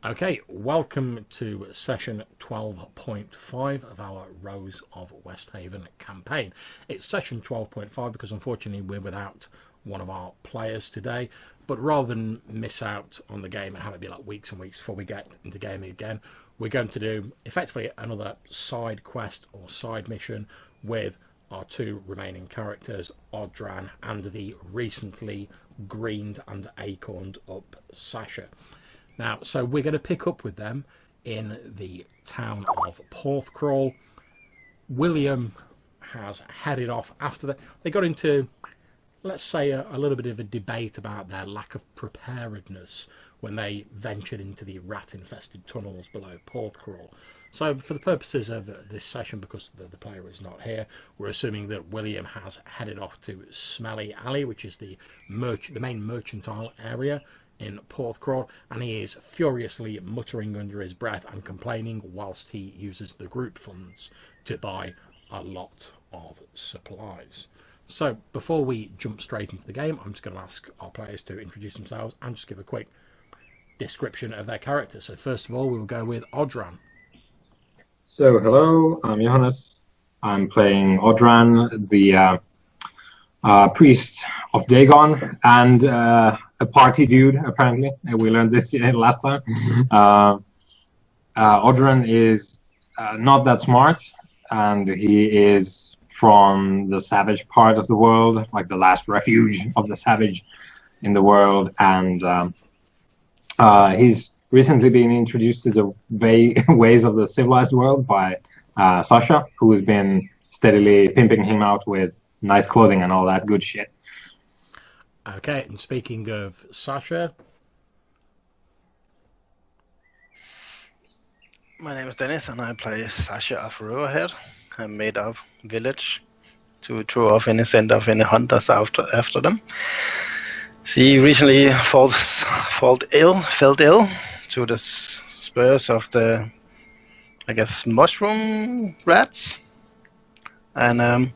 Okay, welcome to session 12.5 of our Rose of Westhaven campaign. It's session 12.5 because unfortunately we're without one of our players today, but rather than miss out on the game and have it be like weeks and weeks before we get into gaming again, we're going to do effectively another side quest or side mission with our two remaining characters, Odran and the recently greened and acorned up Sasha. Now, so we're going to pick up with them in the town of Porthcrawl. William has headed off after that. They got into, let's say, a little bit of a debate about their lack of preparedness when they ventured into the rat-infested tunnels below Porthcrawl. So for the purposes of this session, because the player is not here, we're assuming that William has headed off to Smelly Alley, which is the main mercantile area in Porthcrawl, and he is furiously muttering under his breath and complaining whilst he uses the group funds to buy a lot of supplies. So before we jump straight into the game, I'm just going to ask our players to introduce themselves and just give a quick description of their character. So first of all, we will go with Odran. So hello, I'm Johannes. I'm playing Odran, the priest of Dagon, and a party dude, apparently. We learned this last time. Odran is not that smart, and he is from the savage part of the world, like the last refuge of the savage in the world, and he's recently been introduced to the ways of the civilized world by Sasha, who has been steadily pimping him out with nice clothing and all that good shit. Okay, and speaking of Sasha, my name is Dennis, and I play Sasha of Riverhead. I'm made of village to throw off any scent of any hunters after them. She recently fell ill to the spurs of the, I guess, mushroom rats, and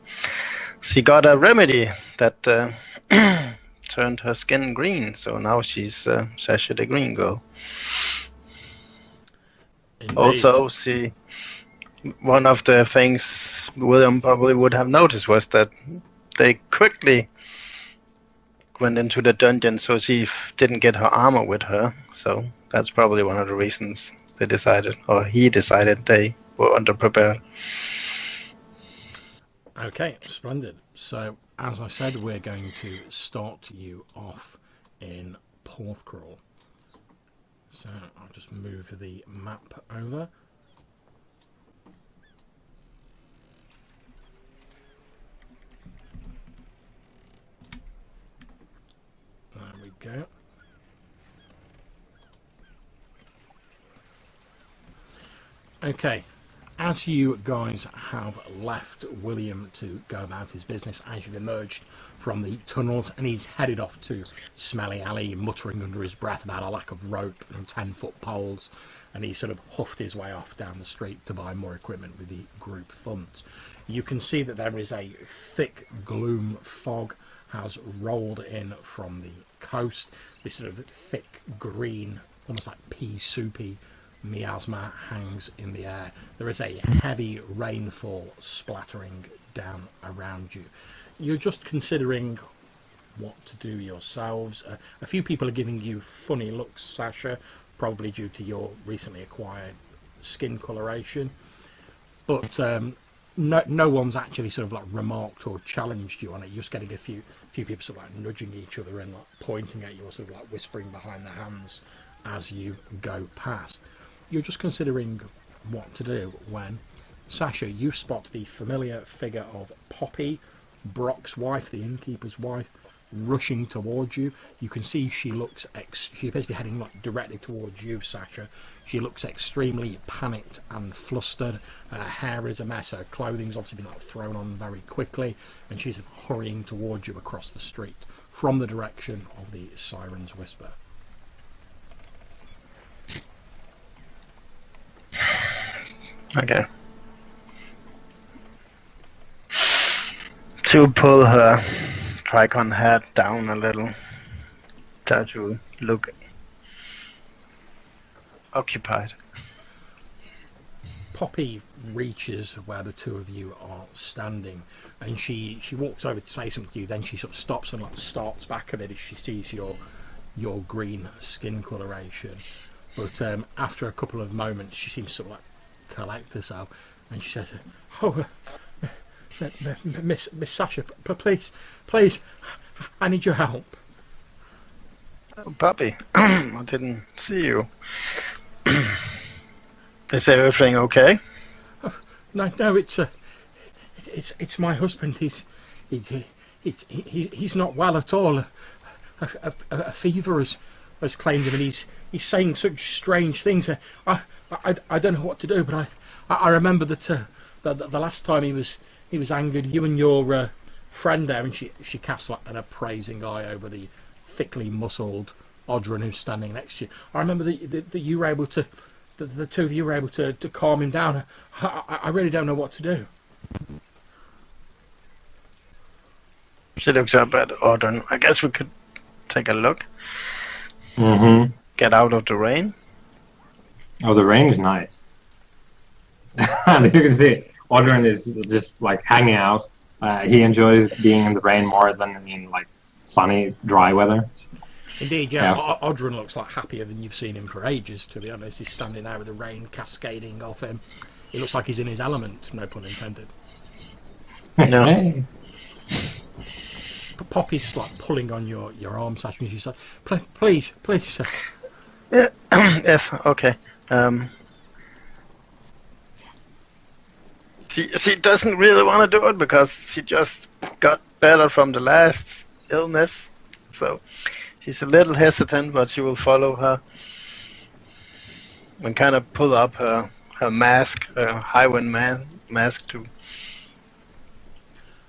she got a remedy that turned her skin green, so now she's Sasha the Green Girl. indeed. Also, one of the things William probably would have noticed was that they quickly went into the dungeon, so she didn't get her armor with her. So that's probably one of the reasons he decided they were underprepared. Okay, splendid. So, as I said, we're going to start you off in Porthcrawl. So, I'll just move the map over. There we go. Okay. As you guys have left William to go about his business, as you've emerged from the tunnels, and he's headed off to Smelly Alley, muttering under his breath about a lack of rope and 10-foot poles, and he sort of huffed his way off down the street to buy more equipment with the group funds. You can see that there is a thick gloom fog has rolled in from the coast. This sort of thick green, almost like pea soupy miasma hangs in the air. There is a heavy rainfall splattering down around you. You're just considering what to do yourselves. A few people are giving you funny looks, Sasha, probably due to your recently acquired skin coloration. But no one's actually sort of like remarked or challenged you on it. You're just getting a few people sort of like nudging each other and like pointing at you or sort of like whispering behind their hands as you go past. You're just considering what to do when, Sasha, you spot the familiar figure of Poppy, Brock's wife, the innkeeper's wife, rushing towards you. You can see she appears to be heading like directly towards you, Sasha. She looks extremely panicked and flustered. Her hair is a mess. Her clothing's obviously been like thrown on very quickly, and she's hurrying towards you across the street from the direction of the Siren's Whisper. Okay. To pull her tricon hat down a little, try to look occupied. Poppy reaches where the two of you are standing, and she walks over to say something to you. Then she sort of stops and like starts back a bit as she sees your green skin coloration. But after a couple of moments, she seems to sort of like collect herself, and she says, "Oh, Miss Sasha, please, I need your help." Poppy, I didn't see you. Is everything okay? No, it's my husband. He's not well at all. A fever has claimed him, and he's saying such strange things. I don't know what to do, but I remember that the last time he was angered, you and your friend there, and she casts like an appraising eye over the thickly muscled Odran who's standing next to you. I remember that you were able to. The two of you were able to calm him down. I really don't know what to do. She looks up at Audrey. I guess we could take a look. Mm-hmm. Get out of the rain. Oh, the rain is nice. And you can see Audrey is just like hanging out. He enjoys being in the rain more than in like sunny, dry weather. Indeed, yeah. Odran looks like happier than you've seen him for ages, to be honest. He's standing there with the rain cascading off him. He looks like he's in his element, no pun intended. No. But Poppy's like pulling on your arm, Sasha, and she's like, please, sir. Yeah. Yes, okay. She doesn't really want to do it because she just got better from the last illness. So she's a little hesitant, but she will follow her and kind of pull up her mask, her Highwind mask, to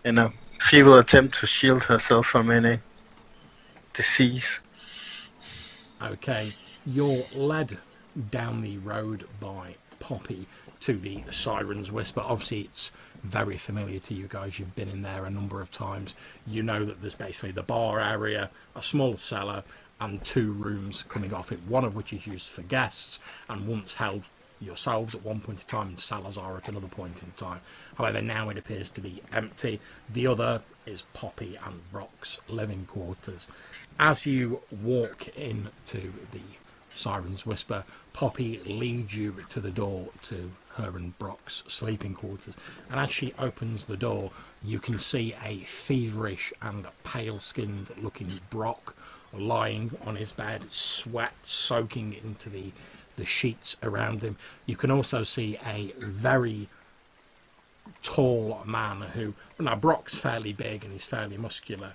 in a feeble attempt to shield herself from any disease. Okay, you're led down the road by Poppy to the Siren's Whisper. Obviously, it's very familiar to you guys. You've been in there a number of times. You know that there's basically the bar area, a small cellar, and 2 rooms coming off it, one of which is used for guests and once held yourselves at one point in time, and Salazar at another point in time. However, now it appears to be empty. The other is Poppy and Brock's living quarters. As you walk into the Siren's Whisper, Poppy leads you to the door to her and Brock's sleeping quarters, and as she opens the door, you can see a feverish and pale-skinned looking Brock lying on his bed, sweat soaking into the sheets around him. You can also see a very tall man who, now Brock's fairly big and he's fairly muscular.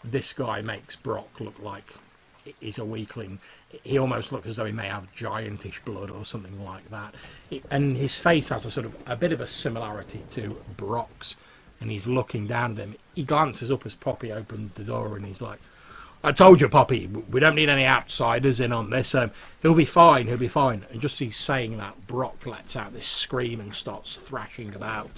This guy makes Brock look like he's a weakling. He almost looks as though he may have giantish blood or something like that. And his face has a sort of a bit of a similarity to Brock's, and he's looking down at him. He glances up as Poppy opens the door, and he's like, "I told you, Poppy, we don't need any outsiders in on this. He'll be fine, he'll be fine." And just as he's saying that, Brock lets out this scream and starts thrashing about,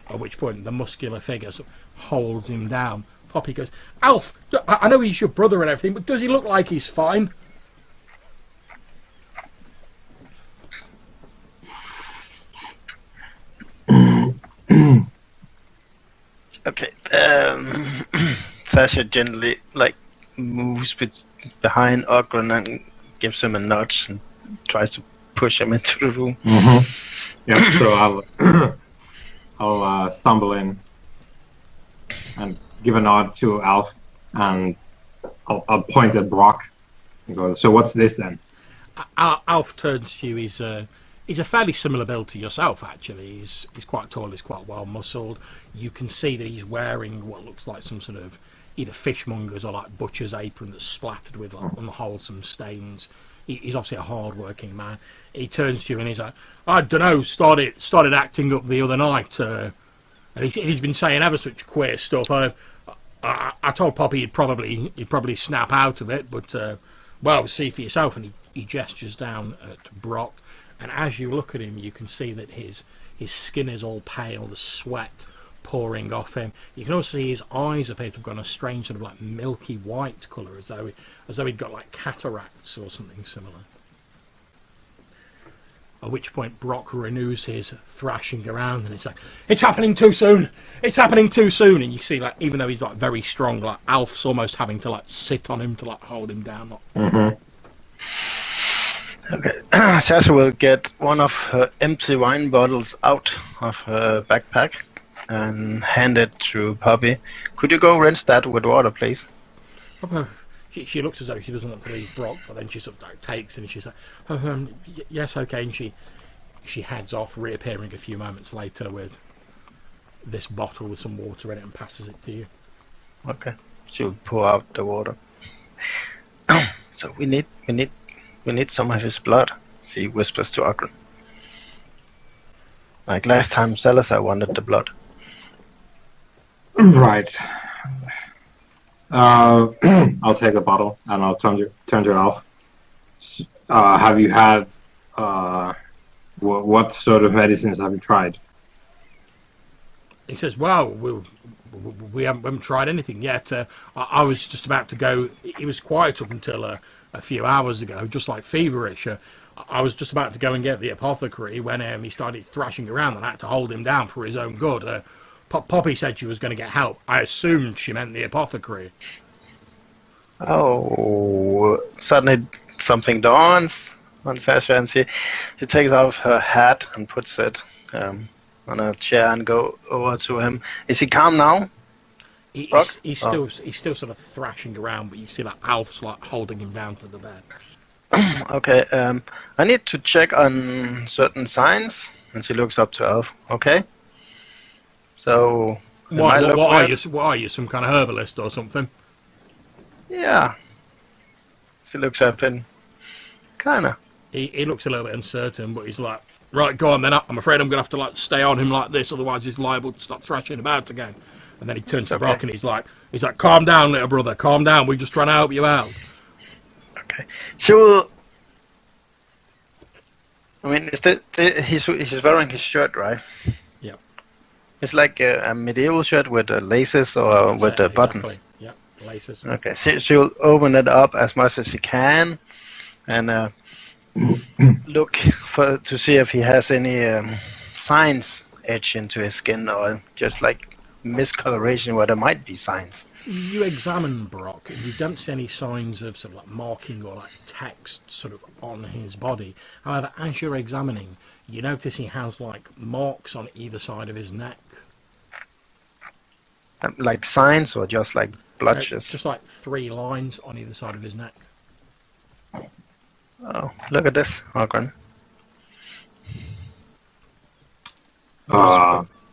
at which point the muscular figure sort of holds him down. Poppy goes, "Alf, I know he's your brother and everything, but does he look like he's fine?" Okay. Sasha gently moves behind Ogren and gives him a nudge and tries to push him into the room. Mm-hmm. Yeah. So I'll stumble in and give a nod to Alf, and I'll point at Brock and go, "So what's this then?" Alf turns to you. He's a fairly similar build to yourself, actually. He's quite tall, he's quite well muscled. You can see that he's wearing what looks like some sort of either fishmonger's or like butcher's apron that's splattered with like unwholesome stains. He's obviously a hard-working man. He turns to you and he's like, "I don't know, started acting up the other night, and he's been saying ever such queer stuff. I told Poppy he'd probably snap out of it, but well, see for yourself." And he gestures down at Brock. And as you look at him, you can see that his skin is all pale, the sweat pouring off him. You can also see his eyes appear to have gone a strange sort of like milky white colour, as though he'd got like cataracts or something similar. At which point Brock renews his thrashing around, and it's like, it's happening too soon! It's happening too soon! And you see, like, even though he's like very strong, like Alf's almost having to like sit on him to like hold him down. Okay, Sasha will get one of her empty wine bottles out of her backpack and hand it to Poppy. Could you go rinse that with water, please? She looks as though she doesn't want to leave Brock, but then she sort of like takes and she's like, yes, okay, and she heads off, reappearing a few moments later with this bottle with some water in it and passes it to you. Okay, she'll pour out the water. So we need some of his blood, she whispers to Ogren. Like last time Salazar wanted the blood. Right. I'll take the bottle and I'll turn to Alf. Have you had what sort of medicines have you tried? He says, "Well, we haven't tried anything yet. I was just about to go. He was quiet up until a few hours ago, just like feverish. I was just about to go and get the apothecary when he started thrashing around, and I had to hold him down for his own good. Poppy said she was going to get help. I assumed she meant the apothecary." Oh, suddenly something dawns on Sasha, and she takes off her hat and puts it on a chair and go over to him. Is he calm now? He's still sort of thrashing around, but you see that Alf's like holding him down to the bed. Okay, I need to check on certain signs, and she looks up to Alf. Okay. So, what are you, some kind of herbalist or something? Yeah. She looks up and kinda. He looks a little bit uncertain, but he's like, right, go on then. I'm afraid I'm going to have to like stay on him like this, otherwise he's liable to start thrashing about again. And then he turns to Brock and he's like, calm down, little brother, calm down. We're just trying to help you out. Okay. So, I mean, he's wearing his shirt, right? Yep. It's like a medieval shirt with laces or with the buttons. Exactly. Yep, laces. Okay, she'll open it up as much as she can and look to see if he has any signs etched into his skin or just like miscoloration where there might be signs. You examine Brock and you don't see any signs of sort of like marking or like text sort of on his body. However, as you're examining, you notice he has like marks on either side of his neck. Like signs or just like blotches? Just like 3 lines on either side of his neck. Oh, look at this, Ogren.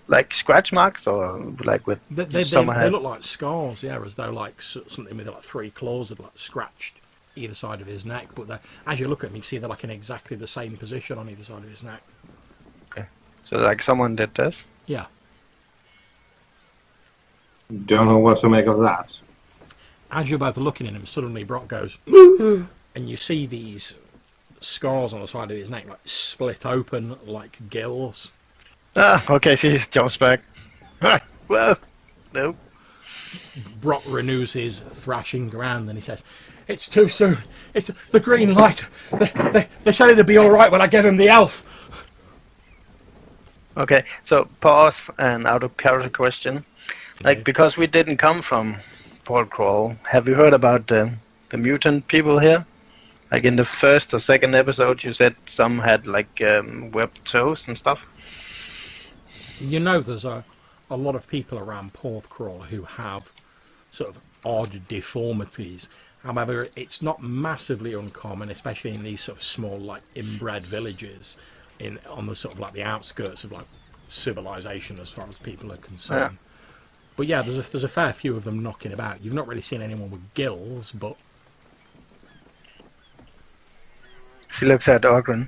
Like scratch marks or like with they look like scars, yeah, as though like something with like 3 claws had like scratched either side of his neck. But as you look at him, you see they're like in exactly the same position on either side of his neck. Okay, so like someone did this? Yeah. Don't know what to make of that. As you're both looking at him, suddenly Brock goes, and you see these scars on the side of his neck like split open like gills. Ah, okay, she jumps back. Well, no. Brock renews his thrashing around and he says, "It's too soon. It's the green light. They said it'd be all right when I gave him the elf." Okay, so pause and out of character question. Like, because we didn't come from Port Crawl, have you heard about the mutant people here? Like in the first or second episode, you said some had like webbed toes and stuff. You know, there's a lot of people around Porthcrawl who have sort of odd deformities. However, it's not massively uncommon, especially in these sort of small, like inbred villages, on the sort of like the outskirts of like civilization, as far as people are concerned. Yeah. But yeah, there's a fair few of them knocking about. You've not really seen anyone with gills, but she looks at Ogren.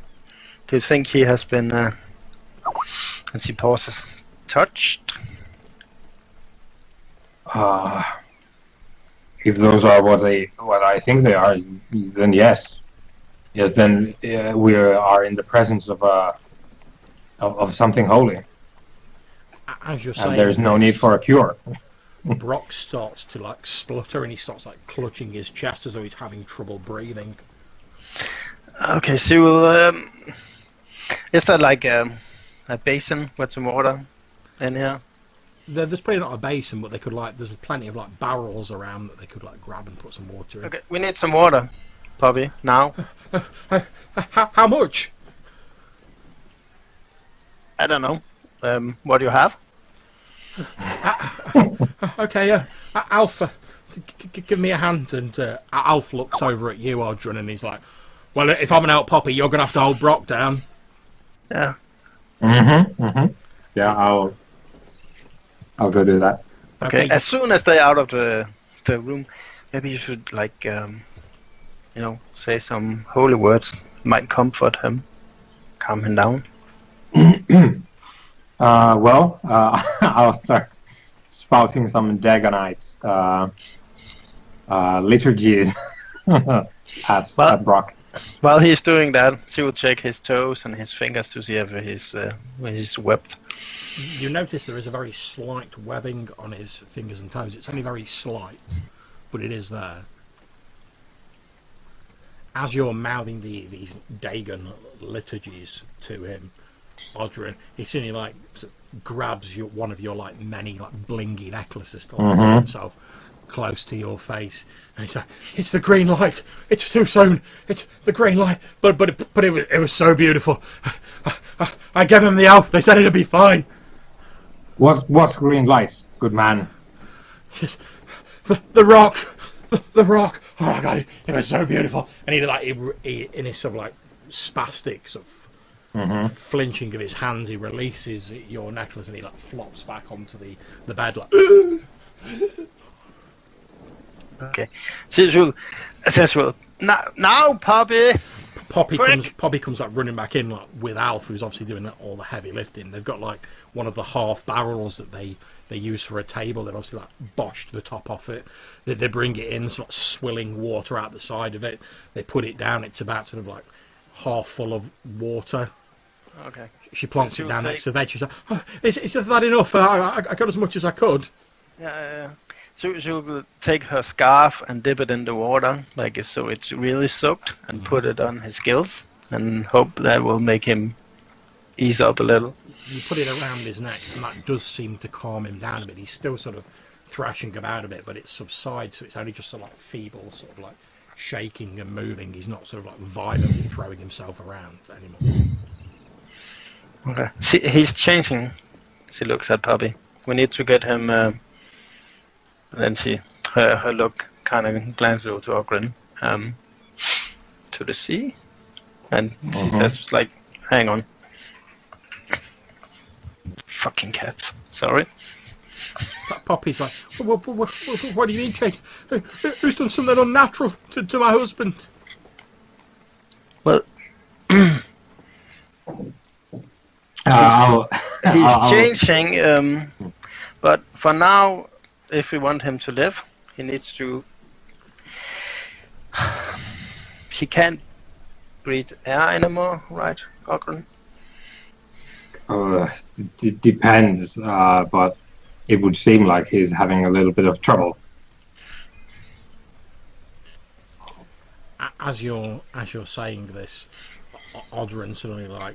Do you think he has been? And she pauses. Touched? If those are what I think they are, then yes. Yes, then we are in the presence of something holy. As you're saying, and there's no need for a cure. Brock starts to like splutter and he starts like clutching his chest as though he's having trouble breathing. Okay, so we'll Is there like a basin with some water in here? There's probably not a basin, but they could there's plenty of like barrels around that they could like grab and put some water in. Okay, we need some water, Poppy, now. How much? I don't know. What do you have? Okay, Alf, give me a hand. And Alf looks over at you, Audrun, and he's like, well, if I'm going to help Poppy, you're going to have to hold Brock down. Yeah. Yeah, I'll go do that. Okay. As soon as they're out of the room, maybe you should say some holy words. Might comfort him, calm him down. I'll start spouting some Dagonite liturgies at Brock. While he's doing that, she will check his toes and his fingers to see if he's webbed. You notice there is a very slight webbing on his fingers and toes. It's only very slight, but it is there. As you're mouthing these Dagon liturgies to him, Audrun, he suddenly grabs one of your many blingy necklaces to hold himself close to your face, and he's like, "It's the green light. It's too soon. It's the green light." But it was so beautiful. I gave him the elf. They said it'd be fine. What's green light, good man? Yes, the rock. The rock. Oh my god, it was so beautiful. And he in his sort of spastic sort of flinching of his hands, he releases your necklace and he flops back onto the bed Okay. Says well, now, Poppy. Poppy comes running back in with Alf, who's obviously doing all the heavy lifting. They've got one of the half barrels that they use for a table. They've obviously boshed the top off it. They bring it in, sort of swilling water out the side of it. They put it down. It's about sort of half full of water. Okay. She plonks it down next to the bed. She's like, oh, is that enough? I got as much as I could. Yeah. So she will take her scarf and dip it in the water, so it's really soaked, and put it on his gills, and hope that will make him ease up a little. You put it around his neck, and that does seem to calm him down a bit. He's still sort of thrashing about a bit, but it subsides, so it's only just feeble, sort of shaking and moving. He's not sort of violently throwing himself around anymore. Okay. He's changing. She looks at Poppy. We need to get him. Then her look kind of glances over to Ogren, to the sea, and she says "Hang on, fucking cats." Sorry. Poppy's like, what do you mean, Kate? Who's done something unnatural to my husband? Well, he's changing, but for now, if we want him to live, he needs to. He can't breathe air anymore, right, Ogren? It depends, but it would seem like he's having a little bit of trouble. As you're saying this, Audrun suddenly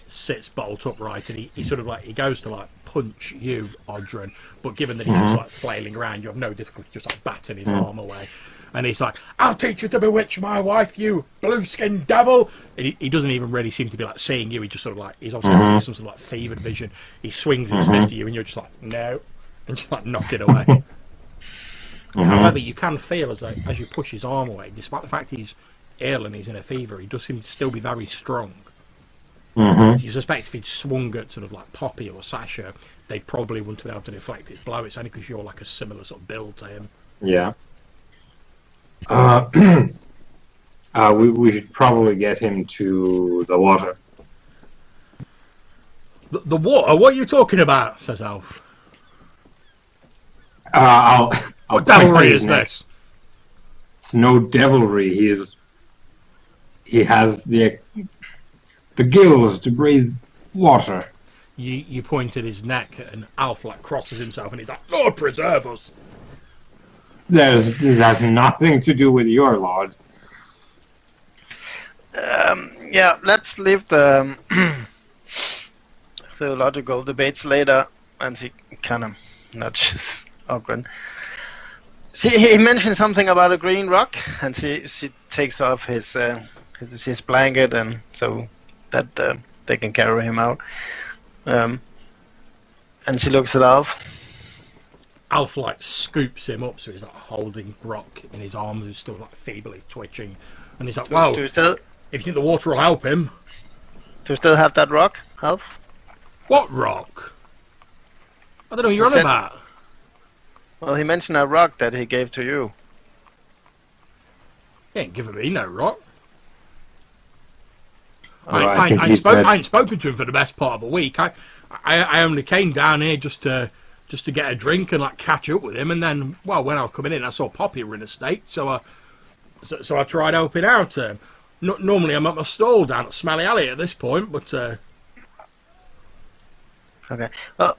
sits bolt upright, and he sort of he goes to punch you, Audrun, but given that he's just flailing around, you have no difficulty just batting his arm away. And he's like, "I'll teach you to bewitch my wife, you blue-skinned devil!" And he doesn't even really seem to be seeing you. He just sort of he's obviously having some sort of fevered vision. He swings his fist at you, and you're just no, and just knock it away. However, you can feel as you push his arm away, despite the fact he's ill and he's in a fever, he does seem to still be very strong. You suspect if he'd swung at sort of Poppy or Sasha, they probably wouldn't have been able to deflect his blow. It's only because you're a similar sort of build to him. Yeah. We should probably get him to the water. The water? What are you talking about? Says Alf. What devilry is this? It's no devilry. He has the gills to breathe water. You point at his neck, and Alf crosses himself, and he's like, "Lord preserve us." This has nothing to do with your lord. Yeah, let's leave the theological debates later, and she kind of nudges Ogren. He mentioned something about a green rock, and she takes off his blanket, and so that they can carry him out. And she looks at Alf. Alf like scoops him up, so he's like holding Brock in his arms, who's still like feebly twitching, and he's like, "Well, if you think the water will help him." Do you still have that rock, Alf? What rock? I don't know what you're on about. Well, he mentioned a rock that he gave to you. He ain't giving me no rock. I I ain't spoken to him for the best part of a week. I only came down here just to get a drink and like catch up with him, and then when I was coming in, I saw Poppy were in a state, so I tried helping out. Normally I'm at my stall down at Smelly Alley at this point, but okay. Well,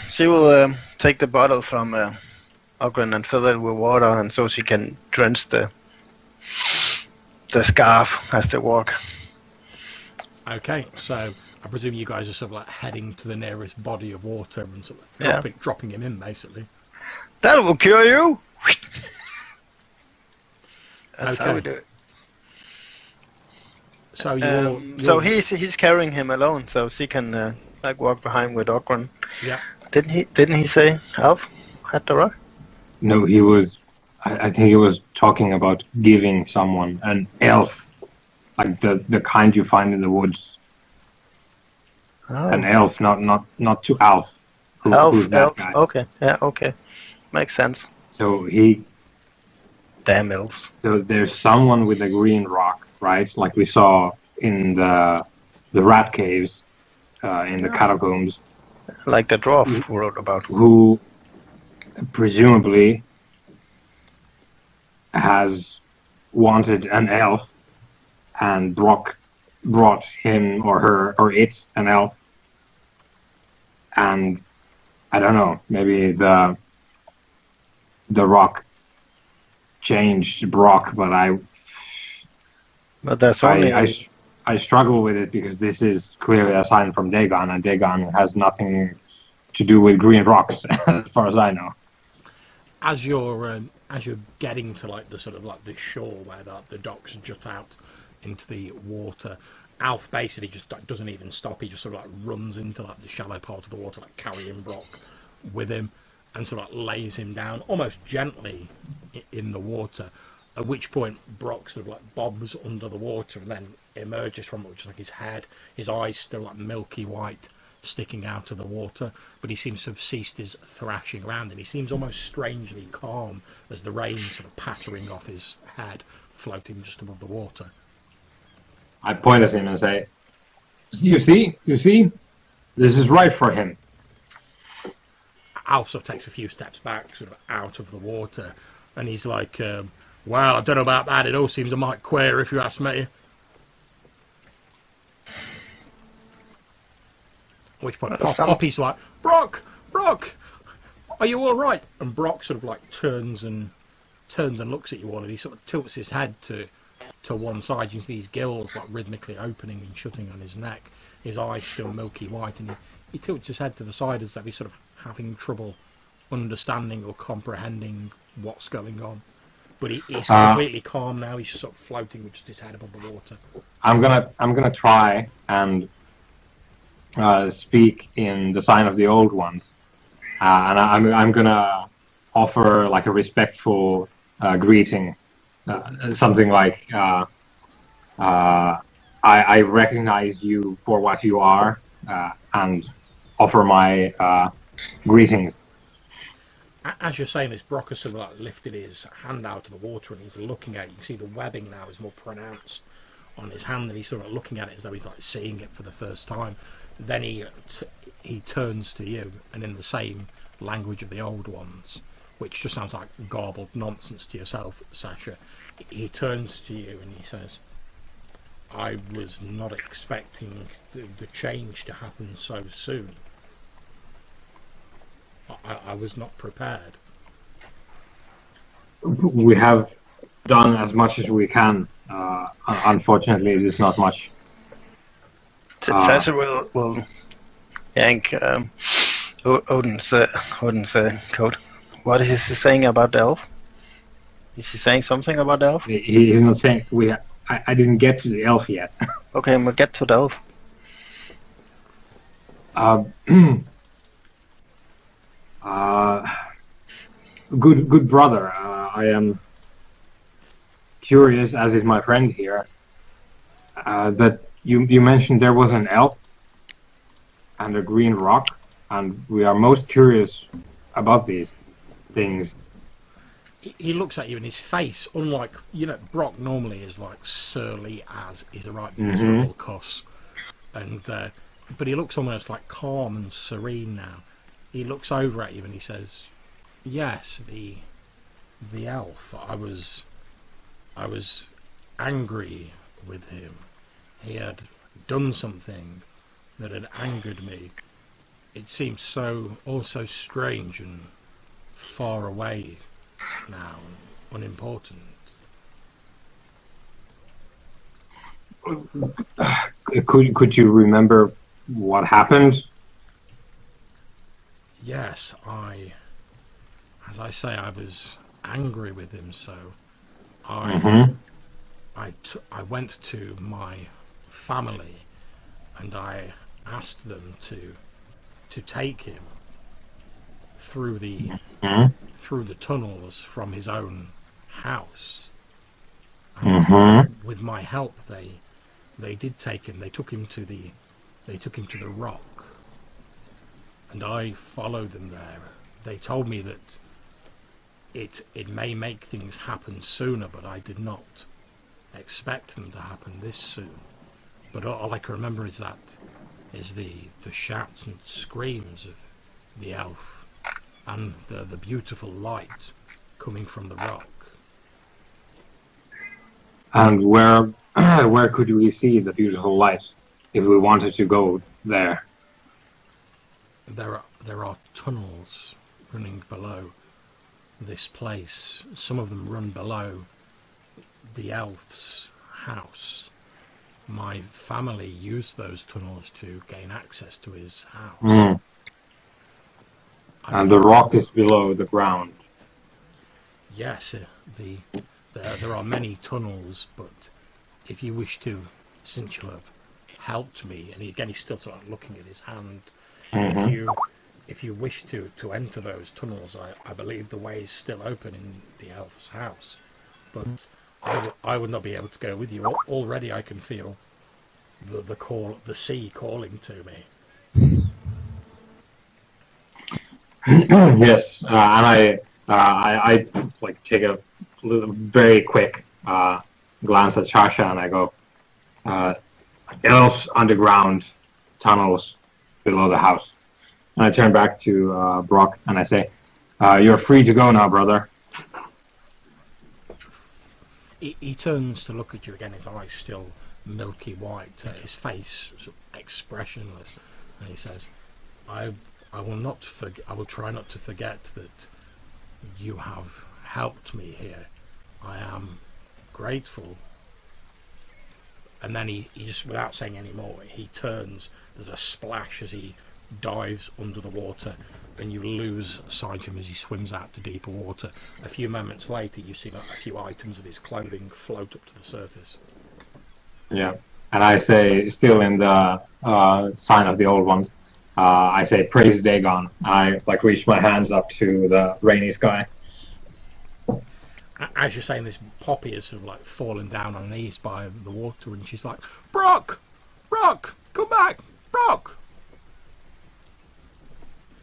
she will take the bottle from Ogren and fill it with water, and so she can drench the scarf as they walk. Okay, so I presume you guys are sort of like heading to the nearest body of water and sort of dropping him in, basically. That will cure you. That's okay. how we do it. So he's carrying him alone, so she can like walk behind with Ogren. Yeah. Didn't he say Alf had the rock? No, he was. I think he was talking about giving someone an elf, like the kind you find in the woods. Oh. An elf, not to Alf. Who's that elf. guy? Okay, yeah, okay, makes sense. So Damn elves. So there's someone with a green rock, right? Like we saw in the rat caves, in the catacombs. Like the dwarf wrote about. Who presumably has wanted an elf, and Brock brought him or her or it an elf. And I don't know, maybe the rock changed Brock, but that's only I struggle with it because this is clearly a sign from Dagon, and Dagon has nothing to do with green rocks, as far as I know. As you're getting to like the sort of like the shore where the docks jut out into the water, Alf basically just doesn't even stop. He just sort of like runs into like the shallow part of the water, like carrying Brock with him, and sort of like lays him down almost gently in the water. At which point Brock sort of like bobs under the water and then emerges from it, which is like his head, his eyes still like milky white, sticking out of the water, but he seems to have ceased his thrashing around, and he seems almost strangely calm as the rain sort of pattering off his head, floating just above the water. I point at him and say, you see, this is right for him. Alf sort of takes a few steps back, sort of out of the water, and he's like, well, I don't know about that, it all seems a mite queer if you ask me. At which point Poppy's like, Brock, are you all right? And Brock sort of like turns and looks at you all, and he sort of tilts his head to one side. You can see his gills like rhythmically opening and shutting on his neck. His eyes still milky white, and he tilts his head to the side as though he's sort of having trouble understanding or comprehending what's going on. But he's completely calm now. He's just sort of floating with just his head above the water. I'm gonna try and speak in the sign of the old ones, and I'm gonna offer like a respectful greeting, something like I recognize you for what you are, and offer my greetings. As you're saying this, Brock has sort of like lifted his hand out of the water and he's looking at it. You can see the webbing now is more pronounced on his hand, and he's sort of looking at it as though he's like seeing it for the first time. Then he turns to you, and in the same language of the old ones, which just sounds like garbled nonsense to yourself, Sasha, he turns to you and he says, I was not expecting the change to happen so soon. I was not prepared. We have done as much as we can. Unfortunately, it is not much. Sasha will yank Odin's coat. What is he saying about the elf? Is he saying something about the elf? He's not saying I didn't get to the elf yet. Okay, we'll get to the elf. Good brother. I am curious, as is my friend here, that you mentioned there was an elf and a green rock, and we are most curious about these things. He looks at you, and his face, unlike Brock normally is like surly as is a right miserable cuss, and but he looks almost like calm and serene now. He looks over at you and he says, "Yes, the elf. I was angry with him. He had done something that had angered me. It seemed also strange and far away now, unimportant." Could you remember what happened? Yes, as I say, I was angry with him, so I went to my family and I asked them to take him through the tunnels from his own house. And with my help, they did take him. They took him to the rock, and I followed them there. They told me that it may make things happen sooner, but I did not expect them to happen this soon. But all I can remember is the shouts and screams of the elf and the beautiful light coming from the rock. And where could we see the beautiful light if we wanted to go there? There are tunnels running below this place. Some of them run below the elf's house. My family used those tunnels to gain access to his house. And the rock is below the ground. Yes, there are many tunnels, but if you wish to, since you have helped me, and he's still sort of looking at his hand, if you wish to enter those tunnels, I believe the way is still open in the elf's house, but I would not be able to go with you. Already I can feel the sea calling to me. Yes, and I like take a very quick glance at Shasha, and I go, elves underground tunnels below the house. And I turn back to Brock and I say, you're free to go now, brother. He turns to look at you again, his eyes still milky white, his face sort of expressionless, and he says, I will try not to forget that you have helped me here. I am grateful. And then he just, without saying any more, he turns. There's a splash as he dives under the water, and you lose sight of him as he swims out to deeper water. A few moments later, you see a few items of his clothing float up to the surface. Yeah, and I say, still in the sign of the old ones, I say, praise Dagon. I reach my hands up to the rainy sky. As you're saying this, Poppy is sort of fallen down on her knees by the water, and she's like, Brock, come back, Brock.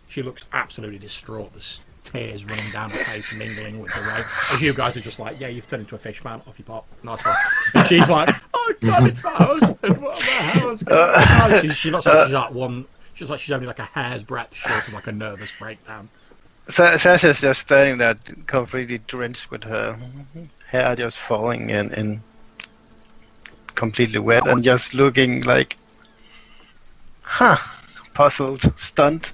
She looks absolutely distraught. There's tears running down her face, mingling with the rain. As you guys are just like, yeah, you've turned into a fish man. Off you pop. Nice one. And she's like, oh God, it's my husband. What the hell's going on? She looks like she's one. She's like she's only a hair's breadth short of a nervous breakdown. Sasha's just standing there, completely drenched with her hair just falling and completely wet, and just looking like, puzzled, stunned.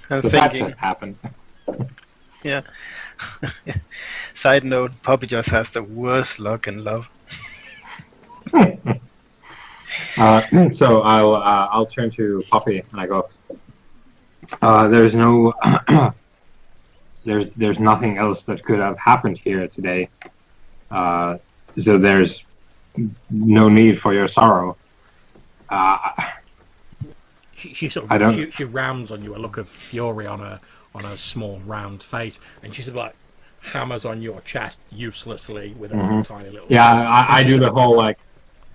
So that just happened. Yeah. Side note, Poppy just has the worst luck in love. So I'll turn to Poppy and I go. There's no. there's nothing else that could have happened here today. So there's no need for your sorrow. She sort I don't- of she rounds on you a look of fury on her small round face, and she sort of like hammers on your chest uselessly with a tiny little. Yeah, fist. I And do she's the like, whole like.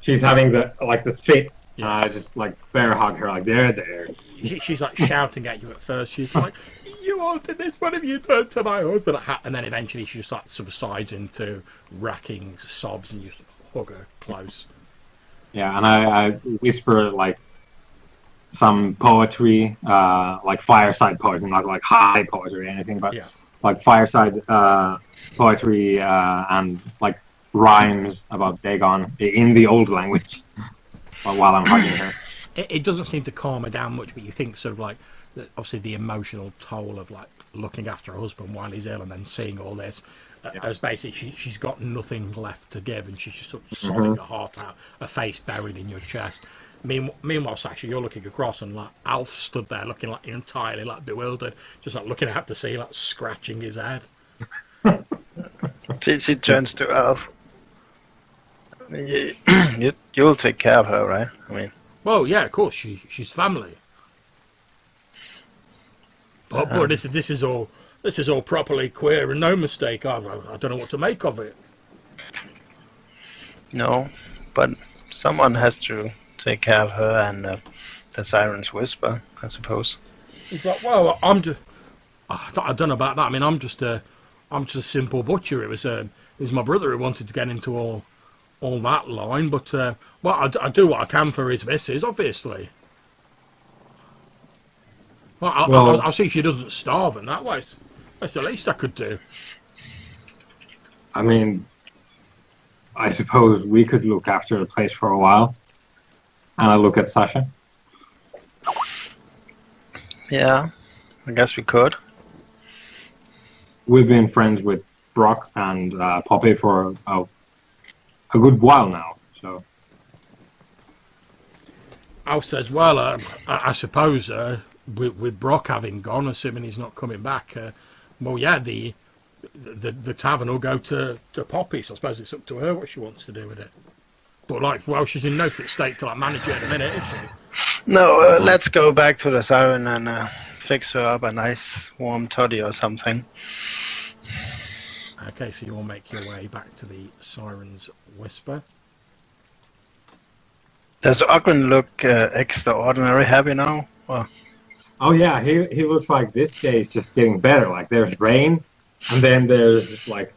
She's having the fit. Yeah. I just like bear hug her like there. She's like shouting at you at first. She's like, "You wanted this? What have you done to my husband?" And then eventually she just like subsides into racking sobs, and you just hug her close. Yeah, and I whisper like some poetry, like fireside poetry, not like high poetry or anything, but Yeah. like fireside poetry and like rhymes about Dagon in the old language while I'm hugging her. It doesn't seem to calm her down much, but you think sort of like obviously the emotional toll of like looking after her husband while he's ill and then seeing all this. As basically she's got nothing left to give, and she's just sort of sobbing her heart out, her face buried in your chest. Meanwhile, Sasha, you're looking across, and like Alf stood there looking like entirely like bewildered, just like looking out to sea, like scratching his head. She turns to Alf. You'll take care of her, right? I mean, Well, yeah, of course, she's family. But this is all properly queer and no mistake. I don't know what to make of it. no, but someone has to take care of her and the Siren's Whisper, I suppose. He's like, well, I don't know about that. I mean, I'm just a simple butcher. It was my brother who wanted to get into all that line, but well, I do what I can for his missus, obviously. Well, I'll see she doesn't starve, and that way, that's the least I could do. I mean, I suppose we could look after the place for a while. And I look at Sasha. Yeah, I guess we could. We've been friends with Brock and Poppy for a good while now. So Alf says, well, I suppose with Brock having gone, assuming he's not coming back, well, yeah, the tavern will go to Poppy, so I suppose it's up to her what she wants to do with it. But, like, well, she's in no fit state to, like, manage it at the minute, is she? No, let's go back to the Siren and fix her up a nice warm toddy or something. Okay, so you all make your way back to the Siren's Whisper. Does Ogren look extraordinary happy now? Well, oh yeah, he looks like this day is just getting better. Like there's rain, and then there's like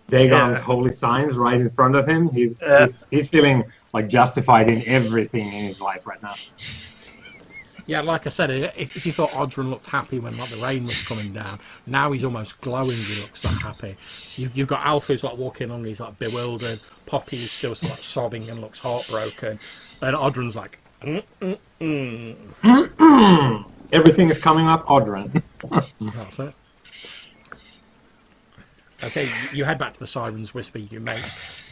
Dagon's holy signs right in front of him. He's feeling like justified in everything in his life right now. Yeah, like I said, if you thought Odrin looked happy when like the rain was coming down, now he's almost glowing. He looks like happy. You've got Alf who's like walking along, he's like bewildered. Poppy is still sort of, like sobbing and looks heartbroken. And Odrin's like, Everything is coming up, Odrin. That's it. Okay, you head back to the Siren's Whisper. You make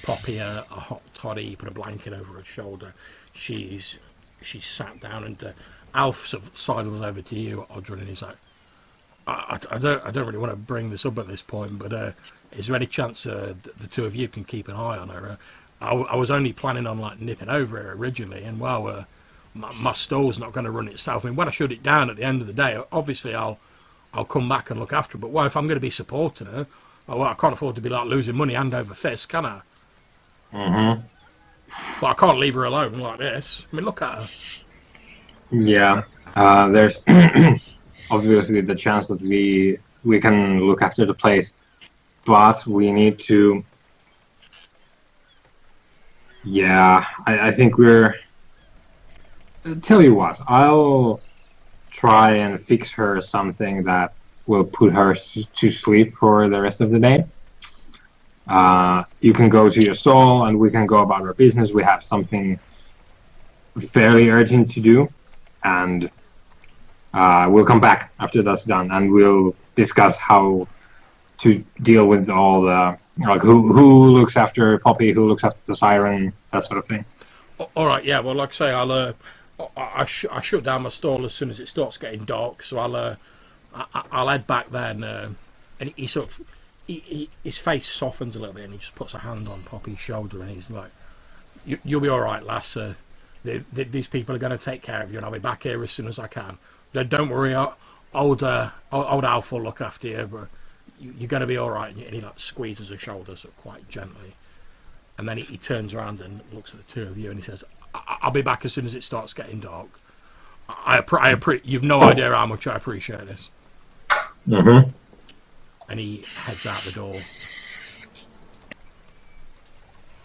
Poppy a hot toddy. You put a blanket over her shoulder. She's sat down, and Alf sort of sidles over to you, Odrin, and he's like, I don't really want to bring this up at this point, but is there any chance the two of you can keep an eye on her? I was only planning on like nipping over her originally, and well, my store's not going to run itself. I mean, when I shut it down at the end of the day, obviously I'll come back and look after her. But well, if I'm going to be supporting her, well, I can't afford to be like losing money hand over fist, can I? Mm-hmm. But I can't leave her alone like this. I mean, look at her. Yeah, there's obviously the chance that we can look after the place, but we need to. Yeah, I think we're. Tell you what, I'll try and fix her something that will put her to sleep for the rest of the day. You can go to your stall and we can go about our business. We have something fairly urgent to do, and we'll come back after that's done and we'll discuss how to deal with all the, like, who looks after Poppy, who looks after the Siren, that sort of thing. All right, yeah. Well, like I say, I shut down my stall as soon as it starts getting dark. So I'll head back then, and he sort of, his face softens a little bit, and he just puts a hand on Poppy's shoulder, and he's like, "You'll be all right, lass. These people are going to take care of you, and I'll be back here as soon as I can. Don't worry, old Alf will look after you, but you're going to be all right." And he like squeezes her shoulder sort of quite gently, and then he turns around and looks at the two of you, and he says, "I'll be back as soon as it starts getting dark. You've no idea how much I appreciate this." Mm-hmm. And he heads out the door.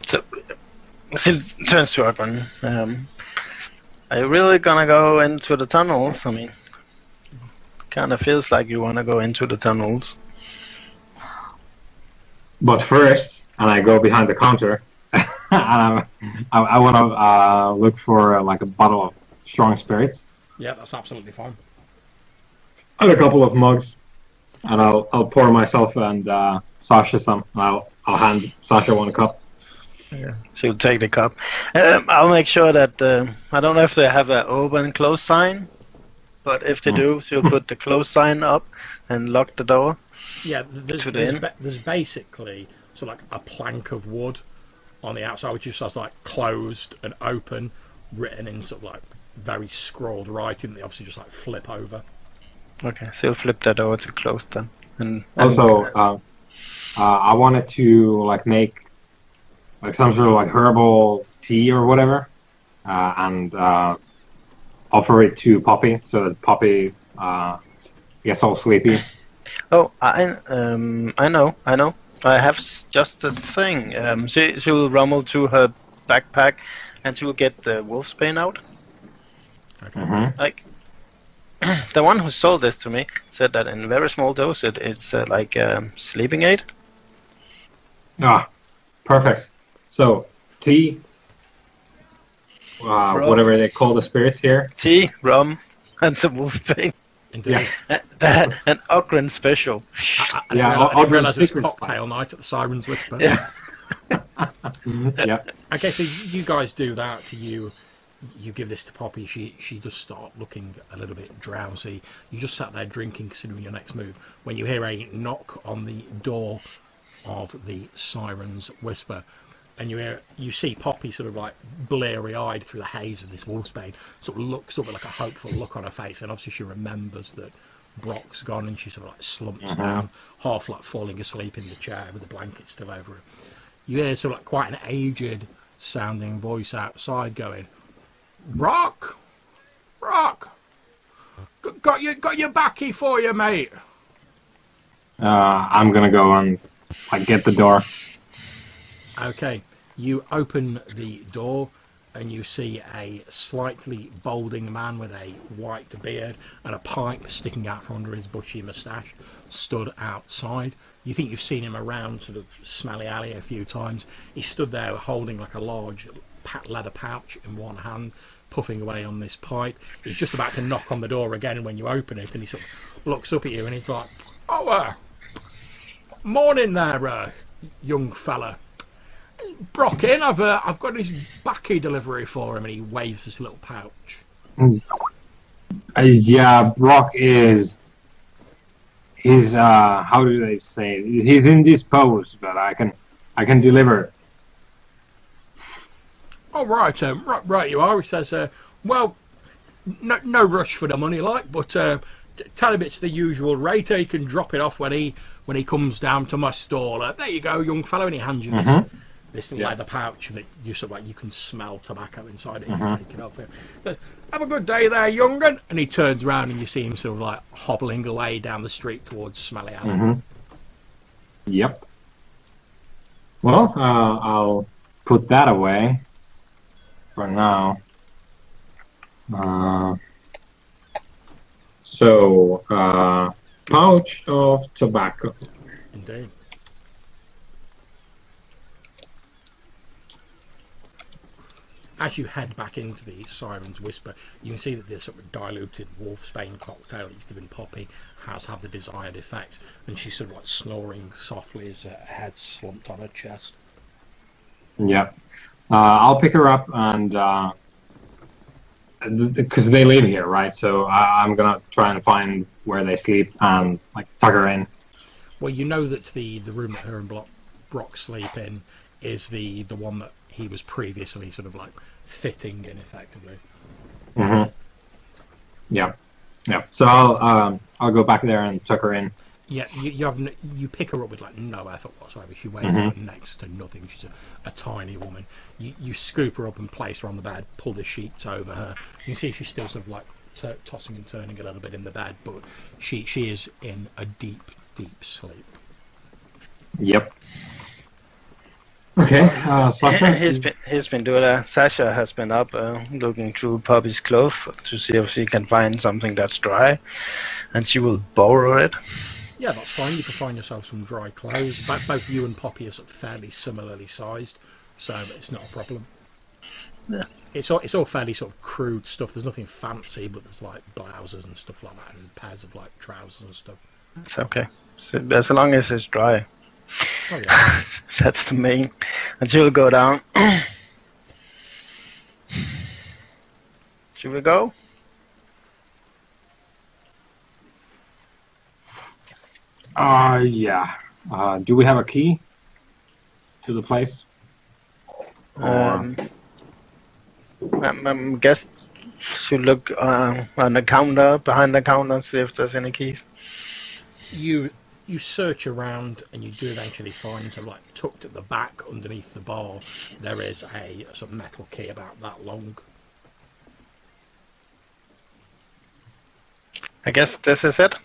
So, she turns to Ogren. Are you really gonna go into the tunnels? I mean, kind of feels like you want to go into the tunnels. But first, and I go behind the counter, and I want to look for like a bottle of strong spirits Yeah, that's absolutely fine. and a couple of mugs, and I'll pour myself and Sasha some. And I'll hand Sasha one cup. She'll take the cup. I'll make sure that I don't know if they have an open and close sign, but if they do, she'll put the close sign up and lock the door. Yeah, To the inn. there's basically sort of like a plank of wood on the outside, which just says like closed and open, written in sort of like very scrawled writing. They obviously just like flip over. Okay, so you'll flip the door to close then. And Also, I wanted to like make like some sort of like herbal tea or whatever, and offer it to Poppy so that Poppy gets all sleepy. oh, I know. I have just this thing. She will rummel to her backpack, and she will get the wolfsbane out. Okay. Mm-hmm. Like the one who sold this to me said that in very small dose it's like sleeping aid. Ah, perfect. So tea, whatever they call the spirits here. Tea, rum, and some wolfbane. Indeed. Yeah. An Ogren special. I Yeah, didn't realise it was secret cocktail night at the Siren's Whisper. Yeah. Yeah. Okay, so you guys do that. You give this to Poppy. She does start looking a little bit drowsy. You just sat there drinking, considering your next move, when you hear a knock on the door of the Siren's Whisper, and you see Poppy sort of like bleary-eyed through the haze of this wolfsbane, sort of looks up with like a hopeful look on her face, and obviously she remembers that Brock's gone, and she sort of like slumps down, half like falling asleep in the chair with the blanket still over her. You hear sort of like quite an aged sounding voice outside going, Brock, got your backy for you, mate. I'm gonna go and like get the door. Okay, you open the door and you see a slightly balding man with a white beard and a pipe sticking out from under his bushy moustache stood outside. You think you've seen him around sort of Smelly Alley a few times. He stood there holding like a large leather pouch in one hand, puffing away on this pipe. He's just about to knock on the door again when you open it, and he sort of looks up at you and he's like, morning there, young fella. Brock in, I've got his backy delivery for him, and he waves this little pouch. Yeah, Brock is. He's how do they say it? He's indisposed, but I can deliver. Oh right, right you are. He says, well, no rush for the money, like, but tell him it's the usual rate. He can drop it off when he comes down to my stall. There you go, young fellow, and he hands you this leather pouch that you sort of like you can smell tobacco inside it. You can take it off him. Have a good day there, young'un. And he turns around and you see him sort of like hobbling away down the street towards Smelly Alley. Yep. Well, I'll put that away for now. So, pouch of tobacco. Indeed. As you head back into the Siren's Whisper, you can see that this sort of diluted wolfsbane cocktail that you've given Poppy has had the desired effect, and she's sort of like snoring softly as her head slumped on her chest. Yep. I'll pick her up and because they live here, right? So I'm gonna try and find where they sleep and like tuck her in. Well, you know that the room that her and Brock sleep in is the one that he was previously sort of like fitting in, effectively. Mm-hmm. Yeah. So I'll go back there and tuck her in. Yeah, you pick her up with like no effort whatsoever. She weighs like next to nothing. She's a tiny woman. You scoop her up and place her on the bed, pull the sheets over her. You can see she's still sort of like tossing and turning a little bit in the bed, but she is in a deep sleep. Yep. Okay, Sasha? He's been doing that. Sasha has been up looking through Poppy's clothes to see if she can find something that's dry, and she will borrow it. Yeah, that's fine. You can find yourself some dry clothes. Both you and Poppy are sort of fairly similarly sized, so it's not a problem. Yeah. It's all fairly sort of crude stuff. There's nothing fancy, but there's like blouses and stuff like that, and pairs of like trousers and stuff. It's okay. So, as long as it's dry. Oh yeah. That's the main. And she will go down. Should we go? Yeah. Do we have a key to the place? I guess should look on the counter, behind the counter, see if there's any keys. You search around and you do eventually find sort of like tucked at the back underneath the bar. There is a sort of metal key about that long. I guess this is it.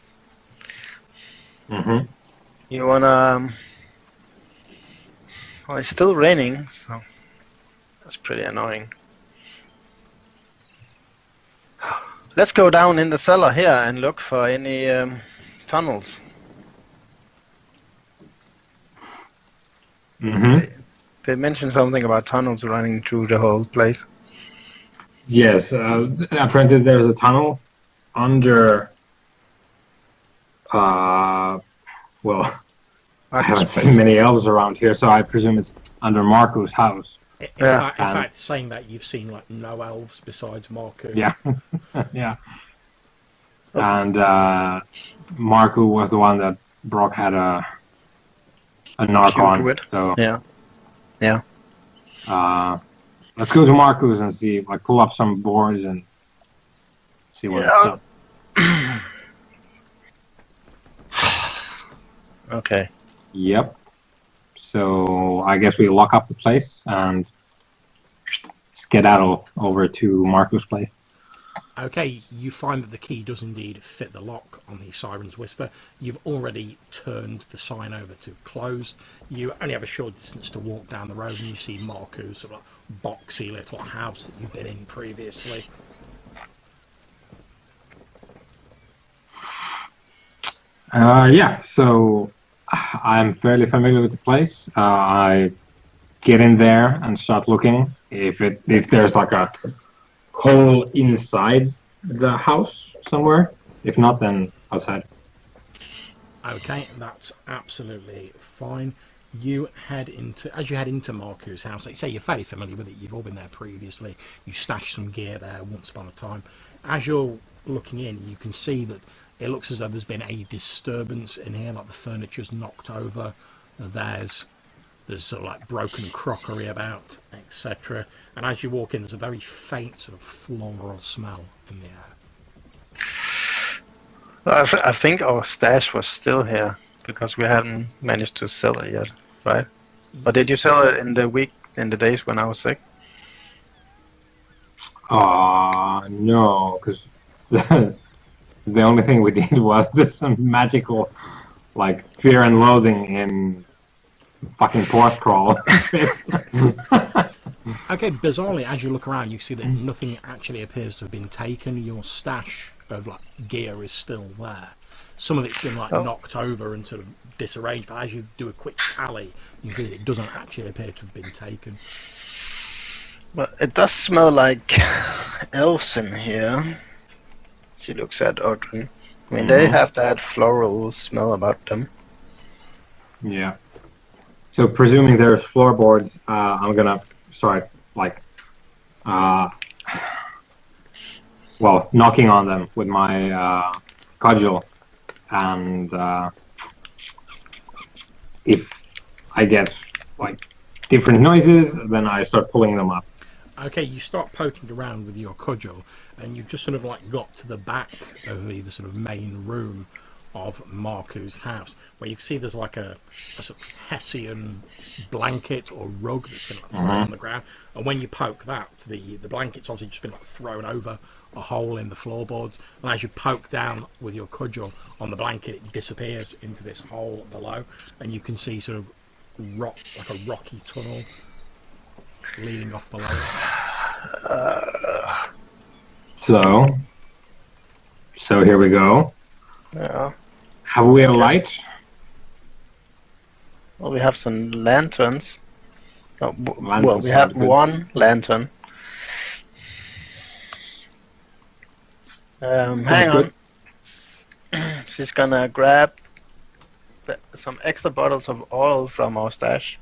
Mm-hmm. You wanna? Well, it's still raining, so that's pretty annoying. Let's go down in the cellar here and look for any tunnels. Mm-hmm. They mentioned something about tunnels running through the whole place. Yes. Apparently, there's a tunnel under. Well, I haven't seen many elves around here, so I presume it's under Maarku's house. In fact, saying that, you've seen like no elves besides Maarku. Yeah. Yeah. And Maarku was the one that Brock had a knock on. With. So yeah. Let's go to Maarku's and see, like, pull up some boards and see what it's up. Okay. Yep. So I guess we lock up the place and skedaddle over to Maarku's place. Okay, you find that the key does indeed fit the lock on the Siren's Whisper. You've already turned the sign over to closed. You only have a short distance to walk down the road and you see Maarku's sort of boxy little house that you've been in previously. Yeah, so I'm fairly familiar with the place. I get in there and start looking if there's like a hole inside the house somewhere. If not, then outside. Okay, that's absolutely fine. As you head into Maarku's house, like you say, you're fairly familiar with it. You've all been there previously. You stashed some gear there once upon a time. As you're looking in, you can see that it looks as though there's been a disturbance in here, like the furniture's knocked over. There's sort of like broken crockery about, etc. And as you walk in, there's a very faint sort of floral smell in the air. I think our stash was still here because we hadn't managed to sell it yet, right? But did you sell it in the days when I was sick? No, because the only thing we did was this magical, like, fear and loathing in fucking Porth Crawl. Okay, bizarrely, as you look around, you see that nothing actually appears to have been taken. Your stash of like gear is still there. Some of it's been like knocked over and sort of disarranged, but as you do a quick tally, you see that it doesn't actually appear to have been taken. Well, it does smell like elves in here. She looks at Audrey. I mean, they have that floral smell about them. Yeah. So presuming there's floorboards, I'm gonna start like, knocking on them with my cudgel, and if I get like different noises, then I start pulling them up. Okay, you start poking around with your cudgel, and you've just sort of like got to the back of the sort of main room of Maarku's house, where you can see there's like a sort of Hessian blanket or rug that's been like thrown on the ground, and when you poke that, the blanket's obviously just been like thrown over a hole in the floorboards, and as you poke down with your cudgel on the blanket, it disappears into this hole below, and you can see sort of like a rocky tunnel leading off below it. So here we go. Yeah. Have we a light? Well, we have some lanterns. Lanterns we have sound good. one lantern. Hang on. She's gonna grab some extra bottles of oil from our stash.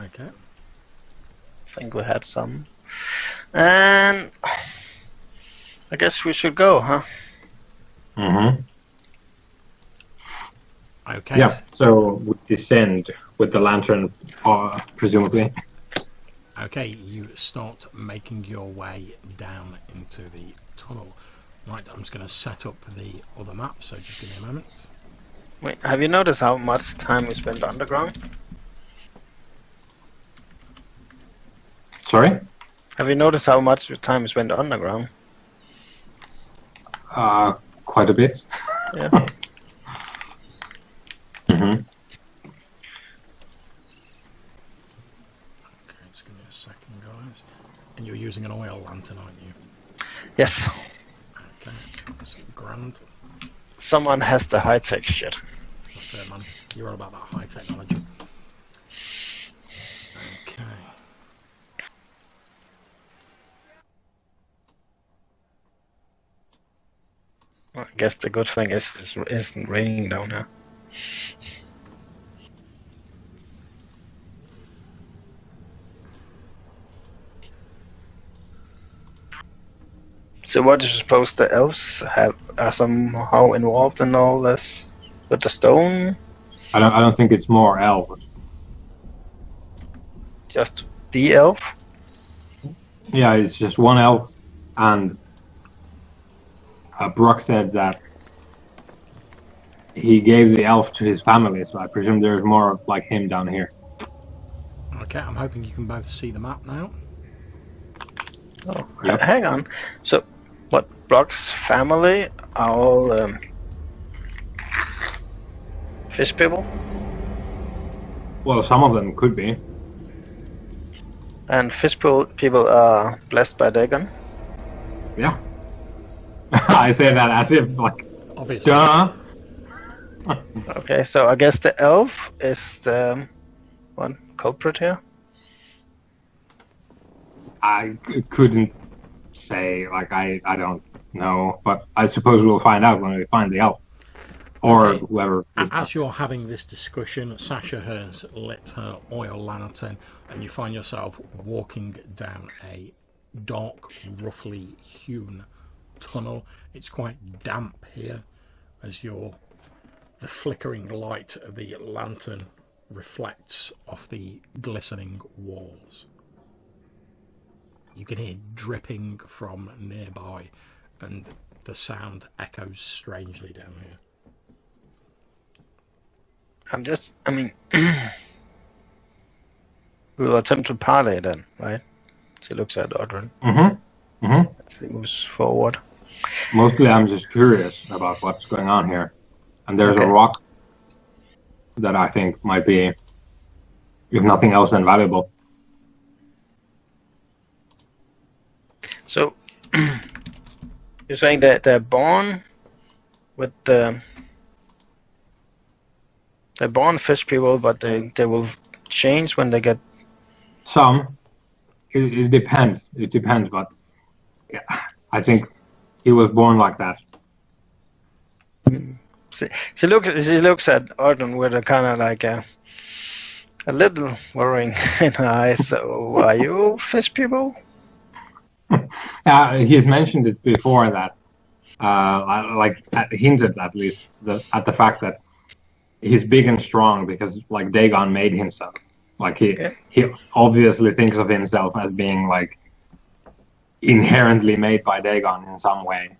Okay. I think we had some. And I guess we should go, huh? Mm-hmm. Okay. Yeah, so we descend with the lantern, presumably. Okay, you start making your way down into the tunnel. Right, I'm just going to set up the other map, so just give me a moment. Wait, have you noticed how much time we spent underground? Sorry? Have you noticed how much time we spent underground? Quite a bit. Yeah. Mm-hmm. Okay, just give me a second, guys. And you're using an oil lantern, aren't you? Yes. Okay, that's grand. Someone has the high-tech shit. That's it, man. You're all about that high technology. Okay. I guess the good thing is it isn't raining down here. So what do you suppose the elves are somehow involved in all this with the stone? I don't think it's more elves. Just the elf? Yeah, it's just one elf, and Brock said that he gave the elf to his family, so I presume there's more like him down here. Okay, I'm hoping you can both see the map now. Oh, Yep. hang on. So, what, Brock's family are all fish people? Well, some of them could be. And fish people are blessed by Dagon? Yeah. I say that as if, like, Obviously. duh. Okay, so I guess the elf is the one culprit here? I couldn't say, like, I don't know, but I suppose we'll find out when we find the elf. Or Okay. whoever is. As you're having this discussion, Sasha has lit her oil lantern, and you find yourself walking down a dark, roughly hewn tunnel. It's quite damp here, as the flickering light of the lantern reflects off the glistening walls. You can hear dripping from nearby, and the sound echoes strangely down here. We'll attempt to parley then, right? She looks at Odrin Mm-hmm. Mm-hmm. as he moves forward. Mostly I'm just curious about what's going on here. And there's Okay. a rock that I think might be, if nothing else, invaluable. So, you're saying that they're born with they're born fish people, but they will change when they get. Some. It depends. It depends, but yeah, I think he was born like that. She looks at Odin with a kind of like a a little worrying in her eyes. So, are you fish people? He's mentioned it before that, hinted at least at the fact that he's big and strong because like Dagon made himself. Like he obviously thinks of himself as being like inherently made by Dagon in some way.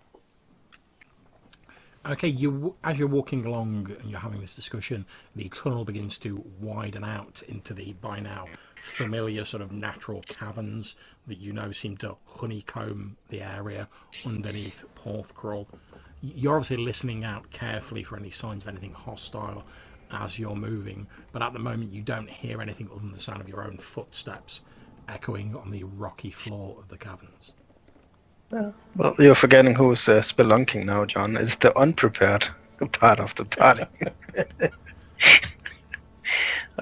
Okay, as you're walking along and you're having this discussion, the tunnel begins to widen out into the by now familiar sort of natural caverns that you know seem to honeycomb the area underneath Porthcrawl. You're obviously listening out carefully for any signs of anything hostile as you're moving, but at the moment you don't hear anything other than the sound of your own footsteps echoing on the rocky floor of the caverns. Well, you're forgetting who's spelunking now, John. It's the unprepared part of the party.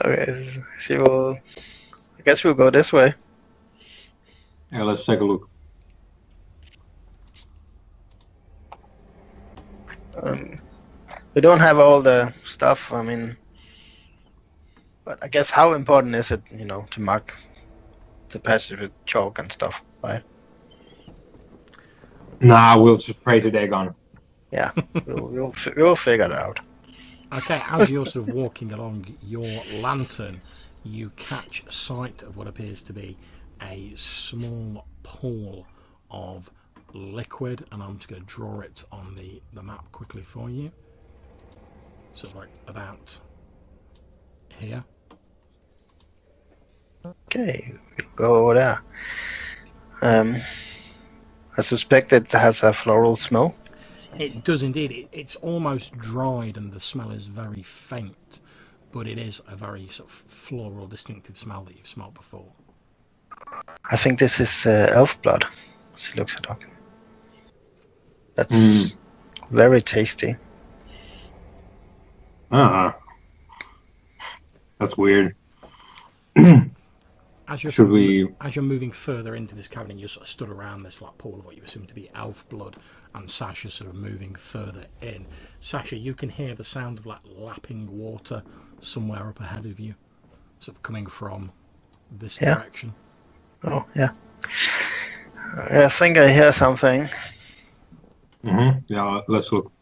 Okay, so I guess we'll go this way. Yeah, let's take a look. We don't have all the stuff, I mean, but I guess how important is it, to mark the passage with chalk and stuff, right? Nah, we'll just pray to Dagon. Yeah, we'll figure it out. Okay, as you're sort of walking along your lantern, you catch sight of what appears to be a small pool of liquid, and I'm just going to draw it on the map quickly for you. Sort of like about here. Okay, we'll go over there. I suspect it has a floral smell. It does indeed. It's almost dried and the smell is very faint, but it is a very sort of floral, distinctive smell that you've smelled before. I think this is elf blood. She looks it up. That's very tasty. That's weird. As you're as you're moving further into this cavern, and you're sort of stood around this like pool of what you assume to be elf blood, and Sasha's sort of moving further in. Sasha, you can hear the sound of like lapping water somewhere up ahead of you, sort of coming from this direction. Oh yeah. I think I hear something. Yeah, let's look.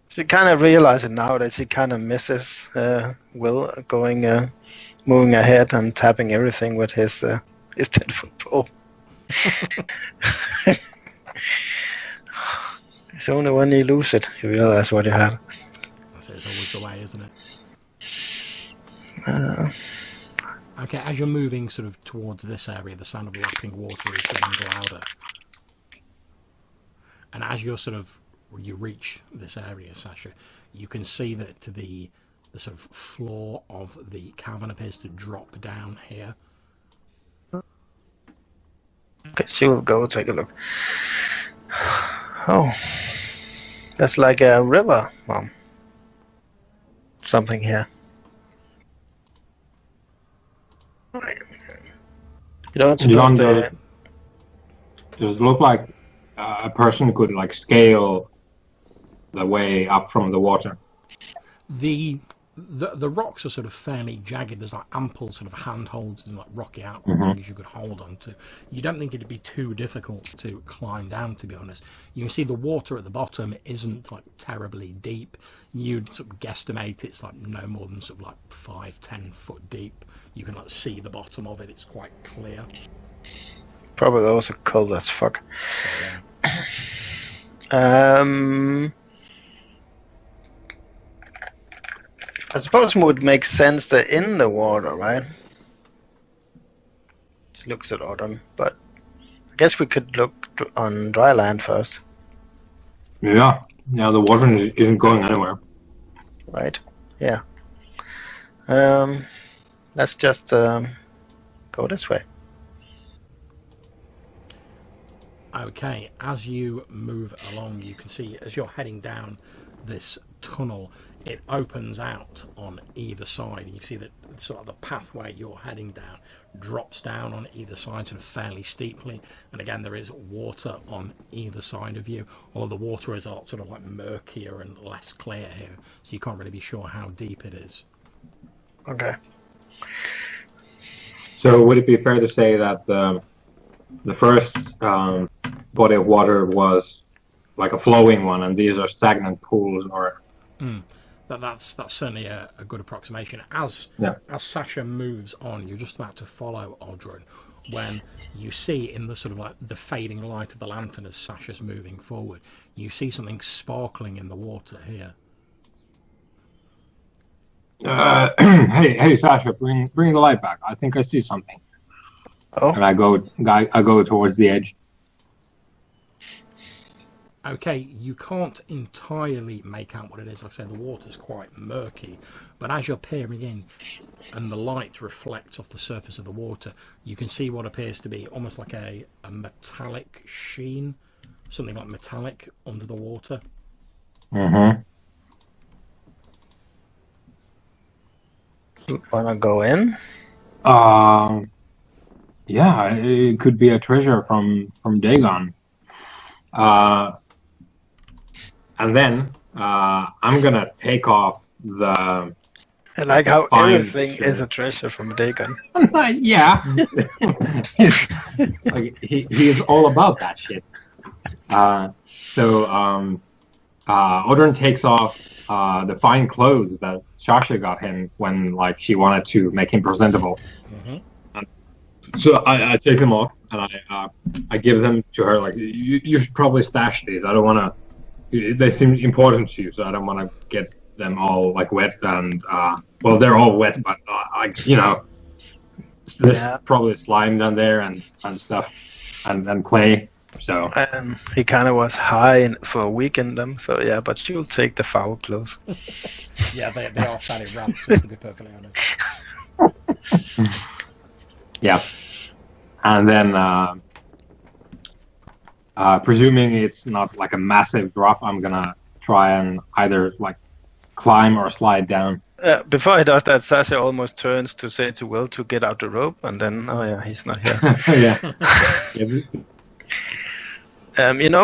She kind of realizes now that she kind of misses Will going, moving ahead and tapping everything with his 10-foot pole. It's only when you lose it you realize what you had. It's always the way, isn't it? Okay, as you're moving sort of towards this area, the sound of lapping water is getting louder. And as you're you reach this area, Sasha, you can see that the sort of floor of the cavern appears to drop down here. Okay, so we'll go take a look. Oh, that's like a river, Mom. Something here. You don't John, does it look like a person could like scale the way up from the water? The rocks are sort of fairly jagged. There's like ample sort of handholds and like rocky outcroppings you could hold onto. You don't think it'd be too difficult to climb down, to be honest. You can see the water at the bottom isn't like terribly deep. You'd sort of guesstimate it's like no more than sort of like 5-10 foot deep. You can like see the bottom of it. It's quite clear. Probably also cold as fuck. I suppose it would make sense they're in the water, right? She looks at Autumn, but I guess we could look on dry land first. Yeah, the water isn't going anywhere. Right, yeah. Let's just go this way. Okay, as you move along, you can see as you're heading down this tunnel, it opens out on either side. And you see that sort of the pathway you're heading down drops down on either side sort of fairly steeply. And again, there is water on either side of you, although the water is a lot sort of like murkier and less clear here, so you can't really be sure how deep it is. Okay. So would it be fair to say that the first body of water was like a flowing one, and these are stagnant pools, or? That's certainly a good approximation. As Sasha moves on, you're just about to follow Oddrun when you see in the sort of like the fading light of the lantern as Sasha's moving forward, you see something sparkling in the water here. Hey, Sasha, bring the light back. I think I see something. Oh. And I go towards the edge. Okay, you can't entirely make out what it is. Like I say, the water's quite murky, but as you're peering in and the light reflects off the surface of the water, you can see what appears to be almost like a metallic sheen, something like metallic under the water. Mm-hmm. Wanna go in? Yeah, it could be a treasure from Dagon. And then I'm gonna take off the. I like how fine everything shirt. is a treasure from Dagon. Yeah, like he's all about that shit. So Oddrun takes off the fine clothes that Sasha got him when like she wanted to make him presentable. And so I take them off and I give them to her. Like you should probably stash these. I don't want to. They seem important to you, so I don't want to get them all like wet and well, they're all wet, but like there's probably slime down there and stuff and clay. So And he kind of was high for a week in them, so yeah, but she'll take the foul clothes. Yeah, they are fairly rancid, to be perfectly honest. yeah, and then presuming it's not like a massive drop, I'm gonna try and either like climb or slide down. Before he does that, Sasha almost turns to say to Will to get out the rope, and then, oh yeah, he's not here. Yeah.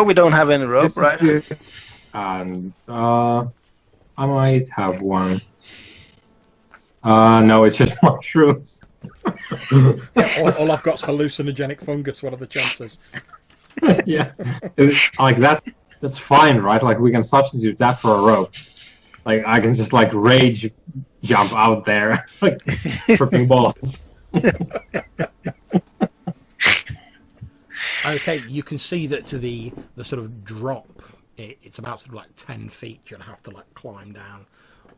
We don't have any rope, right? And I might have one. No, it's just mushrooms. Yeah, all I've got is hallucinogenic fungus. What are the chances? Yeah, like that's fine, right? Like we can substitute that for a rope. Like I can just like rage jump out there, like tripping balls. Okay, you can see that to the sort of drop, it's about sort of like 10 feet. You're gonna have to like climb down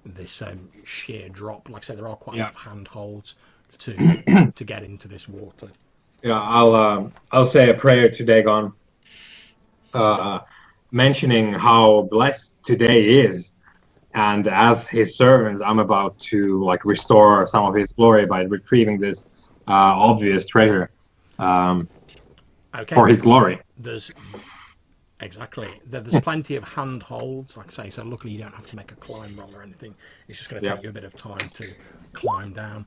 this sheer drop. Like I said, there are quite a lot of handholds to get into this water. Yeah, I'll say a prayer to Dagon, mentioning how blessed today is, and as his servants, I'm about to like restore some of his glory by retrieving this obvious treasure for his glory. There's plenty of handholds, like I say. So luckily, you don't have to make a climb roll or anything. It's just going to take you a bit of time to climb down.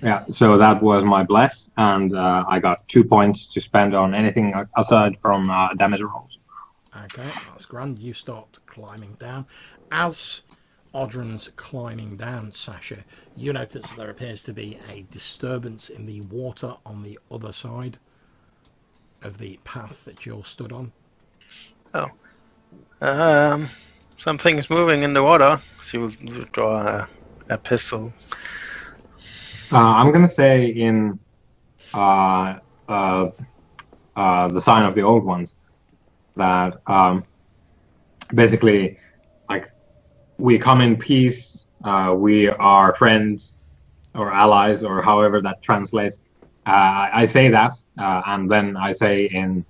Yeah, so that was my bless, and I got 2 points to spend on anything aside from damage rolls. Okay, that's grand. You start climbing down. As Oddrun's climbing down, Sasha, you notice there appears to be a disturbance in the water on the other side of the path that you're stood on. Oh. Something is moving in the water. She will draw a pistol. I'm gonna say in the sign of the old ones that basically like we come in peace, we are friends or allies or however that translates. I say that and then I say in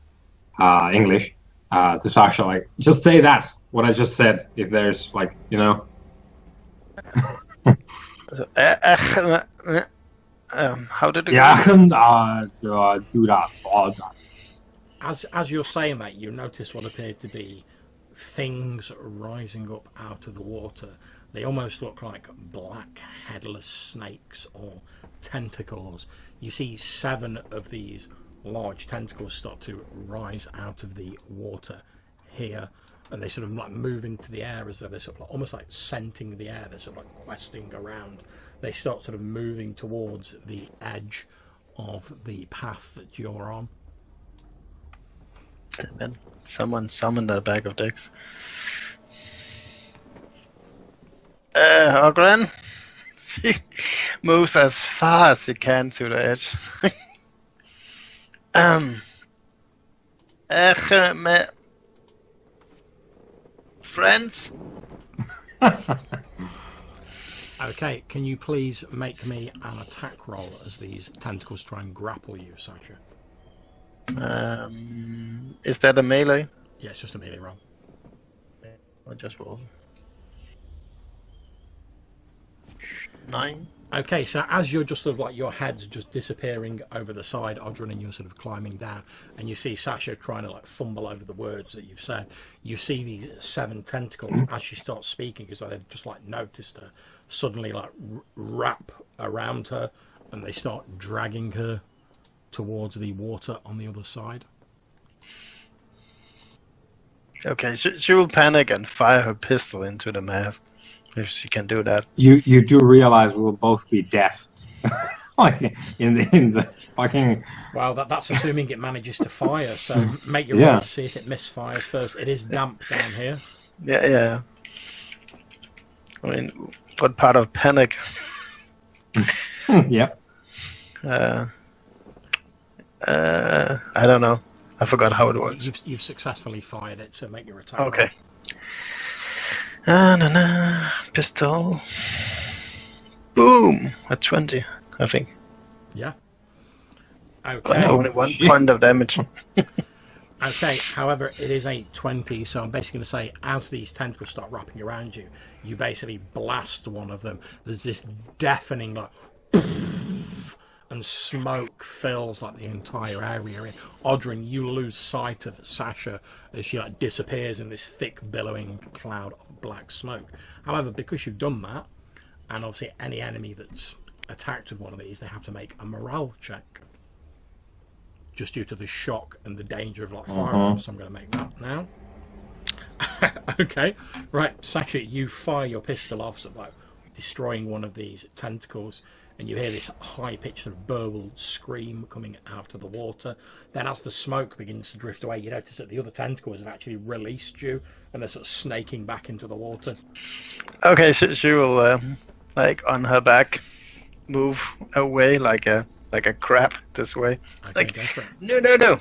English to Sasha, like, just say that what I just said, if there's like, How did it go? Yeah, do that. As you're saying that, you notice what appeared to be things rising up out of the water. They almost look like black headless snakes or tentacles. You see 7 of these large tentacles start to rise out of the water here, and they sort of like move into the air as though they're sort of like, almost like scenting the air. They're sort of like questing around. They start sort of moving towards the edge of the path that you're on. Then someone summoned a bag of dicks. Ogren, she moves as far as she can to the edge. My friends. Okay, can you please make me an attack roll as these tentacles try and grapple you, Sasha? Is that a melee? Yeah, it's just a melee roll. I just rolled 9. Okay, so as you're just sort of like your head's just disappearing over the side, Odrin, and you're sort of climbing down, and you see Sasha trying to like fumble over the words that you've said. You see these 7 tentacles as she starts speaking, because they've just like noticed her, suddenly like wrap around her, and they start dragging her towards the water on the other side. Okay, she will panic and fire her pistol into the mass. If she can do that. You do realize we'll both be deaf. Like in the fucking... Well, that's assuming it manages to fire, so make your roll to see if it misfires first. It is damp down here. Yeah. I mean, what part of panic? Yep. I don't know. I forgot how it works. You've successfully fired it, so make your attack. Okay. Pistol. Boom! At 20, I think. Yeah. Okay. Only 1 point of damage. Okay, however, it is a 20, so I'm basically going to say as these tentacles start wrapping around you, you basically blast one of them. There's this deafening, like, and smoke fills like the entire area. Odrin, you lose sight of Sasha as she like disappears in this thick billowing cloud of black smoke. However, because you've done that, and obviously any enemy that's attacked with one of these, they have to make a morale check, just due to the shock and the danger of like firearms. So I'm going to make that now. Okay, right, Sasha, you fire your pistol off, sort of like destroying one of these tentacles, and you hear this high-pitched sort of burbled scream coming out of the water. Then as the smoke begins to drift away, you notice that the other tentacles have actually released you, and they're sort of snaking back into the water. Okay, so she will, like, on her back, move away like a crab this way. Okay, like, go for it. no.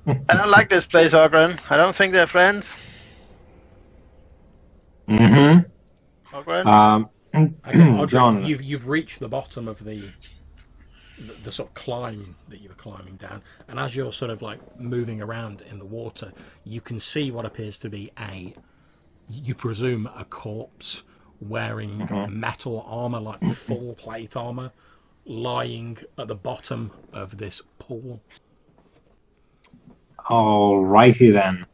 I don't like this place, Ogren. I don't think they're friends. Mm-hmm. Ogren? Okay, John, you've reached the bottom of the sort of climb that you were climbing down, and as you're sort of like moving around in the water, you can see what appears to be you presume a corpse wearing metal armor, like full plate armor, lying at the bottom of this pool. alrighty then.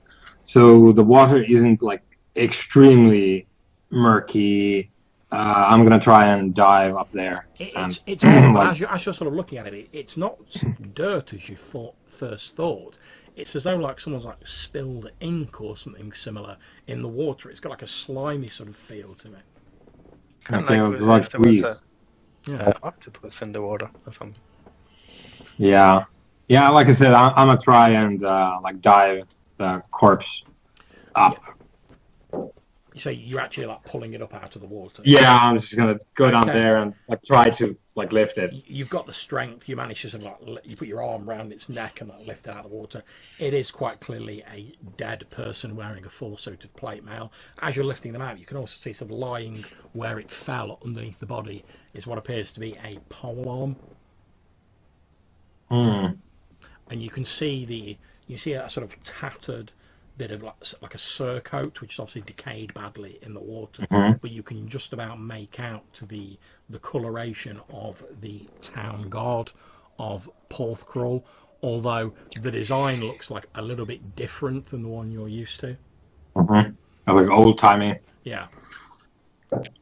So the water isn't like extremely murky. I'm gonna try and dive up there. It's odd, but as you're sort of looking at it, it's not dirt as you first thought. It's as though like someone's like spilled ink or something similar in the water. It's got like a slimy sort of feel to it. Kind Okay, of like if there was grease. Yeah. a octopus in the water or something. Yeah. Like I said, I'm gonna try and like dive the corpse up. So you're actually like pulling it up out of the water. Yeah, I'm just gonna go down Okay. there and like try to like lift it. You've got the strength. You manage to sort of like you put your arm around its neck and like lift it out of the water. It is quite clearly a dead person wearing a full suit of plate mail. As you're lifting them out, you can also see sort of lying where it fell underneath the body is what appears to be a pole arm. And you can see a sort of tattered bit of like a surcoat, which is obviously decayed badly in the water, but you can just about make out the coloration of the town guard of Porthcrawl, although the design looks like a little bit different than the one you're used to. Like old timey, Yeah.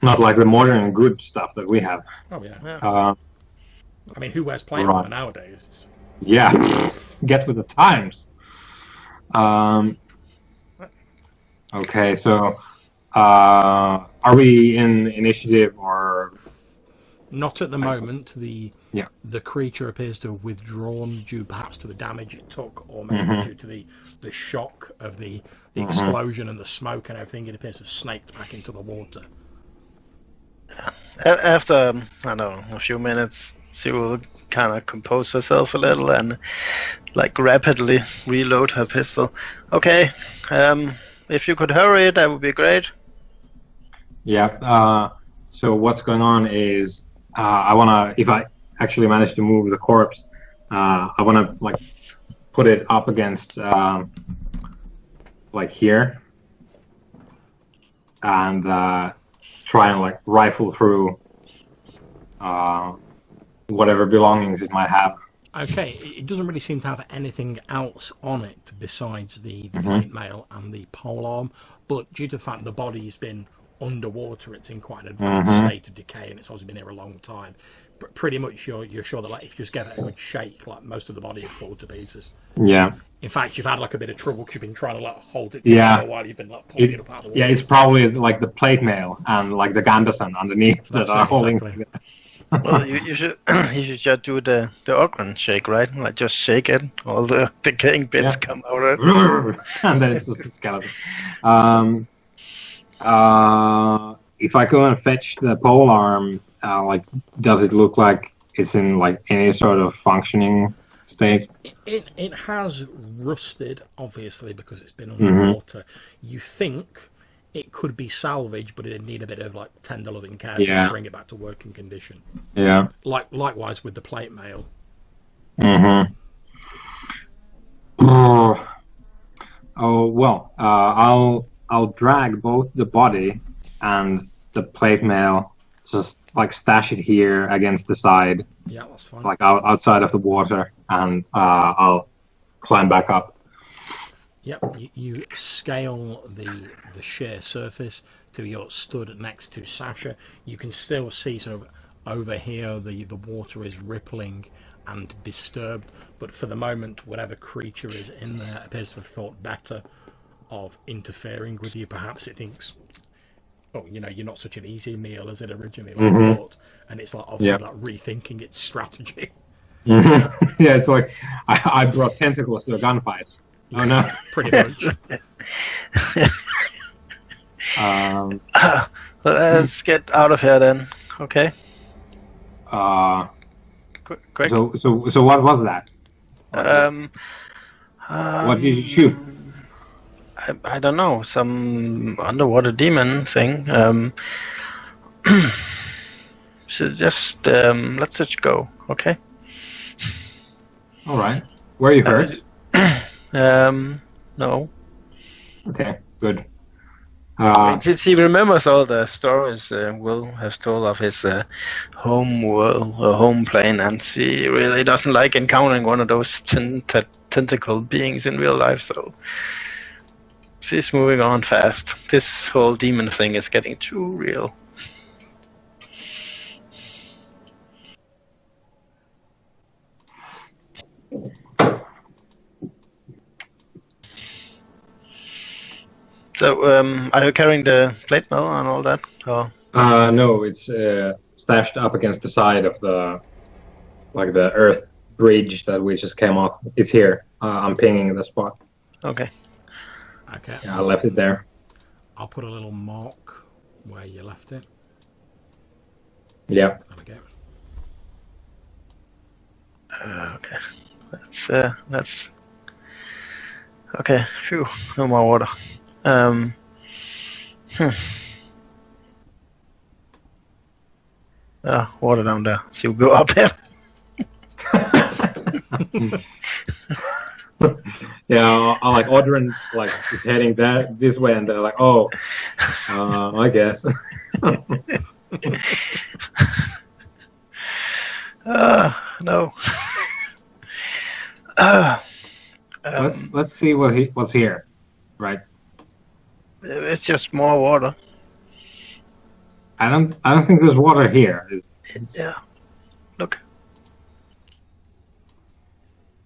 not like the modern and good stuff that we have. Oh yeah. Uh, I mean, who wears plate Right. armor nowadays? yeah, get with the times. Okay, so are we in initiative or? Not at the moment. Yeah. The creature appears to have withdrawn due perhaps to the damage it took, or maybe due to the shock of the explosion and the smoke and everything. It appears to have snaked back into the water. After, I don't know, a few minutes, she will kind of compose herself a little and like rapidly reload her pistol. Okay, if you could hurry, that would be great. Yeah. So what's going on is I wanna, if I actually manage to move the corpse, I wanna like put it up against like here, and try and like rifle through whatever belongings it might have. Okay, it doesn't really seem to have anything else on it besides the plate mail and the polearm, but due to the fact the body's been underwater, it's in quite an advanced state of decay, and it's obviously been here a long time. But pretty much you're sure that like if you just give it a good shake, like most of the body would fall to pieces. Yeah. In fact, you've had like a bit of trouble because you've been trying to like hold it together while you've been like pulling it up out of the water. Yeah, it's probably like the plate mail and like the Ganderson underneath that are holding. Exactly. Well, you should just do the Ogren shake, right? Like just shake it, all the decaying bits come out of it. And then it's just a skeleton. If I go and fetch the polearm, like, does it look like it's in like any sort of functioning state? It has rusted, obviously, because it's been underwater. You think it could be salvaged, but it'd need a bit of like tender loving care to bring it back to working condition. Yeah. Likewise with the plate mail. Oh well, I'll drag both the body and the plate mail, just like stash it here against the side. Yeah, that's fine. Like outside of the water, and I'll climb back up. Yep, you scale the sheer surface till you're stood next to Sasha. You can still see sort of over here the water is rippling and disturbed, but for the moment, whatever creature is in there appears to have thought better of interfering with you. Perhaps it thinks, oh, you know, you're not such an easy meal as it originally thought, and it's like obviously like rethinking its strategy. Yeah, it's like I brought tentacles to a gunfight. Oh no! Pretty much. Let's get out of here then. Okay. Quick. So what was that? What did you shoot? I don't know. Some underwater demon thing. So just let's just go. Okay. All right. Were you hurt? No. Okay, good. Since he remembers all the stories Will has told of his home world, home plane, and he really doesn't like encountering one of those tentacled beings in real life, so she's moving on fast. This whole demon thing is getting too real. So, are you carrying the plate mail and all that? Or? No, it's stashed up against the side of the earth bridge that we just came off. It's here. I'm pinging the spot. Okay. Okay. Yeah, I left it there. I'll put a little mark where you left it. Yeah. There we go. Okay. That's okay. Phew, no more water. Water down there. So you go up here. Yeah, I like Audrin like is heading this way, and they're like, oh, I guess. No. Let's see what's here, right? It's just more water. I don't think there's water here. Yeah. Look.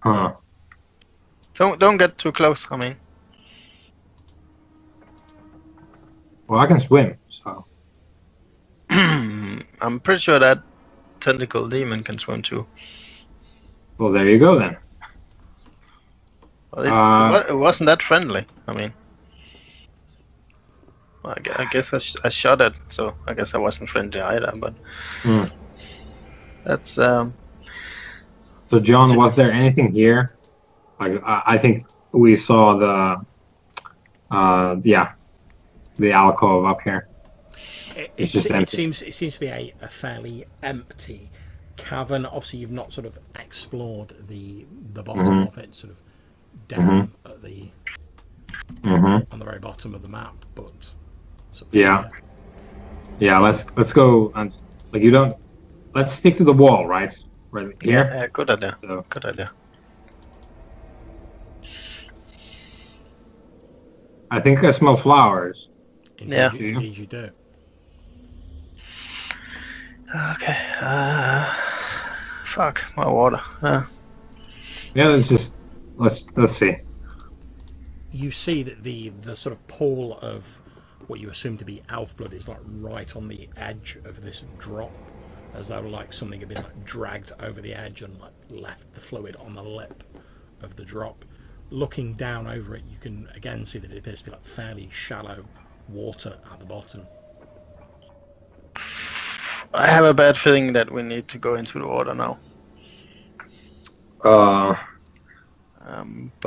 Huh. Don't get too close. I mean. Well, I can swim, so. I'm pretty sure that tentacle demon can swim too. Well, there you go then. Well, it wasn't that friendly. I mean, well, I guess I shot it, so I guess I wasn't friendly either. But that's. So, John, was there anything here? Like, I think we saw the alcove up here. It seems to be a fairly empty cavern. Obviously, you've not sort of explored the bottom of it, sort of down at the on the very bottom of the map. But yeah. Let's go and like you don't. Let's stick to the wall, right? Right here. Yeah, good idea. So. Good idea. I think I smell flowers. Indeed you do. Okay. Fuck, more water. Yeah, let's see. You see that the sort of pool of what you assume to be elf blood is like right on the edge of this drop, as though like something had been like dragged over the edge and like left the fluid on the lip of the drop. Looking down over it, you can again see that it appears to be like fairly shallow water at the bottom. I have a bad feeling that we need to go into the water now. But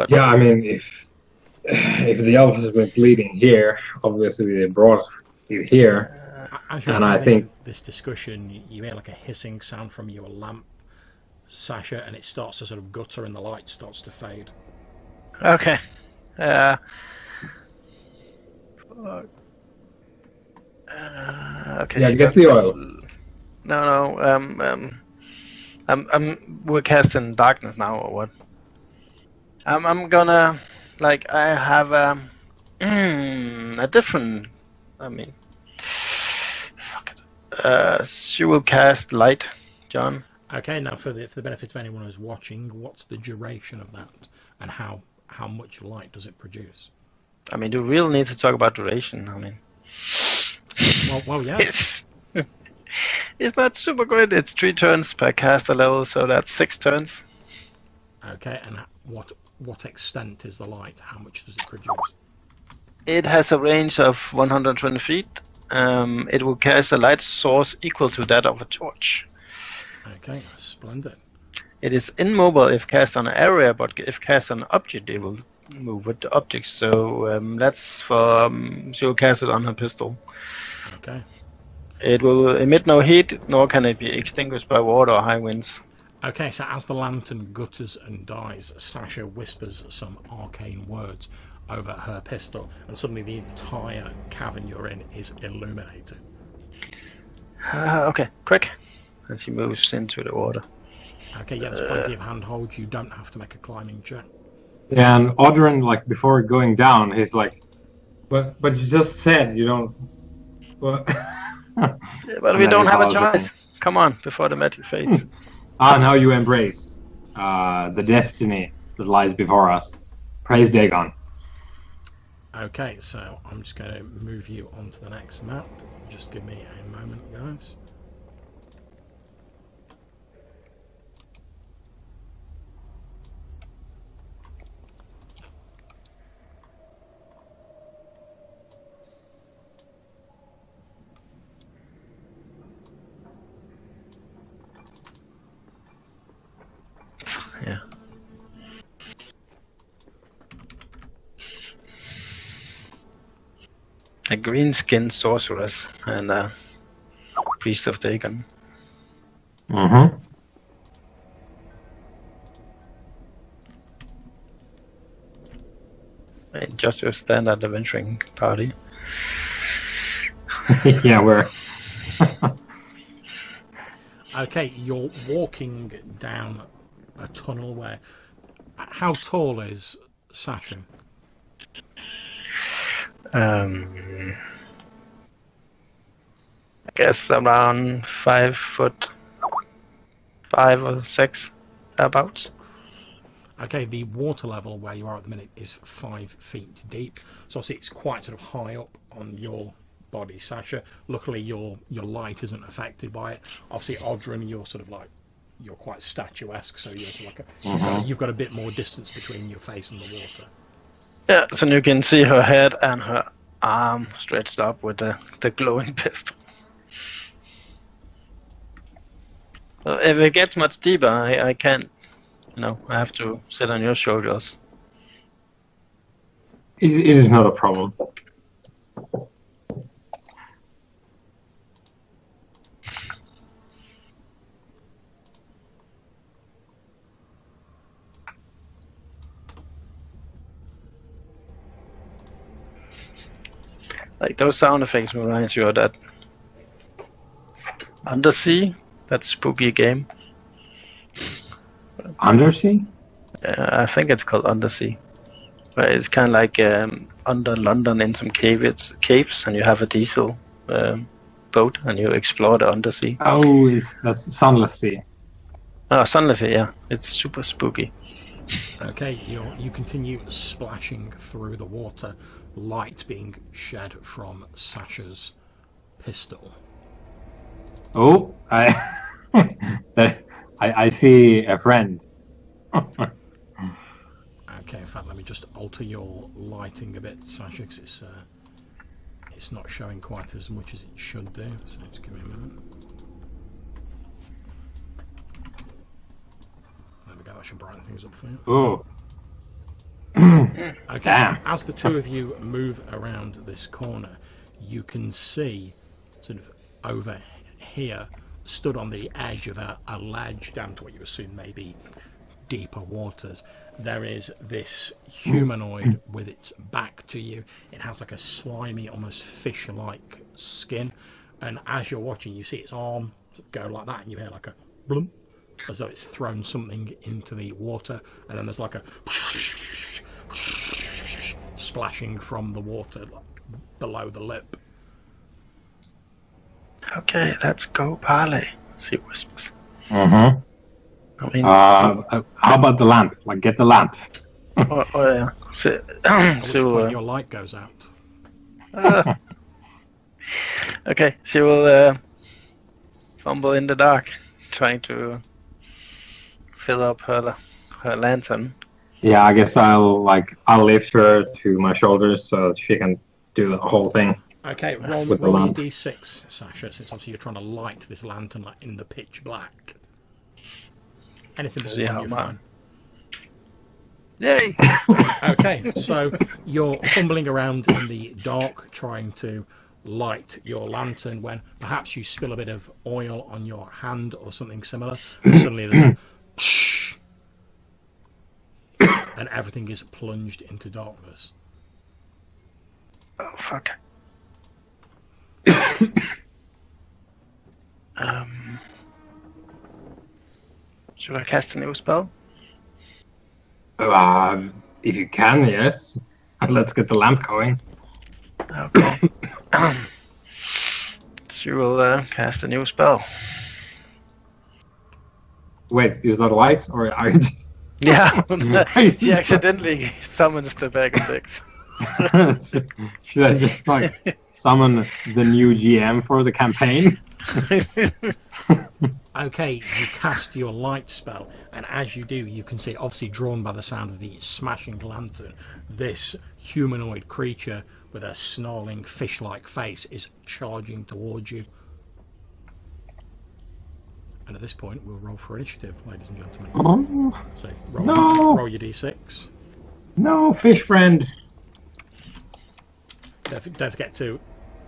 yeah, I mean, if the elf has been bleeding here, obviously they brought you here, as you're and I think this discussion, you hear like a hissing sound from your lamp, Sasha, and it starts to sort of gutter, and the light starts to fade. Okay. Okay. Yeah, get the oil. No. We're casting darkness now, or what? I'm gonna, like, I have a different. I mean, fuck it. She will cast light, John. Okay. Now, for the benefit of anyone who's watching, what's the duration of that, and how much light does it produce? I mean, do we really need to talk about duration? I mean, well, yeah. It's not super great. It's 3 turns per caster level, so that's 6 turns. Okay, and what extent is the light? How much does it produce? It has a range of 120 feet. It will cast a light source equal to that of a torch. Okay, splendid. It is immobile if cast on an area, but if cast on an object, it will move with the object. So that's for she will cast it on her pistol. Okay. It will emit no heat, nor can it be extinguished by water or high winds. Okay, so as the lantern gutters and dies, Sasha whispers some arcane words over her pistol, and suddenly the entire cavern you're in is illuminated. Okay, quick. And she moves into the water. Okay, yeah, there's plenty of handholds. You don't have to make a climbing check. Yeah, and Audran, like before going down, he's like, "But you just said you don't." What? Yeah, but we don't have a choice. Come on, before the magic fades. Now you embrace the destiny that lies before us. Praise Dagon. Okay, so I'm just going to move you onto the next map. Just give me a moment, guys. Yeah. A green-skinned sorceress and a priest of Dagon. Mm-hmm. Just your standard adventuring party. Yeah, we're. Okay, you're walking down a tunnel where How tall is Sasha? I guess around 5'5" or 6, thereabouts. Okay, the water level where you are at the minute is 5 feet deep. So obviously it's quite sort of high up on your body, Sasha. Luckily your light isn't affected by it. Obviously, Audran, you're sort of like, you're quite statuesque, so you're sort of like you've got a bit more distance between your face and the water. Yeah, so you can see her head and her arm stretched up with the glowing pistol. So if it gets much deeper, I can't, I have to sit on your shoulders. It is not a problem. Like those sound effects reminds you of that Undersea, that spooky game. Undersea? I think it's called Undersea. But it's kind of like under London in some caves, and you have a diesel boat, and you explore the undersea. Oh, that's Sunless Sea. Oh, Sunless Sea, yeah. It's super spooky. Okay, you continue splashing through the water, light being shed from Sasha's pistol. Oh, I see a friend. Okay, in fact, let me just alter your lighting a bit, Sasha, because it's not showing quite as much as it should do. So just give me a minute. There we go. That should brighten things up for you. Oh. Okay. Damn. As the two of you move around this corner, you can see sort of over here, stood on the edge of a ledge down to what you assume may be deeper waters, there is this humanoid with its back to you. It has like a slimy, almost fish-like skin, and as you're watching, you see its arm sort of go like that, and you hear like a blum, as though it's thrown something into the water, and then there's like a splashing from the water below the lip. Okay, let's go, Parley. She whispers. Mm-hmm. I mean, How about the lamp? Like, get the lamp. oh yeah. At which point your light goes out. Okay, she will fumble in the dark, trying to fill up her lantern. Yeah, I guess I'll lift her to my shoulders so that she can do the whole thing. Okay, roll With the your lamp. d6, Sasha, since obviously you're trying to light this lantern like in the pitch black. Anything but See one, how you're man. fine. Yay! Okay, so you're fumbling around in the dark trying to light your lantern when perhaps you spill a bit of oil on your hand or something similar, and suddenly there's a and everything is plunged into darkness. Oh fuck. Should I cast a new spell? If you can, yes. Let's get the lamp going. Okay. She will cast a new spell. Wait, is that light, or are you just... Yeah, she accidentally summons the bag of dicks. Should I just summon the new GM for the campaign? Okay, you cast your light spell, and as you do, you can see, obviously drawn by the sound of the smashing lantern, this humanoid creature with a snarling fish-like face is charging towards you. And at this point, we'll roll for initiative, ladies and gentlemen. Oh, So No. roll your d6. no, fish friend. Don't forget to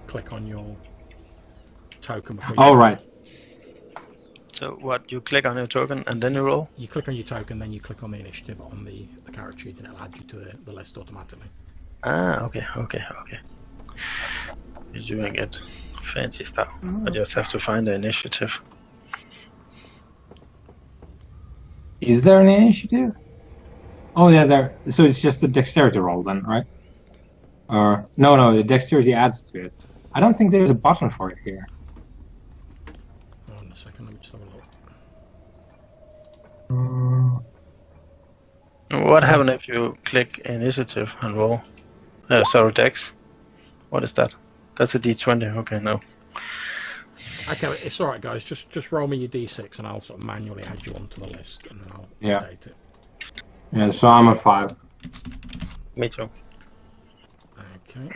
click on your token before you All right. So what? You click on your token and then you roll? You click on your token, then you click on the initiative on the character sheet, and it'll add you to the list automatically. Ah, okay. You're doing it fancy stuff. I just have to find the initiative. Is there an initiative? Oh yeah, there. So it's just the dexterity roll then, right? Or no, the dexterity adds to it. I don't think there's a button for it here. Hold on a second, let me just have a look. What happens if you click initiative and roll? Sorry, dex. What is that? That's a d20. Okay, no. Okay, it's all right, guys. Just roll me your d6, and I'll sort of manually add you onto the list, and then I'll update it. Yeah, so I'm at 5. Me too. Okay.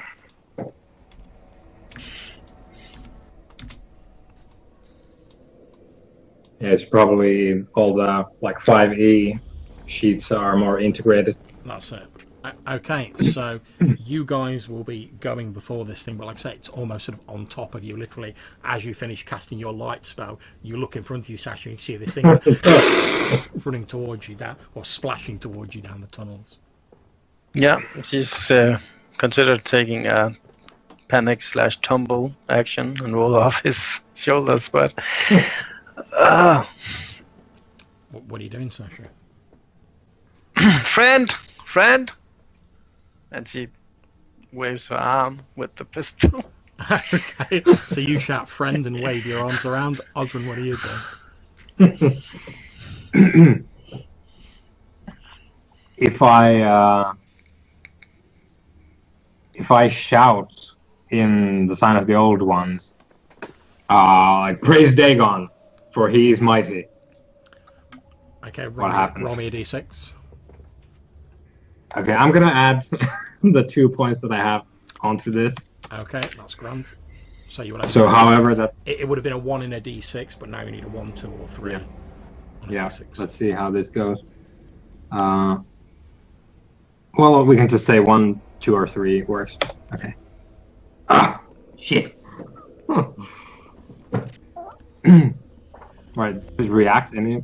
Yeah, it's probably all the 5e sheets are more integrated. That's it. Okay, so you guys will be going before this thing, but like I say, it's almost sort of on top of you. Literally, as you finish casting your light spell, you look in front of you, Sasha, and you see this thing running towards you down, or splashing towards you down the tunnels. Yeah, she's considered taking a panic/tumble action and roll off his shoulders, but What are you doing, Sasha? friend, and she waves her arm with the pistol. Okay, so you shout "friend" and wave your arms around. Odrin, what are you doing? If I shout in the sign of the old ones, I praise Dagon, for he is mighty. Okay, What happens? Roll me a d6. Okay, I'm gonna add the 2 points that I have onto this. Okay, that's grand. So you would have. So, however, that It would have been a 1 in a d6, but now you need a 1, 2, or 3. Yeah. On a yeah. d6. Let's see how this goes. Well, we can just say 1, 2, or 3 works. Okay. Ah, shit. Right. Does it react in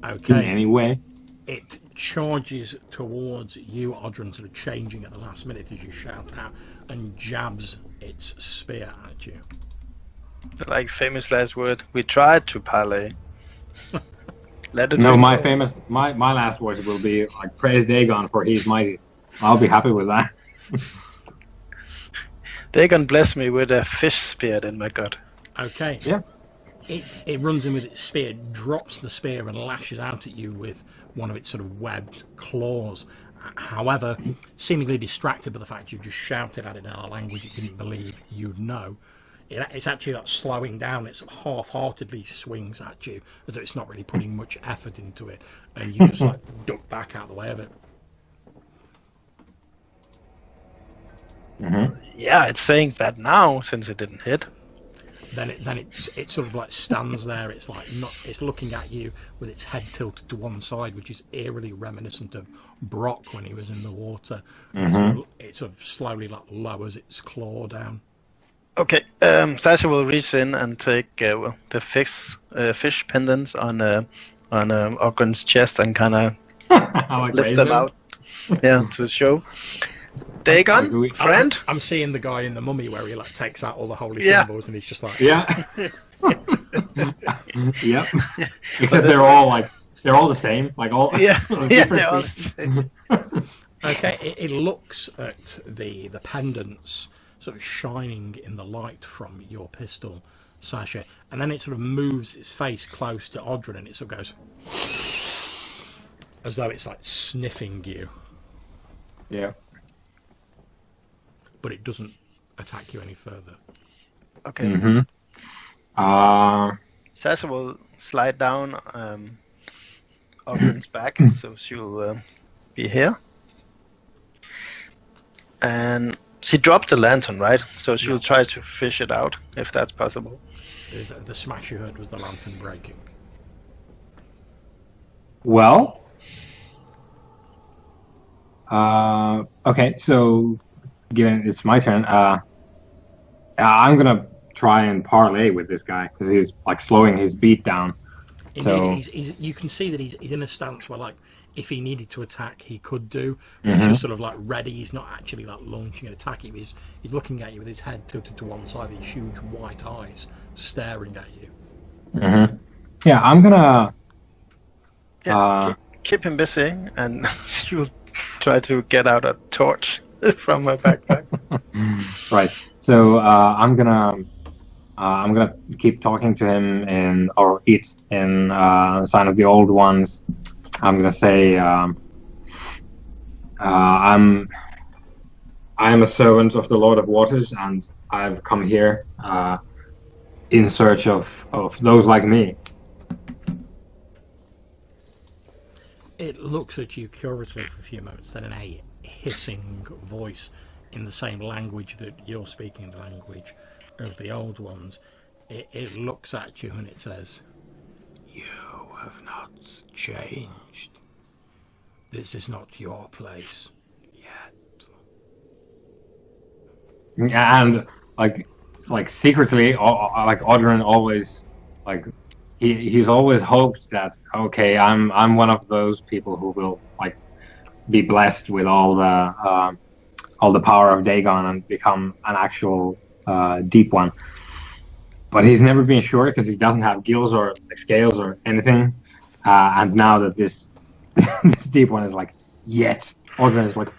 any way? It charges towards you, Odrin, sort of changing at the last minute as you shout out, and jabs its spear at you. Like famous last word, we tried to parley. Let it No, be my known. famous, my last words will be praise Dagon, for he's mighty. I'll be happy with that. Dagon bless me with a fish spear in my gut. Okay. Yeah. It runs in with its spear, drops the spear, and lashes out at you with one of its sort of webbed claws. However, seemingly distracted by the fact you just shouted at it in a language you didn't believe you'd know, it's actually like slowing down. It sort of half-heartedly swings at you as though it's not really putting much effort into it, and you just duck back out of the way of it. Mm-hmm. Yeah, it's saying that now since it didn't hit. Then it sort of stands there. It's it's looking at you with its head tilted to one side, which is eerily reminiscent of Brock when he was in the water. Mm-hmm. It sort of slowly lowers its claw down. Okay, Sasha will reach in and take the fish pendants on Ogren's chest and kind of lift them out. Yeah, to show. Dagon, friend. I'm seeing the guy in the Mummy where he takes out all the holy symbols and he's just like Yeah. Yep. Except they're all the same. They're all the same. Okay, it looks at the pendants sort of shining in the light from your pistol, Sasha, and then it sort of moves its face close to Odrin and it sort of goes as though it's sniffing you. Yeah. But it doesn't attack you any further. Okay. Mm-hmm. Sasha will slide down Ogren's back, so she'll be here. And she dropped the lantern, right? So she'll try to fish it out, if that's possible. The smash you heard was the lantern breaking. Well. Okay, so given it's my turn, I'm gonna try and parlay with this guy because he's slowing his beat down. Indeed, so you can see that he's in a stance where if he needed to attack, he could do. But he's just sort of ready. He's not actually launching an attack. He's looking at you with his head tilted to one side, these huge white eyes staring at you. Mm-hmm. Yeah, I'm gonna. keep him busy, and she will try to get out a torch from her backpack. Right. So I'm gonna keep talking to him in Sign of the Old Ones. I'm gonna say I'm a servant of the Lord of Waters, and I've come here in search of those like me. It looks at you curiously for a few moments, then in a hissing voice in the same language that you're speaking, the language of the Old Ones, it looks at you and it says, "You have not changed. This is not your place yet." And like secretly, like Audran always, like he's always hoped that, okay, I'm one of those people who will like be blessed with all the power of Dagon and become an actual deep one. But he's never been sure because he doesn't have gills or like, scales or anything. And now that this this deep one is like, yet Audran is like,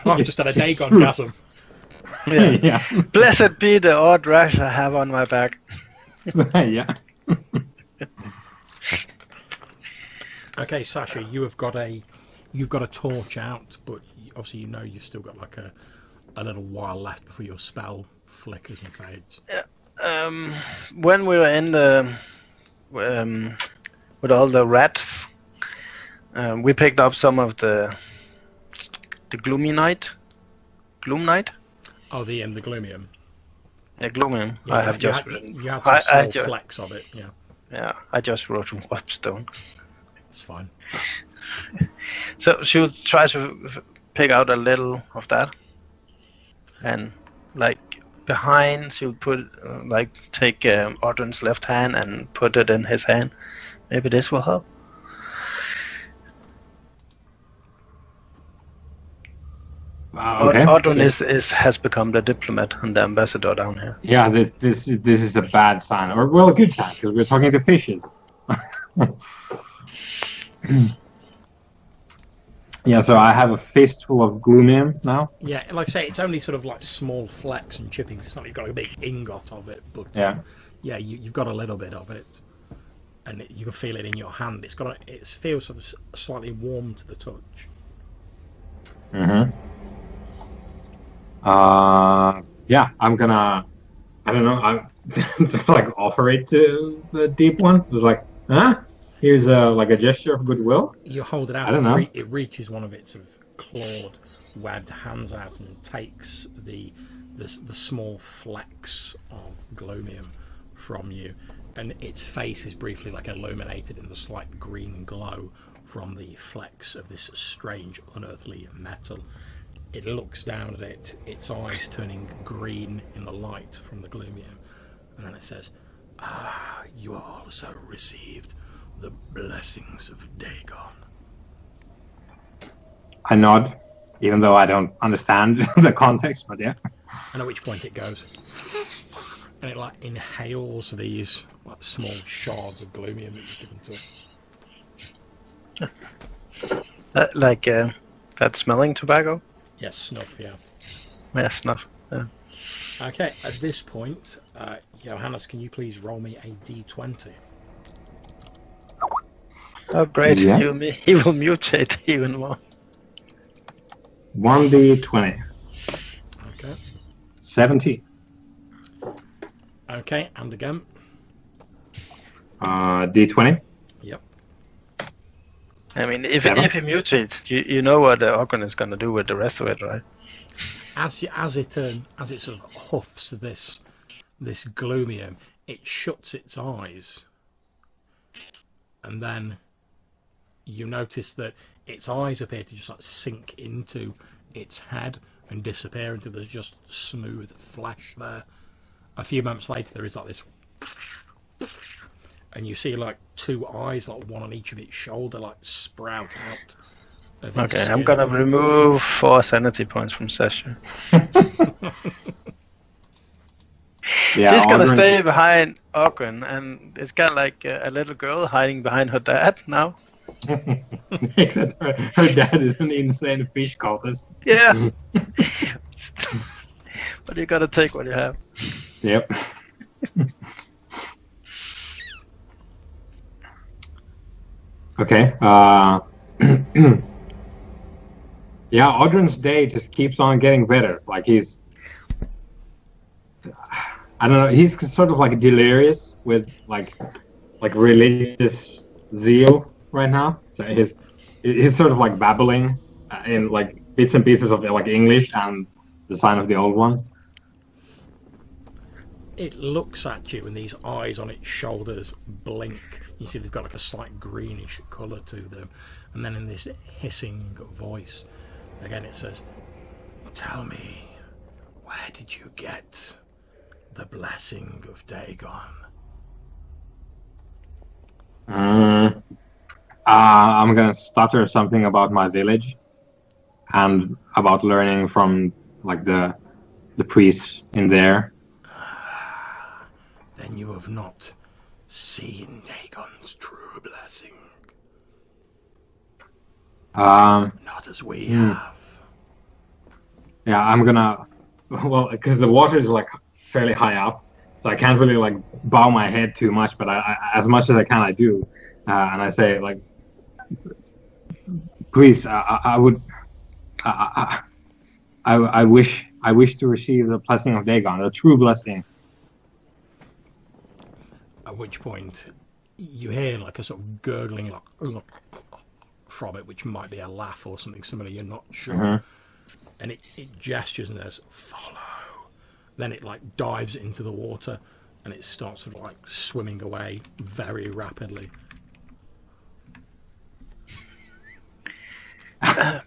I've just had a Dagon-gasm. Yeah. Yeah. Blessed be the odd rash I have on my back. Yeah. Okay, Sasha, you've got a torch out, but obviously you know you've still got like a little while left before your spell flickers and fades. When we were in the with all the rats, we picked up some of the Gloom Night. Oh, the Gloomium. Yeah, Gloomium. Yeah, I have just you had some small flecks of it. Yeah, yeah. I just wrote Webstone. it's fine. So she would try to pick out a little of that, and like behind, she would put take Audran's left hand and put it in his hand. Maybe this will help. Okay. Audran has become the diplomat and the ambassador down here. Yeah, this is a bad sign, or well, a good sign because we're talking to fishes. Yeah, so I have a fistful of Gloomium now. Yeah, like I say, it's only sort of like small flecks and chippings. It's not like you've got a big ingot of it, but Yeah. Yeah, you've got a little bit of it, and you can feel it in your hand. It feels sort of slightly warm to the touch. Mm-hmm. Yeah, I'm gonna. I don't know. I'm just like offer it to the deep one. It was like, huh? Here's like a gesture of goodwill. You hold it out. I don't know. It reaches one of its sort of clawed, webbed hands out and takes the small flecks of Gloomium from you, and its face is briefly like illuminated in the slight green glow from the flecks of this strange, unearthly metal. It looks down at it, its eyes turning green in the light from the Gloomium, and then it says, "Ah, you also received the blessings of Dagon." I nod, even though I don't understand the context, but yeah. And at which point it goes, and it like inhales these like small shards of Gloomium that you've given to it. That smelling tobacco? Yes, snuff, yeah. Yeah, snuff. Yeah. Okay, at this point, Johannes, can you please roll me a d20? Oh, great. Yeah. He will mutate even more. 1d20. Okay. 17. Okay, and again. D20. Yep. I mean, if he 7. mutates, you know what the organ is going to do with the rest of it, right? As it sort of huffs this Gloomium, it shuts its eyes, and then you notice that its eyes appear to just like sink into its head and disappear until there's just smooth flesh there. A few moments later, there is like this, and you see like 2 eyes, like one on each of its shoulder, like sprout out. Okay, I'm gonna remove 4 sanity points from Sasha. Yeah, She's gonna Audrun- stay behind Ogren, and it's kind of like a little girl hiding behind her dad now. Except her dad is an insane fish cultist. Yeah. But you gotta take what you have. Yep. Okay. Yeah, Audrun's day just keeps on getting better. Like he's, I don't know, he's sort of like delirious with like religious zeal right now. So he's sort of like babbling in like bits and pieces of like English and the sign of the old ones. It looks at you, and these eyes on its shoulders blink. You see they've got like a slight greenish colour to them. And then in this hissing voice, again it says, "Tell me, where did you get the blessing of Dagon?" I'm gonna stutter something about my village and about learning from like the priests in there. Then you have not seen Dagon's true blessing. Not as we have. Yeah, I'm gonna, well, because the water is like fairly high up, so I can't really like bow my head too much, but I as much as I can, I do, and I say like, please, I wish to receive the blessing of Dagon, the true blessing. At which point you hear like a sort of gurgling like from it, which might be a laugh or something similar, you're not sure. Mm-hmm. And it gestures and says, "Follow." Then it like dives into the water and it starts sort of like swimming away very rapidly.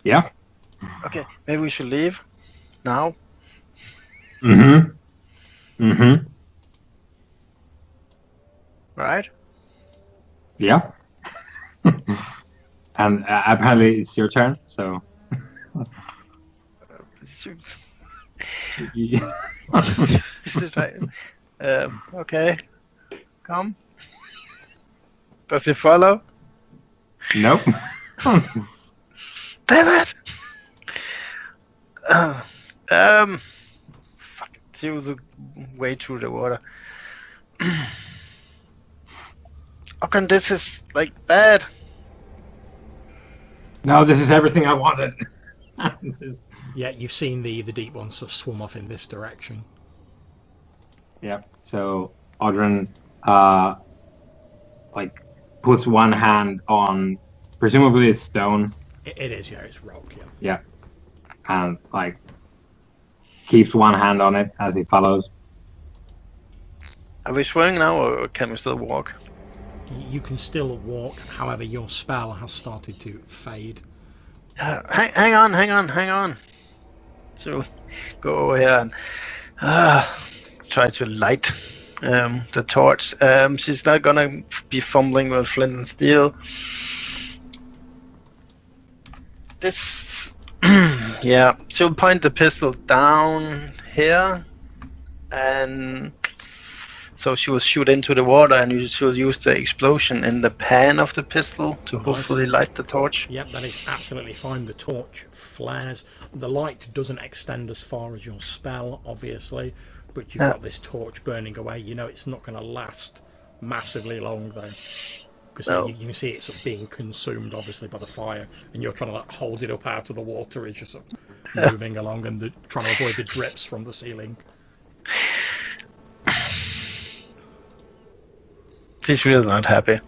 Yeah. Okay, maybe we should leave now. Right? Yeah. And apparently it's your turn, so. Okay. Come. Does he follow? Nope. Damn it! Fuck. To the way through the water. Okay, this is like bad. No, this is everything I wanted. This is... Yeah, you've seen the deep ones sort of swim off in this direction. Yeah. So Audrun, like, puts one hand on, presumably it's stone. It is, yeah, it's rock, yeah. Yeah. And like, keeps one hand on it as he follows. Are we swimming now, or can we still walk? You can still walk, however, your spell has started to fade. Hang on. So, go over here and try to light the torch. She's not gonna be fumbling with flint and steel. This, yeah. She'll point the pistol down here, and so she will shoot into the water, and she'll use the explosion in the pan of the pistol to hopefully light the torch. Yep, that is absolutely fine. The torch flares. The light doesn't extend as far as your spell, obviously, but you've got this torch burning away. You know it's not going to last massively long, though. Because you can see it sort of being consumed, obviously, by the fire, and you're trying to like hold it up out of the water as you're sort of moving along and trying to avoid the drips from the ceiling. She's really not happy.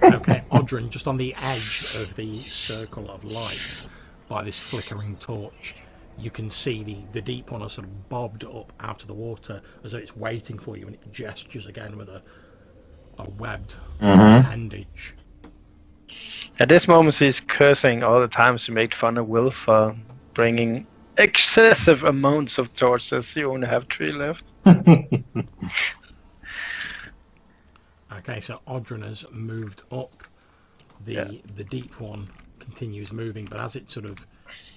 Okay, Audrun, just on the edge of the circle of light, by this flickering torch, you can see the deep one has sort of bobbed up out of the water as though it's waiting for you, and it gestures again with a webbed appendage. At this moment, she's cursing all the time she made fun of Will for bringing excessive amounts of torches. You only have 3 left. Okay, so Audrun has moved up. The deep one continues moving, but as it sort of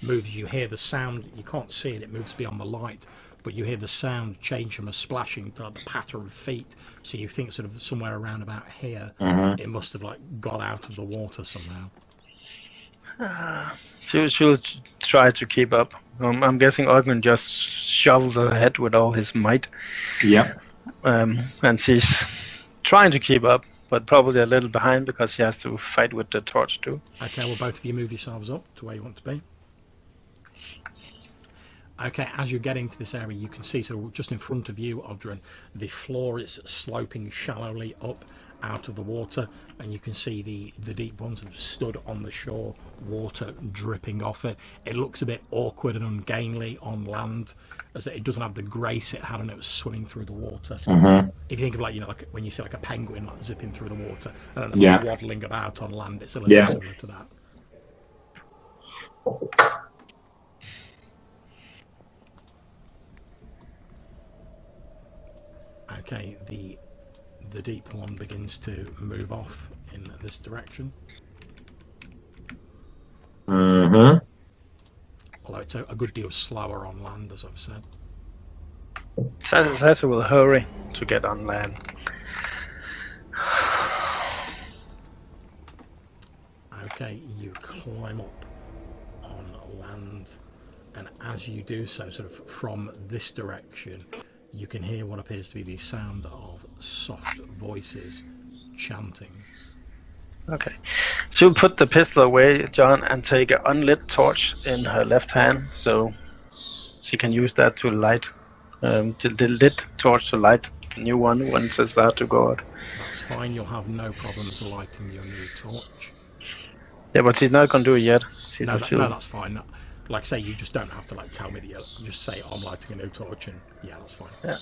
moves, you hear the sound. You can't see it; it moves beyond the light. but you hear the sound change from a splashing to like the patter of feet. So you think sort of somewhere around about here, it must have like got out of the water somehow. She'll try to keep up. I'm guessing Ogden just shovels ahead with all his might. Yeah. And she's trying to keep up, but probably a little behind because she has to fight with the torch too. Okay, well, both of you move yourselves up to where you want to be. Okay, as you're getting to this area, you can see, so just in front of you, Odrin, the floor is sloping shallowly up out of the water, and you can see the deep ones have stood on the shore, water dripping off it. It looks a bit awkward and ungainly on land, as it doesn't have the grace it had when it was swimming through the water. If you think of like when you see like a penguin like zipping through the water and then waddling about on land, it's a little bit similar to that. Okay, the deep one begins to move off in this direction. Although it's a good deal slower on land, as I've said. Sasha will hurry to get on land. Okay, you climb up on land, and as you do so, sort of from this direction, you can hear what appears to be the sound of soft voices chanting. Okay. She'll put the pistol away, John, and take an unlit torch in her left hand, so she can use that to light, the lit torch to light the new one when it says that to go out. That's fine, you'll have no problems lighting your new torch. Yeah, but she's not going to do it yet. No, that's fine. No, like I say, you just don't have to like tell me that you just say I'm lighting a new torch, and yeah, that's fine. Yeah.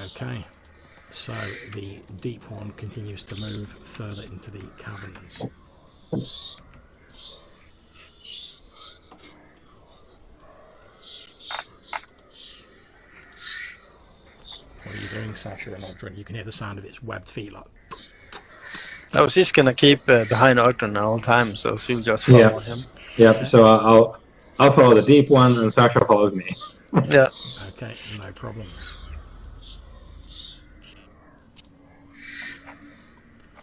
Okay, so the deep one continues to move further into the caverns. What are you doing, Sasha and Odrin? You can hear the sound of its webbed feet like... Oh, she's going to keep behind Ogden all the time, so she'll just follow him. Yeah, so I'll follow the deep one, and Sasha follows me. Yeah. Okay, no problems.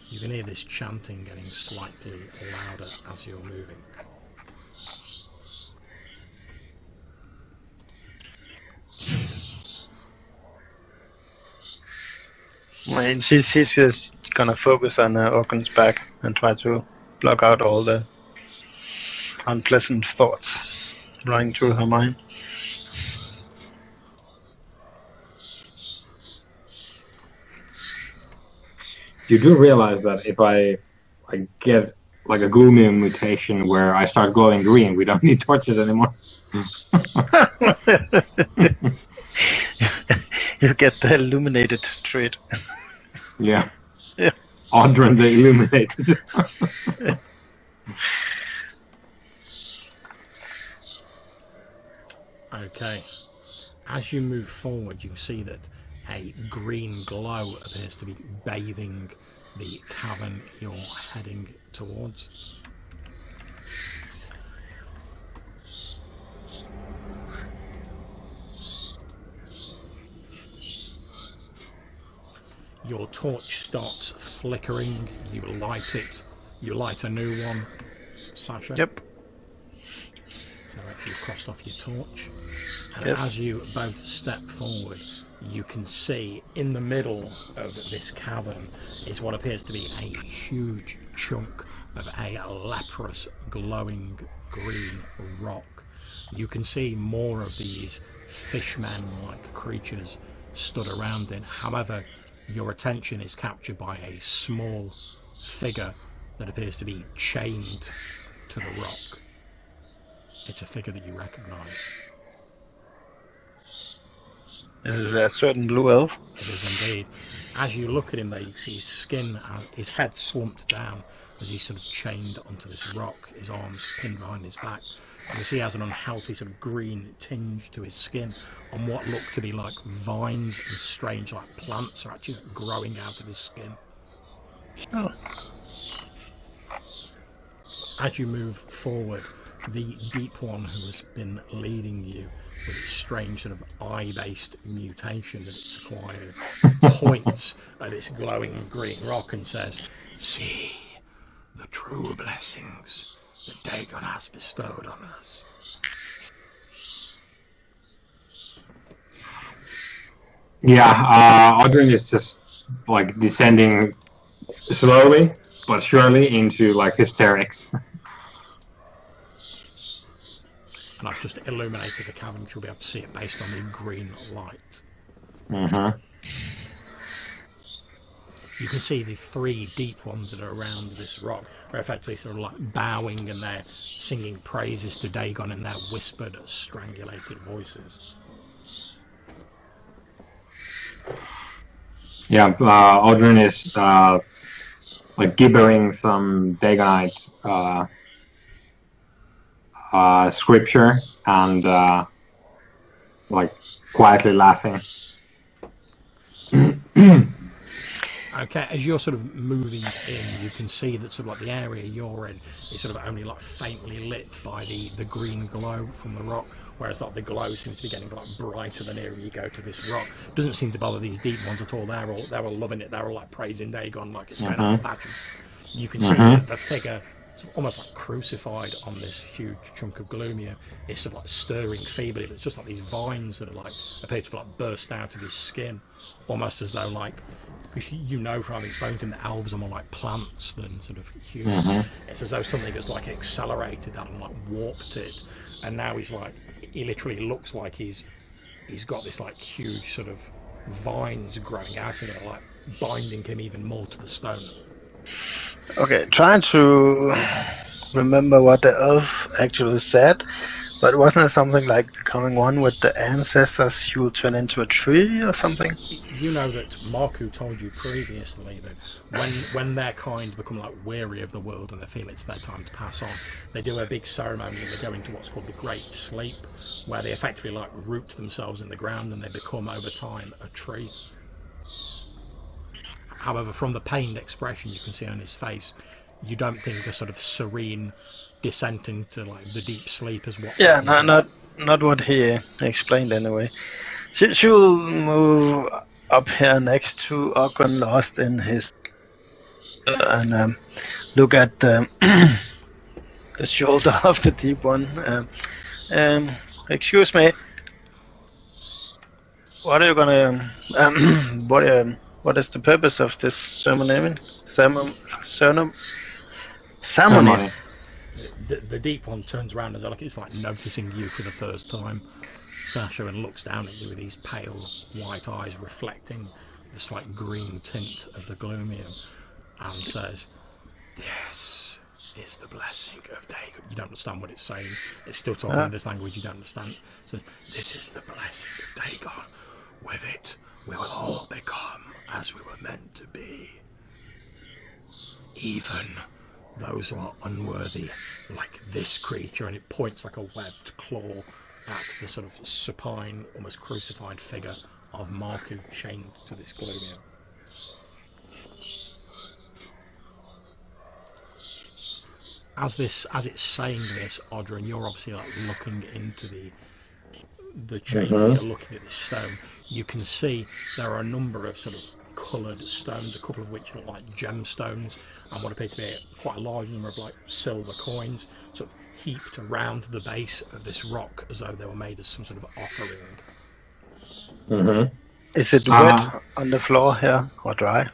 You can hear this chanting getting slightly louder as you're moving. And she's just going to focus on Ogden's back and try to block out all the unpleasant thoughts running through her mind. You do realize that if I get like a gloomy mutation where I start glowing green, we don't need torches anymore. You get the illuminated trait. Yeah. Odrin the Illuminated. Okay. As you move forward, you see that a green glow appears to be bathing the cavern you're heading towards. Your torch starts flickering, you light it, you light a new one, Sasha. Yep. So actually you've crossed off your torch. And Yes. as you both step forward, you can see in the middle of this cavern is what appears to be a huge chunk of a leprous, glowing green rock. You can see more of these fishmen-like creatures stood around it. However, your attention is captured by a small figure that appears to be chained to the rock. It's a figure that you recognise. This is a certain blue elf. It is indeed. As you look at him, though, you see his skin, his head slumped down as he's sort of chained onto this rock, his arms pinned behind his back. And you see he has an unhealthy sort of green tinge to his skin, and what look to be like vines and strange like plants are actually growing out of his skin. Oh. As you move forward, the deep one who has been leading you with its strange sort of eye-based mutation that it's acquired points at its glowing green rock and says, "See the true blessings that Dagon has bestowed on us." Yeah, Audryn is just like descending slowly but surely into like hysterics. And I've just illuminated the cavern, which you'll be able to see it based on the green light. Mm-hmm. You can see the three deep ones that are around this rock are effectively sort of like bowing, and they're singing praises to Dagon in their whispered, strangulated voices. Yeah, Audryn is like gibbering some Dagonite scripture and like quietly laughing. Okay, as you're sort of moving in, you can see that sort of like the area you're in is sort of only like faintly lit by the green glow from the rock, whereas like the glow seems to be getting like brighter the nearer you go to this rock. Doesn't seem to bother these deep ones at all. They're all loving it. They're all like praising Dagon like it's going out of fashion. You can see the figure sort of almost like crucified on this huge chunk of Gloomia. It's sort of like stirring feebly, but it's just like these vines that are like appear to like burst out of his skin, almost as though like, because you know from having spoken to him that elves are more like plants than sort of humans. It's as though something has like accelerated that and like warped it, and now he's like, he literally looks like he's got this like huge sort of vines growing out of it, like binding him even more to the stone. Okay, trying to remember what the elf actually said, but wasn't it something like becoming one with the ancestors, you will turn into a tree or something? You know that Maarku told you previously that when their kind become like weary of the world and they feel it's their time to pass on, they do a big ceremony and they go into what's called the Great Sleep, where they effectively like root themselves in the ground and they become over time a tree. However, from the pained expression you can see on his face, you don't think a sort of serene descent into like the deep sleep is what. Yeah, not what he explained anyway. She will move up here next to Ogren, lost in his and look at the shoulder of the deep one. Excuse me. What are you gonna? What is the purpose of this ceremony? Ceremony. The deep one turns around as though like it's like noticing you for the first time, Sasha, and looks down at you with these pale white eyes reflecting the slight green tint of the Gloomium, and says, "This is the blessing of Dagon." You don't understand what it's saying. It's still talking in this language you don't understand. It says, "This is the blessing of Dagon. With it, we will all become as we were meant to be. Even those who are unworthy, like this creature," and it points like a webbed claw at the sort of supine, almost crucified figure of Maarku chained to this Gloomium. As it's saying this, Audryn, you're obviously like looking into the chamber, you're looking at this stone. You can see there are a number of sort of coloured stones, a couple of which look like gemstones, and what appear to be quite a large number of like silver coins, sort of heaped around the base of this rock as though they were made as some sort of offering. Is it wet on the floor here or dry?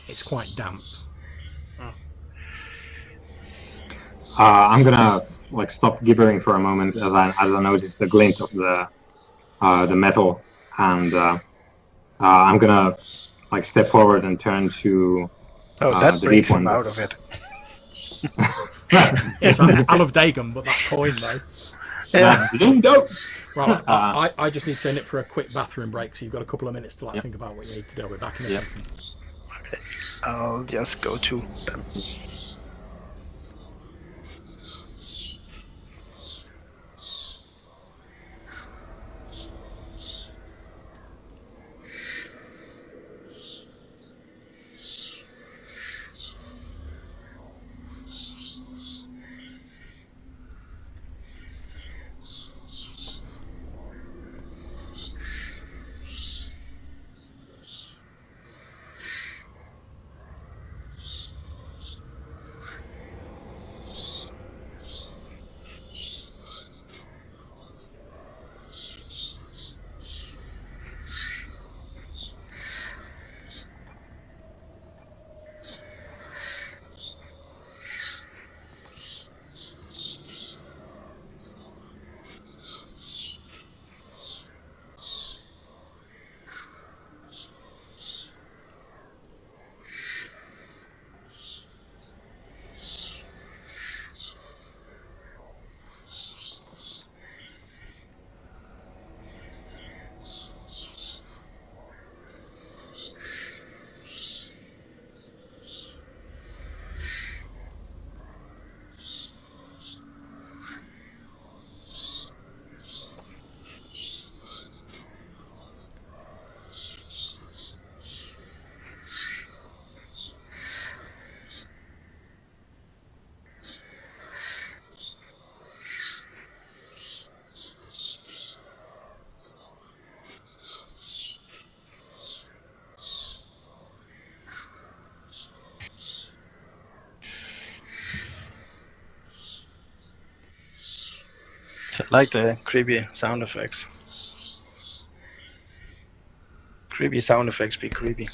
It's quite damp. I'm gonna like stop gibbering for a moment as I notice the glint of the metal, and I'm gonna like step forward and turn to that the brings deep him one. out of it. Yes, I love Dagon, but that coin though. Yeah. Right, I just need to nip for a quick bathroom break, so you've got a couple of minutes to like think about what you need to do. We're back in a second. Okay. I'll just go to them. like the creepy sound effects. Creepy sound effects be creepy.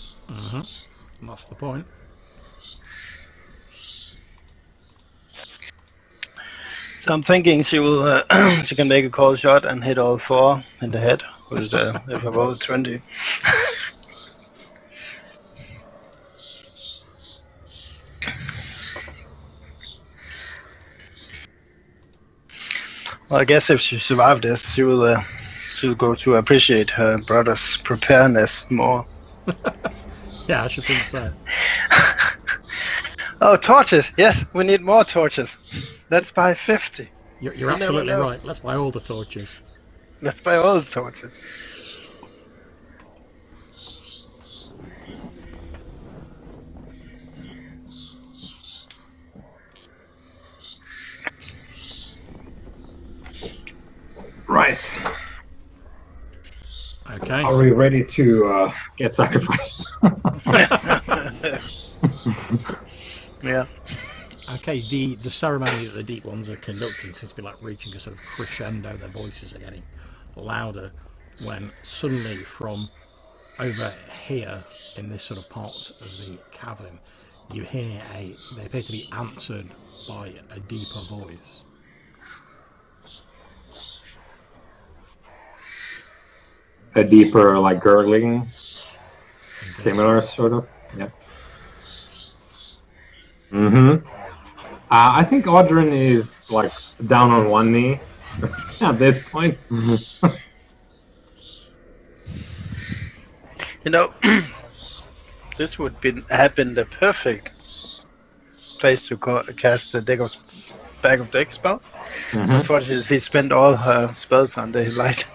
That's the point. So I'm thinking she will. She can make a cold shot and hit all 4 in the head with if I roll 20. Well, I guess if she survived this, she will go to appreciate her brother's preparedness more. Yeah, I should think so. Oh, torches! Yes, we need more torches. Let's buy 50. You're absolutely right. Let's buy all the torches. Let's buy all the torches. Right. Okay. Are we ready to get sacrificed? Yeah. Okay, the ceremony that the Deep Ones are conducting seems to be like reaching a sort of crescendo. Their voices are getting louder when suddenly from over here in this sort of part of the cavern you hear they appear to be answered by a deeper voice. A deeper, like gurgling, similar sort of. Yeah. I think Audrun is like down on one knee at this point. You know, this would have been the perfect place to cast the bag of deck spells. Unfortunately, she spent all her spells on the light.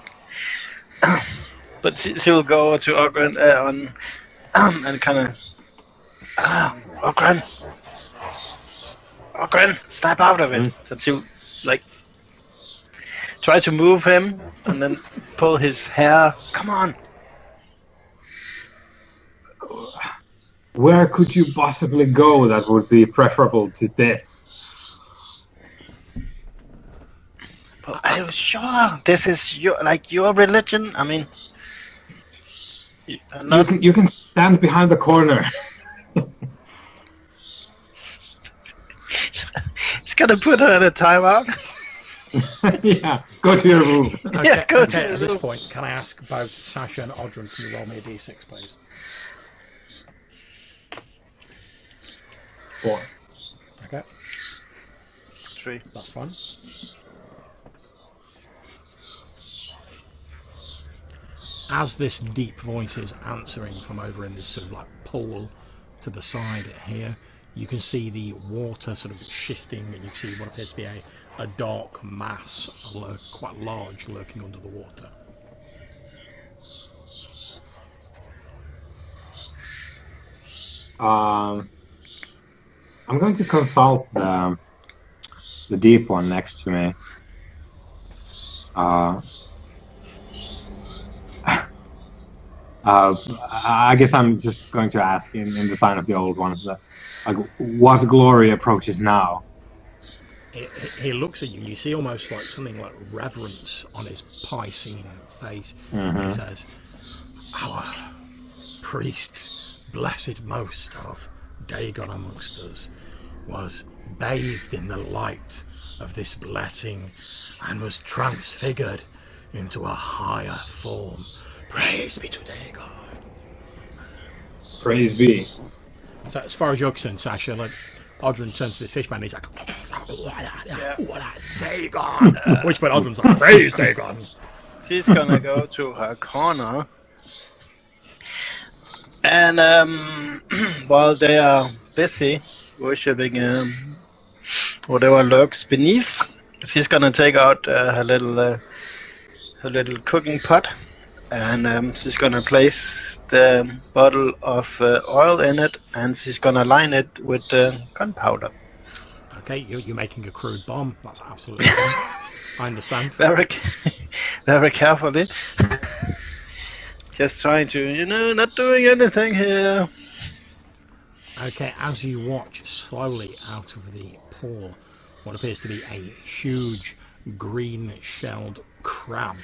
But she will go to Ogren and kind of Ogren, snap out of it. And she'll like try to move him and then pull his hair. Come on. Where could you possibly go that would be preferable to death? But I was sure this is your religion. I mean, you can stand behind the corner. He's gonna put her in a timeout. Yeah, go to your room. Okay, Yeah, go to okay, your at this room. point, can I ask both Sasha and Audrun, can you roll me a d6, please? 4. Okay, 3. that's fine. As this deep voice is answering from over in this sort of like pool to the side here, you can see the water sort of shifting, and you can see what appears to be a dark mass, quite large, lurking under the water. I'm going to consult the deep one next to me. I guess I'm just going to ask in the sign of the old ones, like, what glory approaches now? He looks at you, and you see almost like something like reverence on his Piscean face. He says, "Our priest, blessed most of Dagon amongst us, was bathed in the light of this blessing and was transfigured into a higher form. Praise be to Dagon." Praise be. So as far as you're concerned, Sasha, like, Audrun turns to this fish man and he's like, Dagon! Which point Audrun's like, praise Dagon! She's gonna go to her corner. And while they are busy worshipping whatever lurks beneath, she's gonna take out her little cooking pot, and she's gonna place the bottle of oil in it, and she's gonna line it with gunpowder. Okay, you're making a crude bomb. That's absolutely fine. I understand. Very carefully. Just trying to, not doing anything here. Okay, as you watch slowly out of the pool, what appears to be a huge green-shelled crab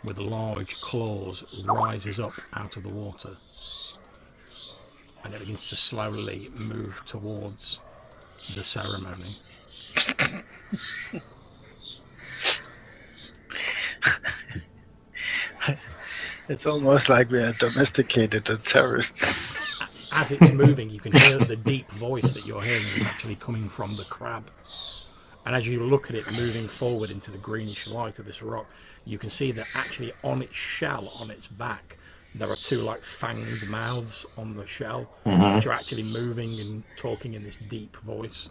with large claws rises up out of the water, and it begins to slowly move towards the ceremony. It's almost like we are domesticated terrorists. As it's moving, you can hear the deep voice that you're hearing is actually coming from the crab. And as you look at it moving forward into the greenish light of this rock, you can see that actually on its shell, on its back, there are two like fanged mouths on the shell, which are actually moving and talking in this deep voice,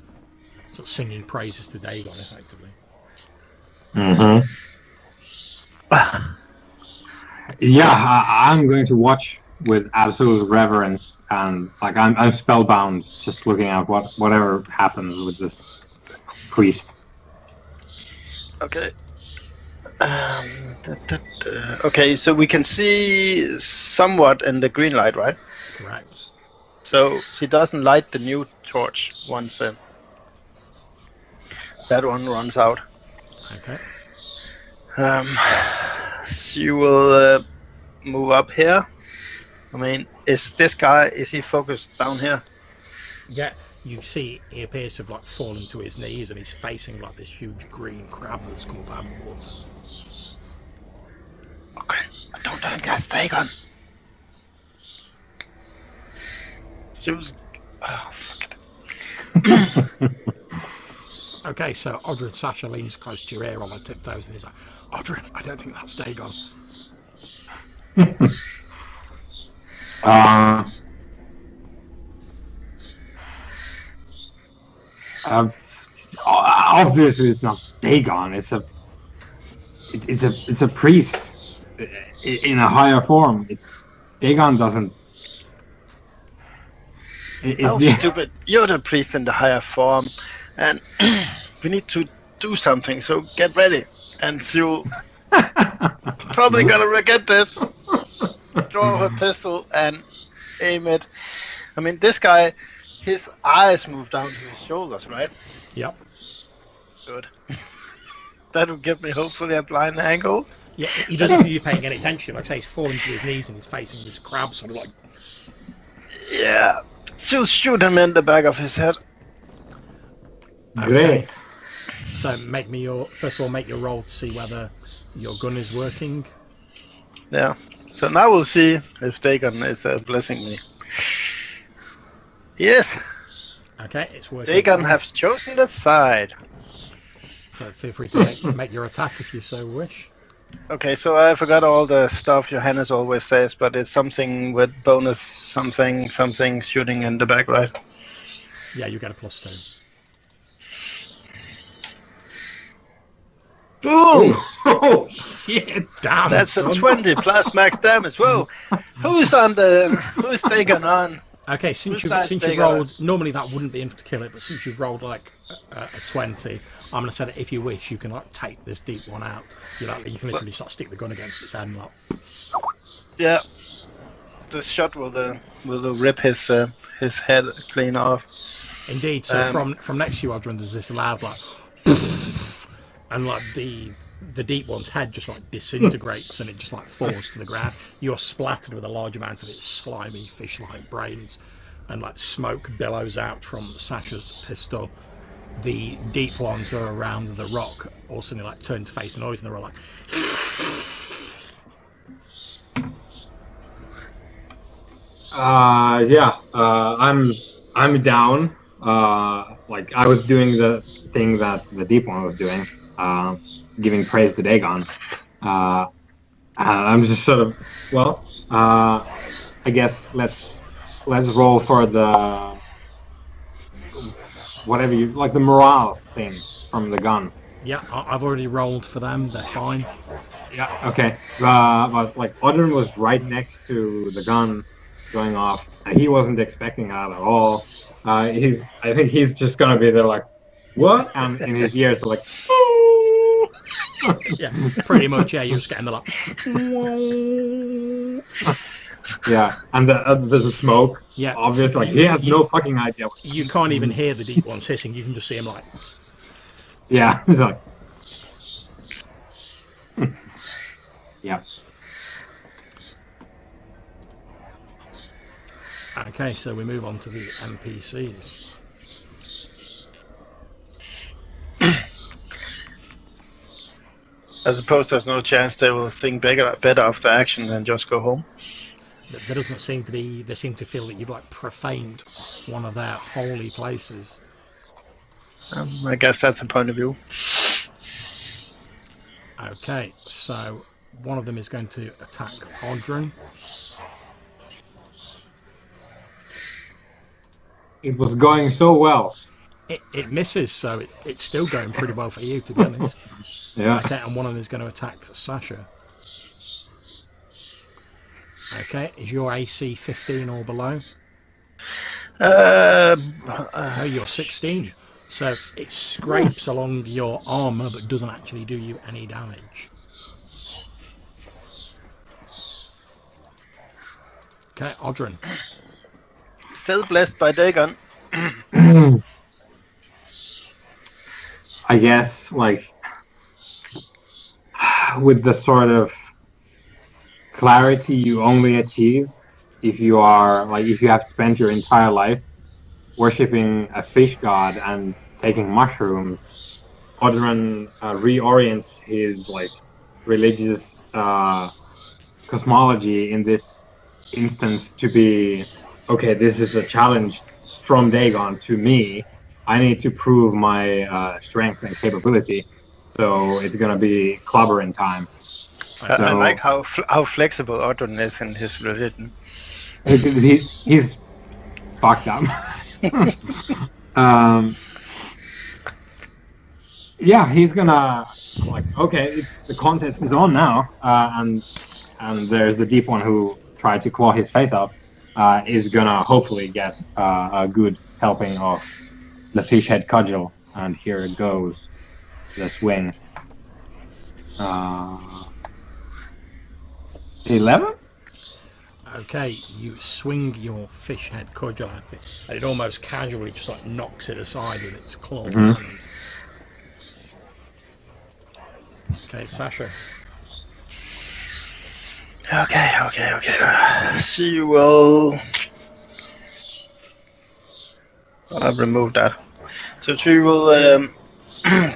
sort of singing praises to Dagon, effectively. Yeah, I'm going to watch with absolute reverence, and like I'm spellbound just looking at whatever happens with this priest. Okay. Okay, so we can see somewhat in the green light, right? Correct. So she doesn't light the new torch once that one runs out. Okay. She will move up here. I mean, is he focused down here? Yeah, you see he appears to have like fallen to his knees and he's facing like this huge green crab that's come up out of the water. Okay, I don't think that's Dagon. She was... Oh, fuck it. Okay, so Odrin Sasha leans close to your ear on her tiptoes and he's like, Odrin, I don't think that's Dagon. Obviously, it's not Dagon. It's a priest in a higher form. It's Dagon doesn't. Oh, stupid! You're the priest in the higher form, and we need to do something. So get ready, and you probably gonna regret this. Draw her pistol and aim it. I mean, this guy, his eyes move down to his shoulders, right? Yep. Good. That will give me hopefully a blind angle. Yeah, he doesn't seem to be paying any attention. Like I say, he's falling to his knees and he's facing this crab sort of like... Yeah. So shoot him in the back of his head. Great. Okay. So make your roll to see whether your gun is working. Yeah. So now we'll see if Dagon is blessing me. Yes. Okay, it's working. Dagon has chosen the side. So feel free to make your attack if you so wish. Okay, so I forgot all the stuff Johannes always says, but it's something with bonus something shooting in the back, right? Yeah, you get a +2. Boom! Oh shit! Damn, That's son. a 20 plus max damage. Whoa! Who's Dagon on? Okay, since you've Dagon? rolled, normally that wouldn't be enough to kill it, but since you've rolled like a 20, I'm going to say that if you wish, you can like take this deep one out. You can literally sort of stick the gun against its end, like. Yeah. The shot will rip his head clean off. Indeed. So from next to you, Odrin, there's this loud like, and like the deep one's head just like disintegrates and it just like falls to the ground. You're splattered with a large amount of its slimy fish-like brains, and like smoke billows out from Sasha's pistol. The deep ones that are around the rock all suddenly like turn to face the noise and they're all like. I'm down. Like I was doing the thing that the deep one was doing, giving praise to Dagon. I'm just sort of, I guess let's roll for the whatever you like, the morale thing from the gun. Yeah, I've already rolled for them. They're fine. Yeah. Okay. But like Odrin was right next to the gun going off, and he wasn't expecting that at all. I think he's just gonna be there like, what? And in his ears like, Yeah, pretty much. Yeah, you're just getting the like. yeah, and there's a smoke. Yeah, obviously, like he has no fucking idea. You can't even hear the deep ones hissing. You can just see them like. Yeah, he's like, Yeah. Okay, so we move on to the NPCs. I suppose there's no chance they will think better of the action than just go home. There doesn't seem to be. They seem to feel that you've like profaned one of their holy places. I guess that's a point of view. Okay, so one of them is going to attack Odrin. It was going so well. It misses, so it's still going pretty well for you, to be honest. Yeah. Okay, and one of them is going to attack Sasha. Okay, is your AC 15 or below? No, you're 16. So it scrapes along your armour, but doesn't actually do you any damage. Okay, Odrin. Still blessed by Dagon. I guess, like, with the sort of clarity you only achieve if you are, like, if you have spent your entire life worshipping a fish god and taking mushrooms, Odran reorients his, like, religious cosmology in this instance to be, okay, this is a challenge from Dagon to me. I need to prove my strength and capability, so it's gonna be clobbering time. I like how flexible Odin is in his religion. He's fucked up. Yeah, he's gonna, like, okay, the contest is on now, and there's the deep one who tried to claw his face up, is gonna hopefully get a good helping of the fish head cudgel, and here it goes, the swing. 11? Okay, you swing your fish head cudgel at it, and it almost casually just like knocks it aside with its clawed hand. Okay, Sasha. Okay. She will. I've removed that. So she will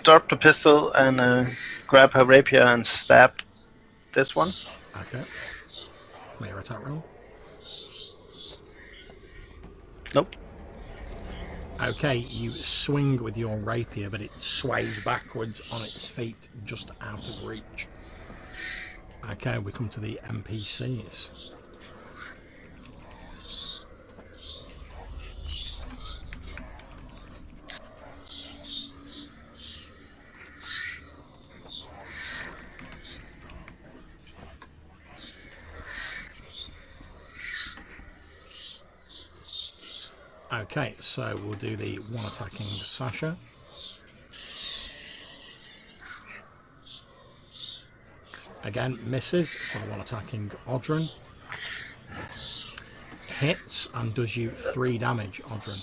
drop the pistol and grab her rapier and stab this one. Okay. Make your attack roll. Nope. Okay, you swing with your rapier, but it sways backwards on its feet, just out of reach. Okay, we come to the NPCs. Okay, so we'll do the one attacking Sasha. Again, misses, so the one attacking Odrin. Hits and does you 3 damage, Odrin.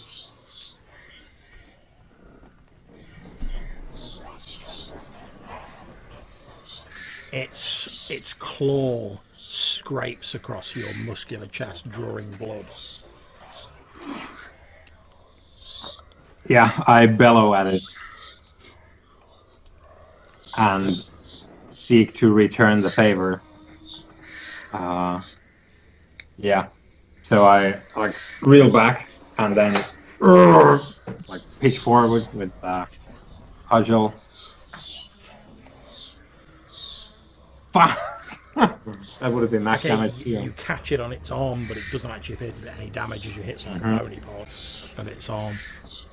Its claw scrapes across your muscular chest, drawing blood. Yeah, I bellow at it and seek to return the favor. Yeah, so I like reel back and then like pitch forward with cudgel. That would have been max damage too. You catch it on its arm, but it doesn't actually appear to do any damage as you hit like a bony part of its arm.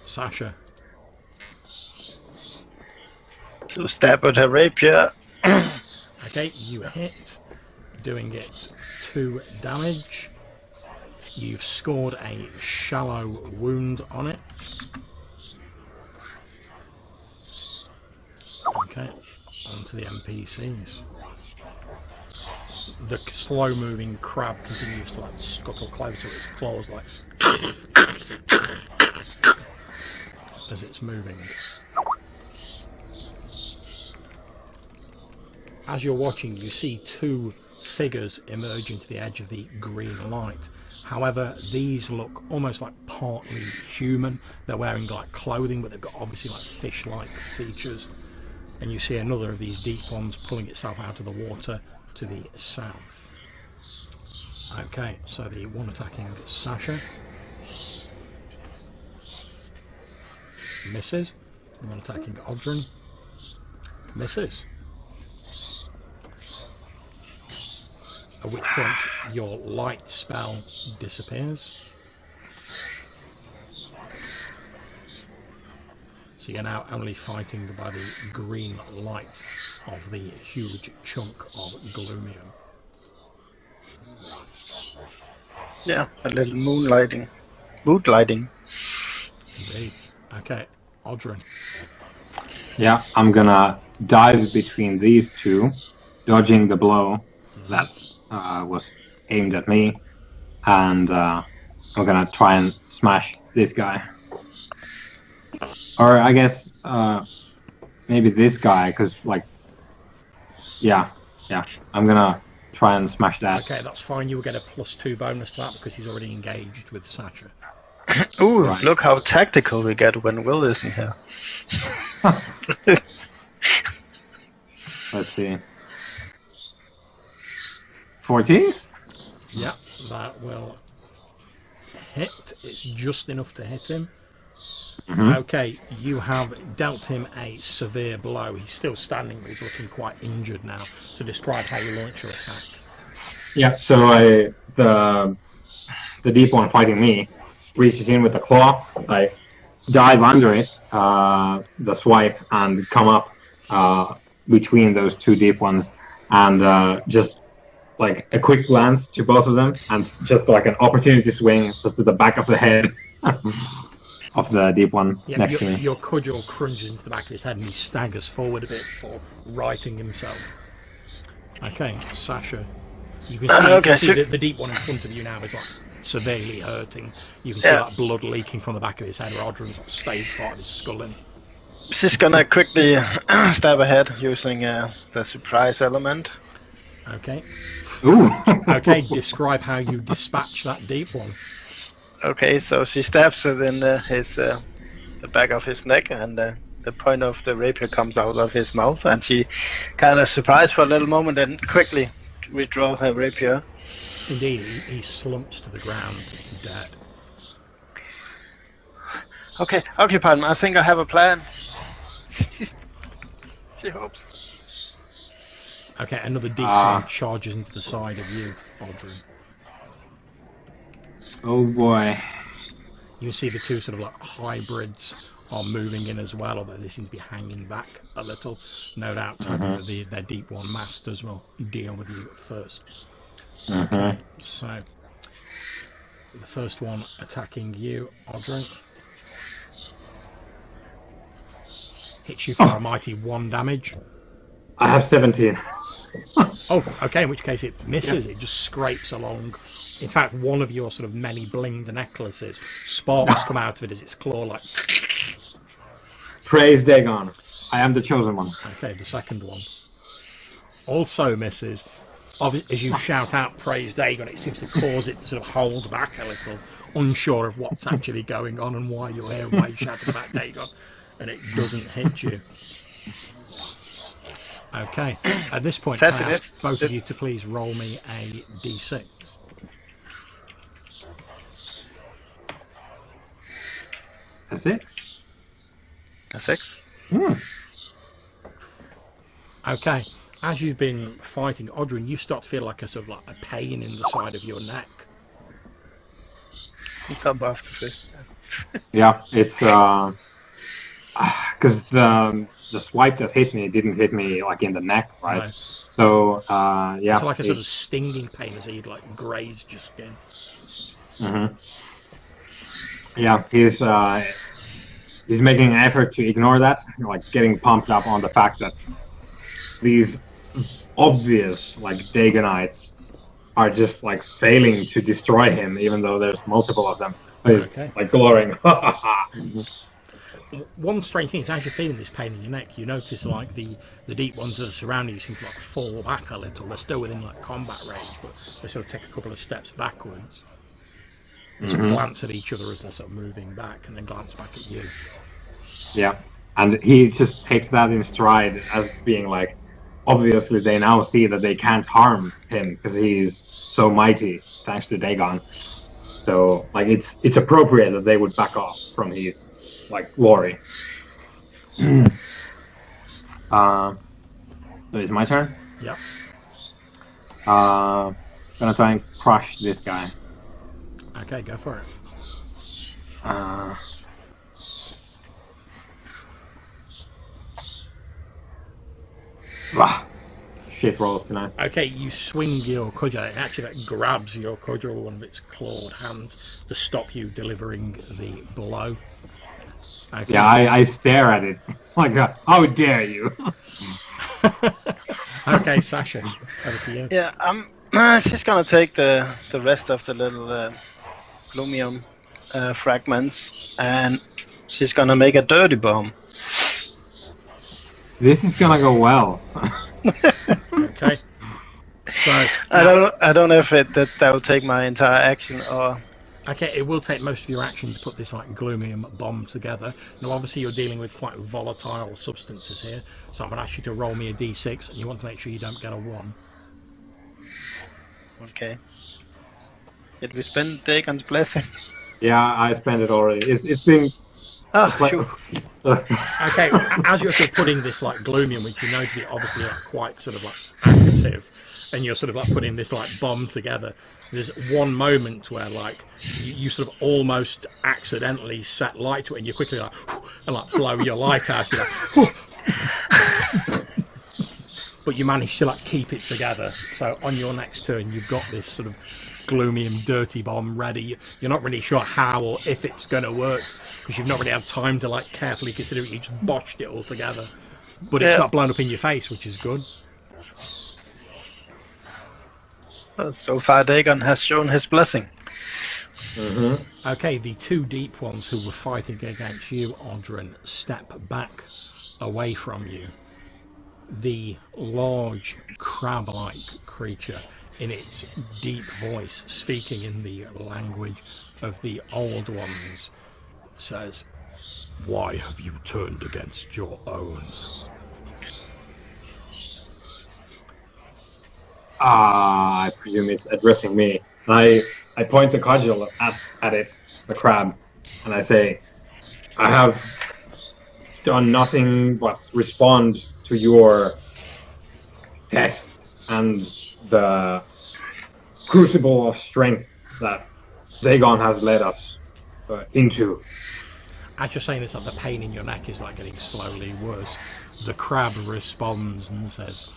Sasha. To stab with her rapier. Okay, you hit, doing it 2 damage. You've scored a shallow wound on it. Okay, on to the NPCs. The slow-moving crab continues to like scuttle closer with its claws, like as it's moving. as you're watching, you see two figures emerge into the edge of the green light. However, these look almost like partly human. They're wearing like clothing, but they've got obviously like fish-like features. And you see another of these deep ones pulling itself out of the water to the south. Okay, so the one attacking Sasha misses. The one attacking Odrin misses. At which point your light spell disappears. So you're now only fighting by the green light of the huge chunk of Gloomium. Yeah, a little moonlighting. Moonlighting. Indeed. Okay, Odrin. Yeah, I'm gonna dive between these two, dodging the blow that was aimed at me, and I'm gonna try and smash this guy. Or I guess maybe this guy, because yeah, I'm gonna try and smash that. Okay, that's fine. You will get a +2 bonus to that because he's already engaged with Sasha. Ooh, Right. look how tactical we get when Will isn't here. Let's see. 14? Yeah, that will hit. It's just enough to hit him. Mhm. Okay, you have dealt him a severe blow. He's still standing, but he's looking quite injured now. So describe how you launch your attack. Yeah, so the deep one fighting me reaches in with the claw. I dive under it, the swipe, and come up between those two deep ones, and just like a quick glance to both of them, and just like an opportunity swing just to the back of the head of the deep one Yeah, next to me. your cudgel crunches into the back of his head and he staggers forward a bit before righting himself. Okay, Sasha. You can see, Okay, the deep one in front of you now is like severely hurting. You can see that blood leaking from the back of his head, where Odrin's like, staged part of his skull in. She's gonna quickly stab ahead using the surprise element. Okay. Ooh. Okay, describe how you dispatch that deep one. Okay, so she stabs it in the back of his neck, and the point of the rapier comes out of his mouth, and she kind of surprised for a little moment, and quickly withdraw her rapier. Indeed, he slumps to the ground, dead. Okay, pardon. I think I have a plan. She hopes. Okay, another deep one charges into the side of you, Odrin. Oh boy. You see the two sort of like hybrids are moving in as well, although they seem to be hanging back a little. No doubt their deep one masters will deal with you first. Okay, so the first one attacking you, Odrin, hits you for a mighty 1 damage. I have 17. Oh, okay, in which case it misses. It just scrapes along. In fact, one of your sort of many blinged necklaces, sparks come out of it as its claw like... Praise Dagon. I am the chosen one. Okay, the second one also misses. As you shout out praise Dagon, it seems to cause it to sort of hold back a little, unsure of what's actually going on and why you're here and why you're shouting about Dagon, and it doesn't hit you. Okay, at this point, can I ask both of you to please roll me a d6? A 6? A 6? Okay, as you've been fighting Odrin, you start to feel like a sort of like a pain in the side of your neck. Come after fish. Yeah, it's because the swipe that hit me didn't hit me like in the neck, right? No. So yeah, It's like a sort of stinging pain as he'd like grazed your skin. Yeah, he's making an effort to ignore that, like getting pumped up on the fact that these obvious like Dagonites are just like failing to destroy him, even though there's multiple of them. So he's like glorying. one strange thing is, as you're feeling this pain in your neck, you notice like the deep ones that are surrounding you seem to like fall back a little. They're still within like combat range, but they sort of take a couple of steps backwards. They sort of glance at each other as they're sort of moving back, and then glance back at you. Yeah, and he just takes that in stride as being like, obviously they now see that they can't harm him because he's so mighty thanks to Dagon. So like it's appropriate that they would back off from his like glory. So it's my turn. Yeah. Gonna try and crush this guy. Okay, go for it. Shit rolls tonight. Okay, you swing your cudgel, and actually that grabs your cudgel with one of its clawed hands to stop you delivering the blow. Okay. Yeah, I stare at it like, how dare you? Okay, Sasha, over to you. Yeah, she's gonna take the rest of the little glumium fragments, and she's gonna make a dirty bomb. This is gonna go well. Okay. So I don't know if that will take my entire action or. okay, it will take most of your action to put this like glumium bomb together. Now, obviously, you're dealing with quite volatile substances here, so I'm going to ask you to roll me a d6, and you want to make sure you don't get a 1. Okay. Did we spend Dagon's blessing? Yeah, I spent it already. It's been. Oh, sure. Okay, as you're sort of putting this like glumium, which you know to be obviously like quite sort of like active, and you're sort of like putting this like bomb together, there's one moment where like you sort of almost accidentally set light to it, and you quickly like and like blow your light out. You're like, but you manage to like keep it together. So on your next turn, you've got this sort of glumium dirty bomb ready. You're not really sure how or if it's going to work, because you've not really had time to like carefully consider it. You just botched it all together, but it's not blown up in your face, which is good. Well, so far Dagon has shown his blessing. Mm-hmm. Okay, the two deep ones who were fighting against you, Odran, step back away from you. The large crab-like creature, in its deep voice, speaking in the language of the old ones, says, "Why have you turned against your own?" I presume it's addressing me. And I point the cudgel at it, the crab, and I say, I have done nothing but respond to your test and the crucible of strength that Dagon has led us into. As you're saying this, like, the pain in your neck is like getting slowly worse. The crab responds and says,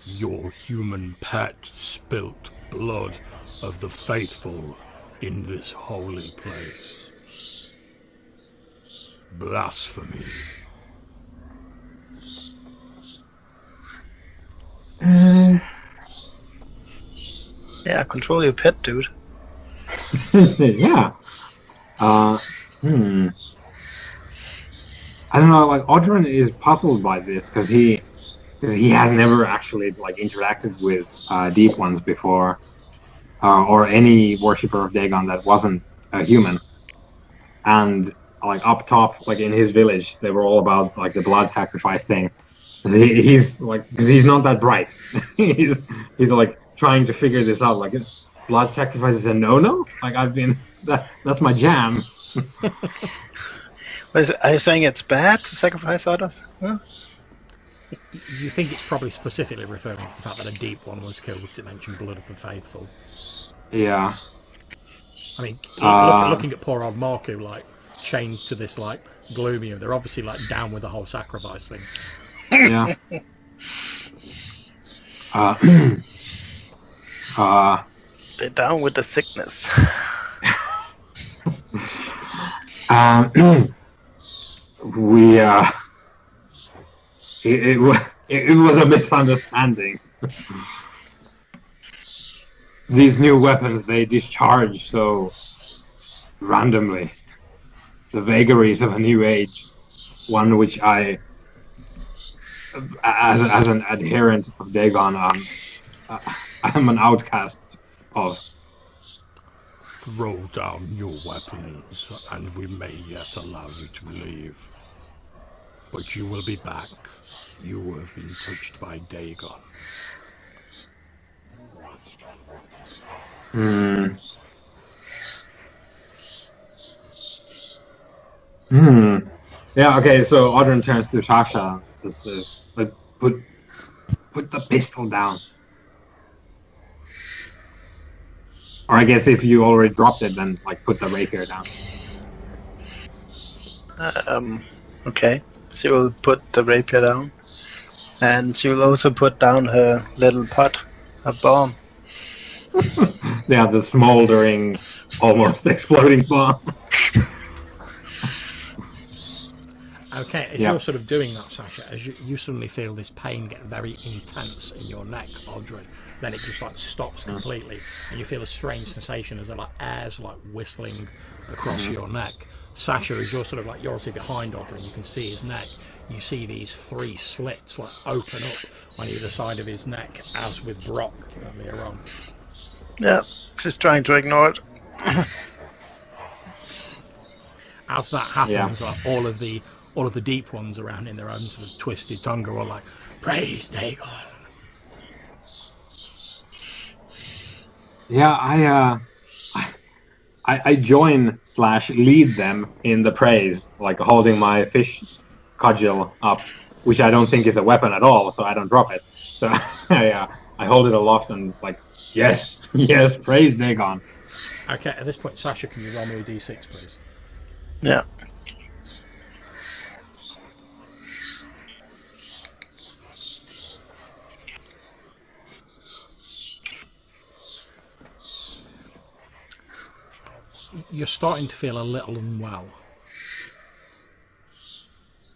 "Your human pet spilt blood of the faithful in this holy place. Blasphemy." Yeah, control your pet, dude. Yeah. I don't know, like, Odran is puzzled by this because he has never actually like interacted with deep ones before, or any worshipper of Dagon that wasn't a human. And like up top, like in his village, they were all about like the blood sacrifice thing. He's like, because he's not that bright. he's like trying to figure this out. Like, blood sacrifice is a no-no. Like, that's my jam. Are you saying it's bad to sacrifice others? Huh? You think it's probably specifically referring to the fact that a deep one was killed, because it mentioned blood of the faithful. Yeah. I mean, looking at poor old Maarku, like, chained to this, like, gloomy, they're obviously, like, down with the whole sacrifice thing. Yeah. They're down with the sickness. It was a misunderstanding. These new weapons, they discharge so randomly. The vagaries of a new age. one which I, as an adherent of Dagon, I'm an outcast of. Throw down your weapons, and we may yet allow you to leave. But you will be back. You have been touched by Dagon. Yeah, okay, so Audrun turns to Sasha. Says, put the pistol down. Or I guess if you already dropped it, then like put the rapier down. Okay. She will put the rapier down. And she will also put down her little pot of bomb. Yeah, the smoldering, almost exploding bomb. Okay, as you're sort of doing that, Sasha, as you suddenly feel this pain get very intense in your neck, Audrey, then it just like stops completely, and you feel a strange sensation as though like air's like whistling across your neck. Sasha, as you're sort of like, you're obviously behind Audrey, and you can see his neck. You see these 3 slits like open up on either side of his neck, as with Brock earlier on. Yeah, she's trying to ignore it. As that happens, like all of the deep ones around in their own sort of twisted tongue are all like, "Praise Dagon." Yeah, I join / lead them in the praise, like holding my fish cudgel up, which I don't think is a weapon at all, so I don't drop it. So I hold it aloft and like, yes, praise Dagon. Okay, at this point, Sasha, can you roll me a d6, please? Yeah. You're starting to feel a little unwell.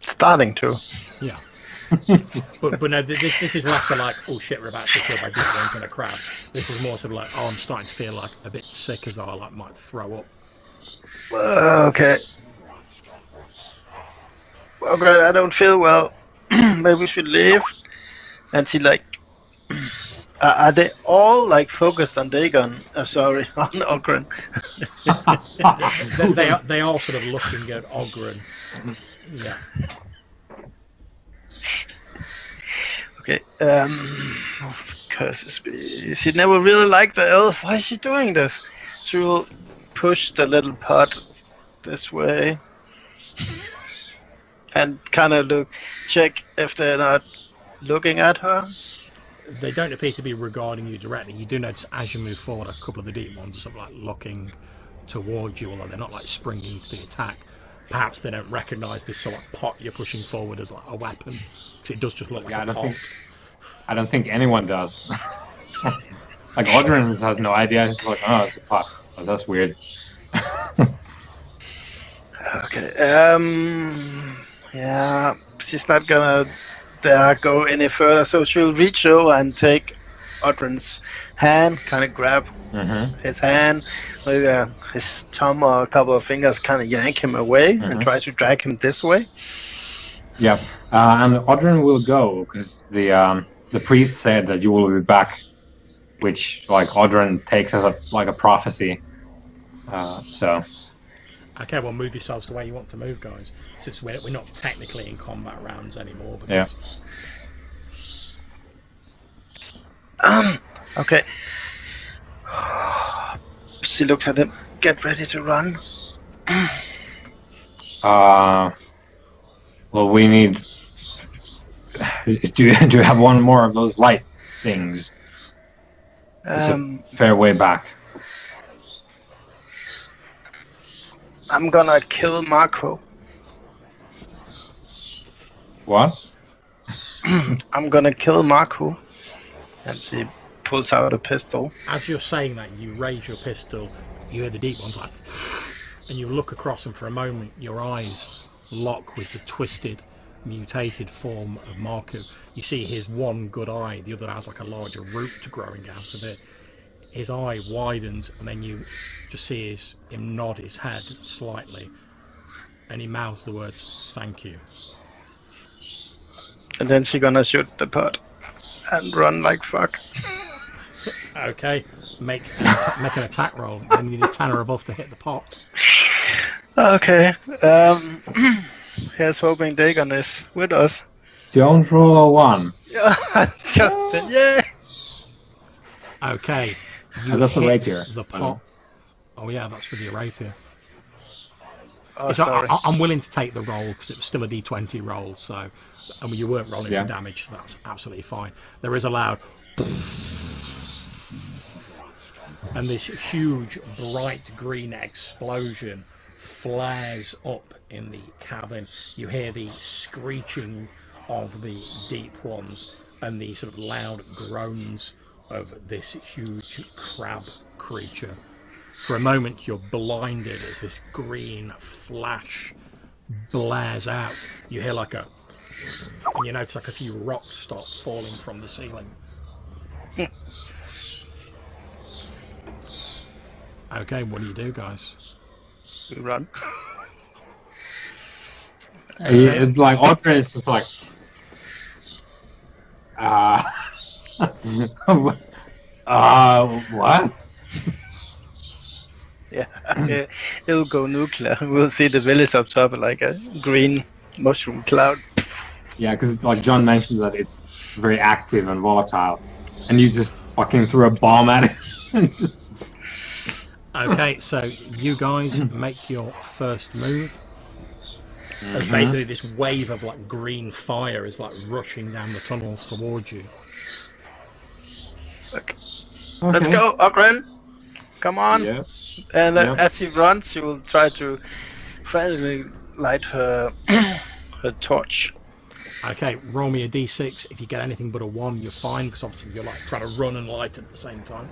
Starting to. Yeah. but no, this is less like, oh shit, we're about to be killed by deep ones and a crab. This is more sort of like, oh, I'm starting to feel like a bit sick, as though I like might throw up. Okay. Well, great, I don't feel well. Maybe we should leave. And she like, are they all like focused on Dagon? Sorry, on Ogren. they are sort of looking at Ogren. Yeah. Okay. Curses me. She never really liked the elf. Why is she doing this? She will push the little pot this way and kind of check if they're not looking at her. They don't appear to be regarding you directly. You do notice as you move forward, a couple of the deep ones are sort of like looking towards you, although they're not like springing to the attack. Perhaps they don't recognise this sort of pot you're pushing forward as like a weapon, because it does just look like a pot. I don't think anyone does. Like Audrun has no idea. It's like, oh, it's a pot. Oh, that's weird. Okay. Yeah, she's not gonna go any further, so she'll reach over and take Audrun's hand, kind of grab his hand, maybe his thumb or a couple of fingers, kind of yank him away and try to drag him this way. Yeah, and Audrun will go because the priest said that you will be back, which like Audrun takes as a prophecy. So. Okay, well, move yourselves the way you want to move, guys. Since we're not technically in combat rounds anymore. Because... Yeah. Okay. She looks at him. Get ready to run. Well, we need. Do you have one more of those light things? It's a fair way back. I'm gonna kill Maarku. What? I'm gonna kill Maarku. And she pulls out a pistol. As you're saying that, you raise your pistol, you hear the deep ones like, and you look across, and for a moment your eyes lock with the twisted, mutated form of Maarku. You see his one good eye, the other has like a larger root growing out of it. His eye widens, and then you just see him nod his head slightly, And he mouths the words, "Thank you." And then she's gonna shoot the pot and run like fuck. Okay, make an attack roll. Then you need a 10 or above to hit the pot. Okay. Here's hoping Dagon is with us. Don't roll a 1. Justin, yeah. Okay, And that's a hit rapier. the pot. Oh yeah, that's with your rapier. Oh, So sorry. I'm willing to take the roll because it was still a d20 roll. So, I mean, you weren't rolling for damage, so that's absolutely fine. There is a loud, and this huge bright green explosion flares up in the cavern. You hear the screeching of the deep ones and the sort of loud groans of this huge crab creature. For a moment you're blinded as this green flash blares out. You hear like a, and you notice like a few rocks start falling from the ceiling. Okay, what do you do, guys? We run. It's like Audrey is just like, what? Yeah, it'll go nuclear. We'll see the village up top like a green mushroom cloud. Yeah, because like John mentioned that it's very active and volatile, and you just fucking threw a bomb at it. And just... Okay, so you guys make your first move. As basically this wave of like green fire is like rushing down the tunnels towards you. Okay. Let's go, Ogren. Come on. Yeah. And as she runs, she will try to frantically light her her torch. Okay, roll me a d6. If you get anything but a 1, you're fine, because obviously you're like trying to run and light at the same time.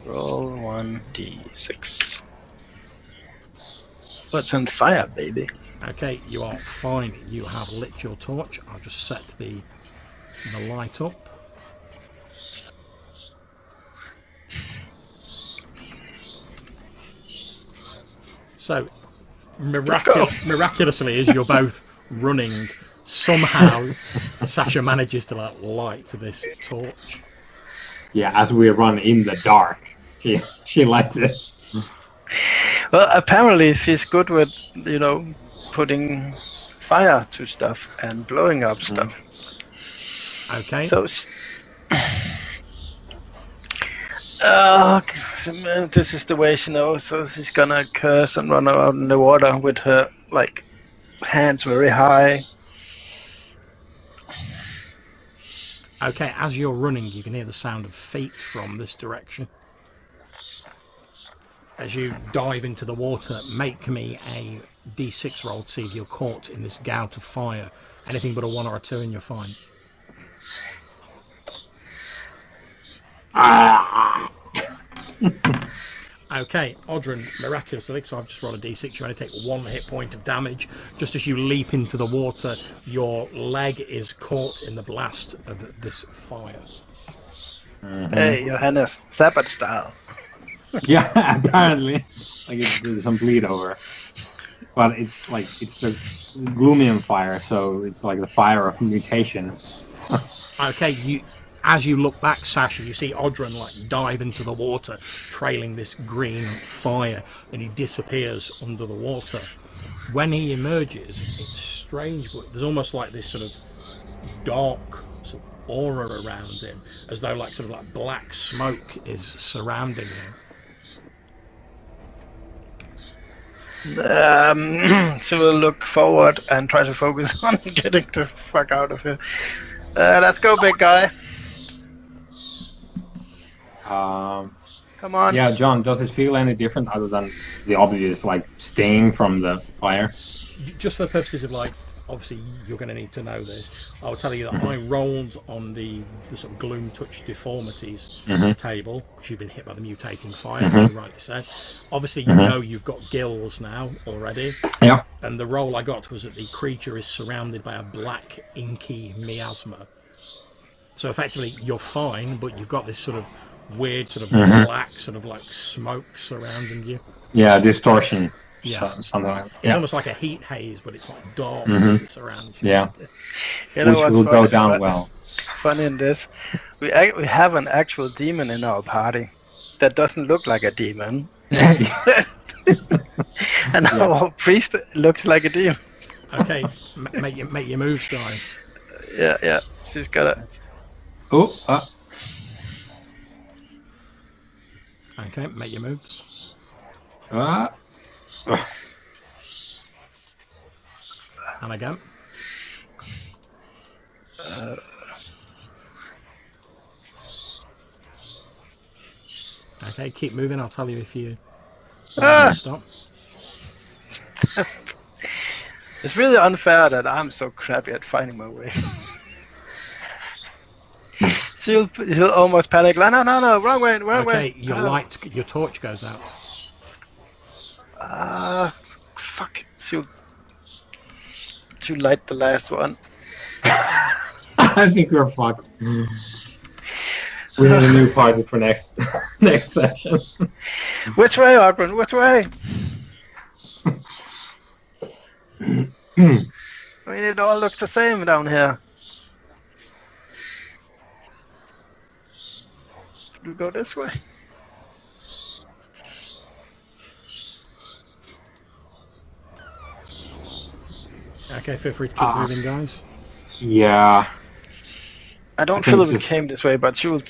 Roll 1d6. What's on fire, baby? Okay, you are fine. You have lit your torch. I'll just set the light up. So, miraculously, as you're both running, somehow Sasha manages to like light this torch. Yeah, as we run in the dark, she lights it. Well, apparently she's good with, putting fire to stuff and blowing up stuff. Okay. So, this is the way she knows. So she's gonna curse and run around in the water with her hands very high. Okay, as you're running, you can hear the sound of feet from this direction. As you dive into the water, make me a d6 roll to see if you're caught in this gout of fire. Anything but a 1 or a 2 and you're fine. Okay, Audrun, miraculously, so I've just rolled a d6, you only take 1 hit point of damage. Just as you leap into the water, your leg is caught in the blast of this fire. Hey, Johannes, Sabbath style. Yeah, apparently. Like there's some bleed over. But it's the Gloomian fire, so it's like the fire of mutation. Okay, as you look back, Sasha, you see Audrun dive into the water, trailing this green fire, and he disappears under the water. When he emerges, it's strange, but there's almost like this sort of dark sort of aura around him, as though black smoke is surrounding him. She will look forward and try to focus on getting the fuck out of here. Let's go, big guy. Come on. Yeah, John, does it feel any different other than the obvious sting from the fire? Just for the purposes of obviously you're going to need to know this. I'll tell you that I rolled on the sort of gloom touch deformities table, because you've been hit by the mutating fire, as you rightly said. Obviously you know you've got gills now already. Yeah. And the roll I got was that the creature is surrounded by a black inky miasma. So effectively you're fine, but you've got this sort of weird sort of black sort of smoke surrounding you. Yeah, distortion. something like that. It's Yeah. almost like a heat haze, but it's like dark Mhm. it's around you. Yeah. You know Which what's will go funny- down well. Funny in this, we have an actual demon in our party that doesn't look like a demon, and our priest looks like a demon. Okay, make your moves, guys. Yeah. She's gotta. Oh. Okay, make your moves. And again. Okay, keep moving. I'll tell you if you stop. It's really unfair that I'm so crappy at finding my way. She'll almost panic. No, wrong way. Okay, your torch goes out. Fuck. She'll light the last one. I think we're fucked. We need a new party for next session. Which way, Argren? Which way? I mean, it all looks the same down here. Should we go this way? Okay, feel free to keep moving, guys. Yeah. I don't think feel we just- came this way, but she will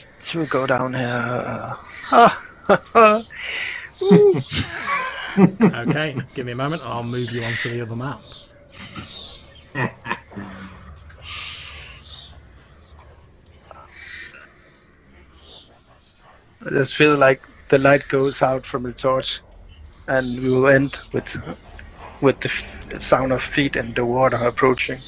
go down here. Okay, give me a moment. I'll move you onto the other map. I just feel like the light goes out from the torch, and we will end with the sound of feet and the water approaching.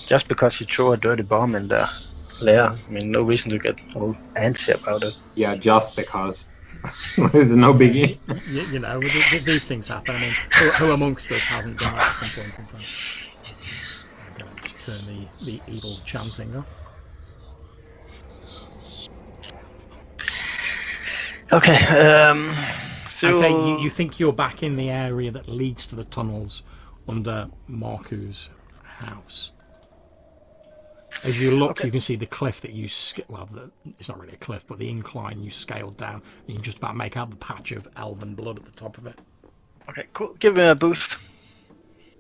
Just because you throw a dirty bomb in the lair, I mean, no reason to get all antsy about it. Yeah, just because. It's no biggie. You know, these things happen. I mean, who amongst us hasn't done it at some point in time? I'm going to just turn the evil chanting off. Okay, so... Okay, you think you're back in the area that leads to the tunnels under Maarku's house. As you look, you can see the cliff that you... it's not really a cliff, but the incline you scaled down. You can just about make out the patch of elven blood at the top of it. Okay, cool. Give me a boost.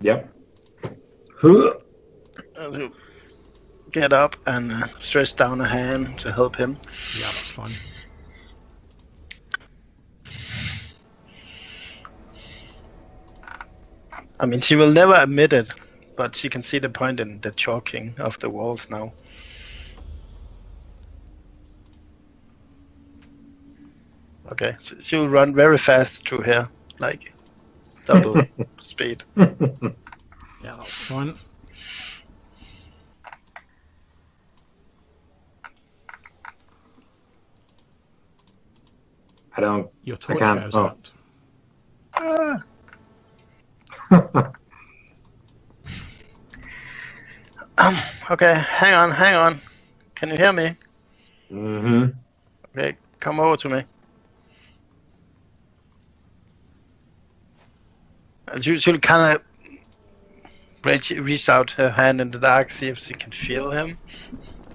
Yep. So get up and stretch down a hand to help him. Yeah, that's fine. I mean, she will never admit it, but she can see the point in the chalking of the walls now. Okay, so she'll run very fast through here, like double speed. Yeah, that's fine. I don't. Your torch can't- goes oh. out. Okay, hang on. Can you hear me? Mm-hmm. Okay, come over to me. She'll kind of reach out her hand in the dark, see if she can feel him.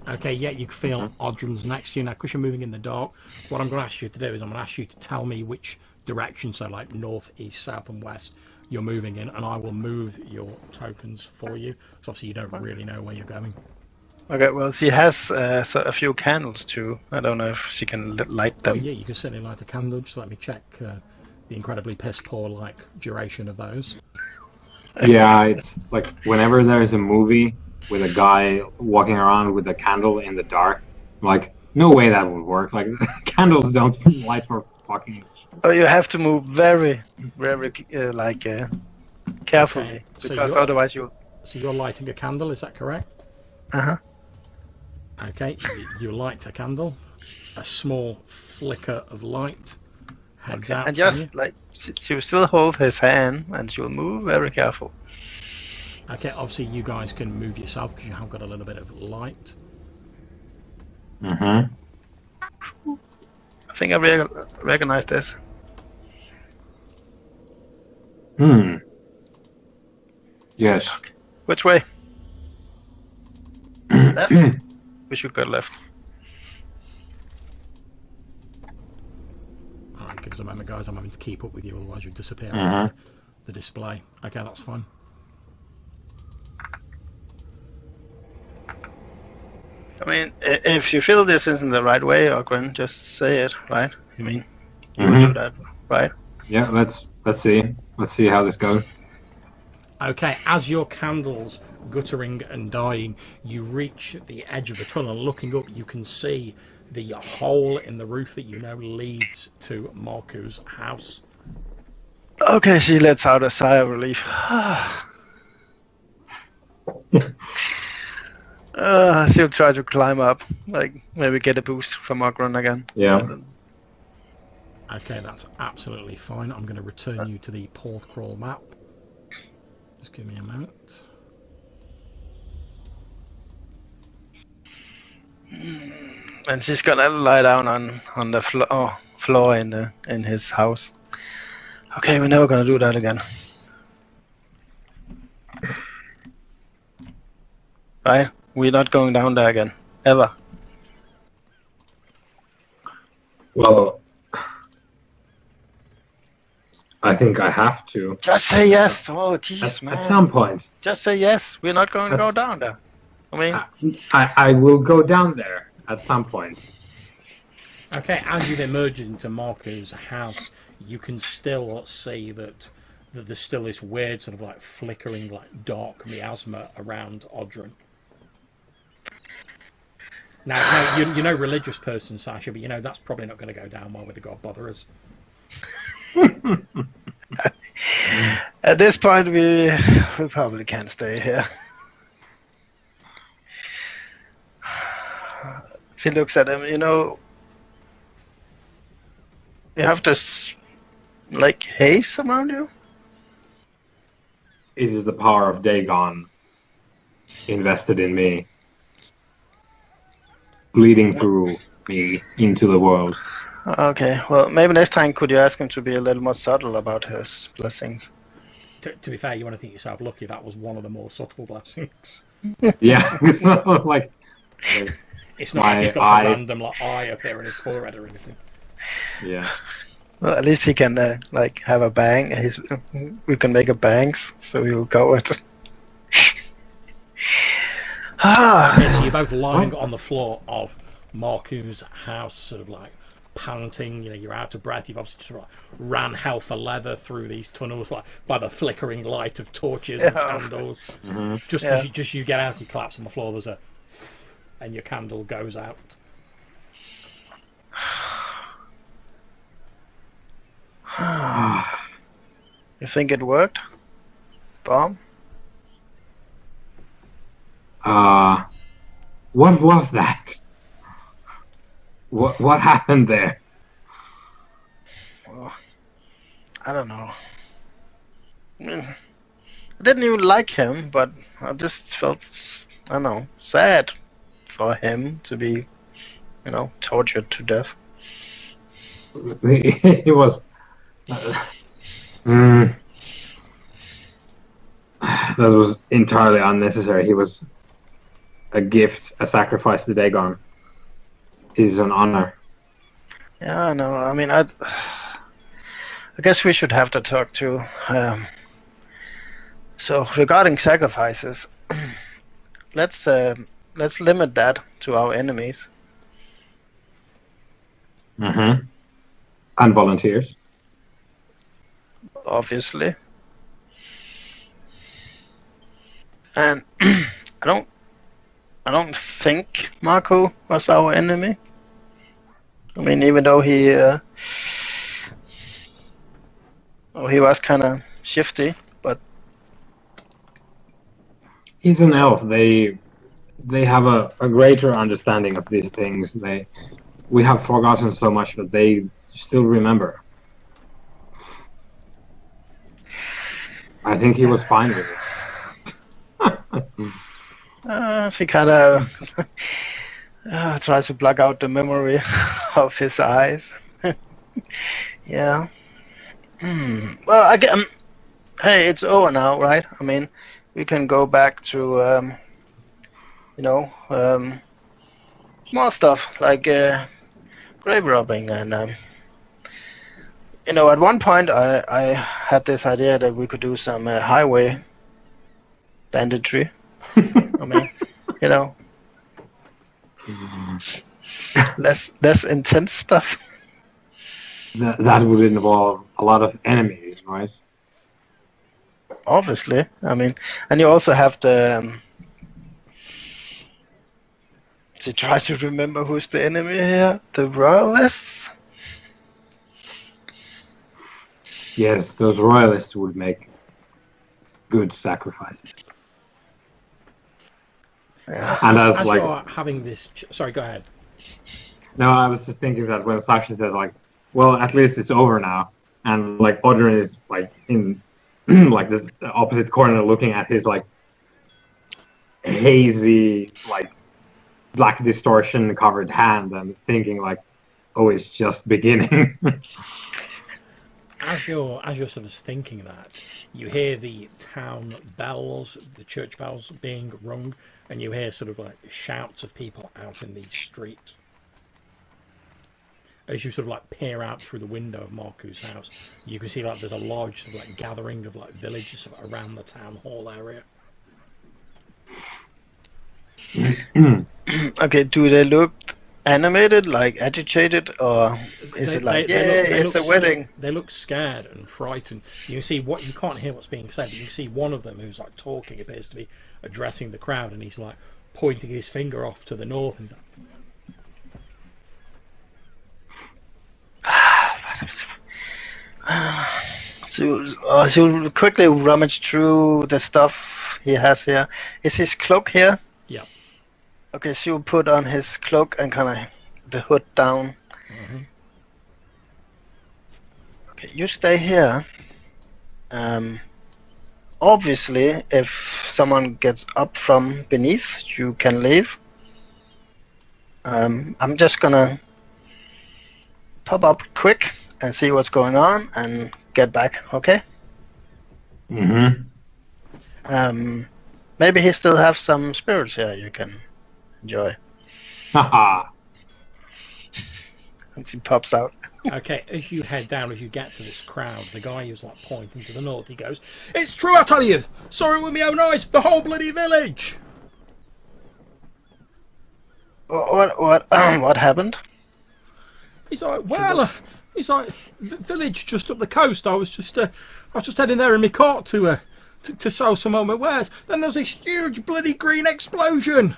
Okay, yeah, you can feel Odrum's next to you. Now, because you're moving in the dark, what I'm going to ask you to do is I'm going to ask you to tell me which direction, so like north, east, south and west, you're moving in, and I will move your tokens for you. So obviously you don't really know where you're going. Okay, well, she has a few candles too. I don't know if she can light Oh them. yeah, you can certainly light a candle. Just let me check the incredibly piss-poor-like duration of those. Yeah, it's like whenever there's a movie with a guy walking around with a candle in the dark, I'm like, no way that would work. Like, candles don't light for fucking... Oh, you have to move very, very carefully, Okay, so because you're- otherwise you... So you're lighting a candle, is that correct? Uh-huh. Okay, you light a candle. A small flicker of light heads out. And from you. just, like, she will still hold his hand, and she will move very careful. Okay, obviously you guys can move yourself because you have got a little bit of light. Mm-hmm. I think I recognize this. Hmm. Yes. Which way? Left? We should go left. Alright, give us a moment, guys. I'm having to keep up with you, otherwise you disappear Mhm. off the display. Okay, that's fine. I mean, if you feel this isn't the right way, Ogren, just say it, right? I mean, you would do that, right? Yeah. Let's see. Let's see how this goes. Okay, as your candles guttering and dying, you reach the edge of the tunnel. Looking up, you can see the hole in the roof that you know leads to Maarku's house. Okay, she lets out a sigh of relief. She'll try to climb up, like maybe get a boost from Ogren again. Yeah. Okay, that's absolutely fine. I'm going to return you to the Porthcrawl map. Just give me a moment. And she's gonna lie down on the floor in his house. Okay, we're never gonna do that again. Right? We're not going down there again. Ever. Well, I think I have to. Just say yes. Oh, jeez, man. At some point. Just say yes. We're not going to go down there. I mean, I will go down there at some point. Okay, as you emerge into Maarku's house, you can still see that there's still this weird sort of like flickering, like dark miasma around Odran. Now you're no religious person, Sasha, but you know that's probably not going to go down well with the God Botherers. At this point, we probably can't stay here. She looks at him, you know. You have this, like, haze around you? It is the power of Dagon invested in me, bleeding through me into the world. Okay, well, maybe next time could you ask him to be a little more subtle about his blessings? To be fair, you want to think yourself lucky that was one of the more subtle blessings. Yeah, it's not like it's not like he's got a random like eye up here in his forehead or anything. Yeah. Well, at least he can like have a bang. We can make a bangs, so he'll go with it. Okay, so you're both lying on the floor of Maarku's house, sort of like panting. You know, you're out of breath. You've obviously just like ran hell for leather through these tunnels, like by the flickering light of torches and candles. Mm-hmm. Just as you get out, you collapse on the floor. There's a and your candle goes out. You think it worked? Bomb? What was that? What happened there? Well, I don't know. I mean, I didn't even like him, but I just felt, I don't know, sad for him to be, you know, tortured to death. He was. That was entirely unnecessary. He was a gift, a sacrifice to Dagon. Is an honor. Yeah, I know. I mean, I guess we should have to talk to. So regarding sacrifices, let's limit that to our enemies. Mm-hmm. And volunteers. Obviously. And I don't think Maarku was our enemy. I mean, even though he was kind of shifty, but he's an elf. They have a greater understanding of these things. We have forgotten so much, but they still remember. I think he was fine with it. She kind of tries to block out the memory of his eyes. Yeah. Well, again, hey, it's over now, right? I mean, we can go back to, small stuff like grave robbing and, at one point I had this idea that we could do some highway banditry. I mean, less intense stuff. That would involve a lot of enemies, right? Obviously, I mean, and you also have the. To try to remember who's the enemy here, the royalists. Yes, those royalists would make good sacrifices. Yeah. And as like, you're having this, sorry, go ahead. no, I was just thinking that when Sasha said like, well, at least it's over now, and like Odrin is like in like this opposite corner looking at his like hazy like black distortion covered hand and thinking like, oh, it's just beginning. As you're sort of thinking that, you hear the town bells, the church bells being rung, and you hear sort of like shouts of people out in the street. As you sort of like peer out through the window of Maarku's house, you can see like there's a large sort of like gathering of like villagers sort of around the town hall area. Okay, do they look animated, like agitated, or is it like, it's a wedding? They look scared and frightened. You can see you can't hear what's being said, but you can see one of them who's like talking appears to be addressing the crowd, and he's like pointing his finger off to the north, and he's like, so we'll quickly rummage through the stuff he has here. Is his cloak here? yeah. Okay, so you'll put on his cloak and kind of the hood down. Mm-hmm. Okay, you stay here. Obviously, if someone gets up from beneath, you can leave. I'm just gonna pop up quick and see what's going on and get back, okay? Mm-hmm. Maybe he still have some spirits here you can enjoy. Haha. Once he pops out. Okay, as you head down, as you get to this crowd, the guy who's like pointing to the north, he goes, "It's true, I tell you! Saw it with my own eyes, the whole bloody village!" What happened? He's like, well, village just up the coast. I was just heading there in my cart to sell some of my wares. Then there was this huge bloody green explosion.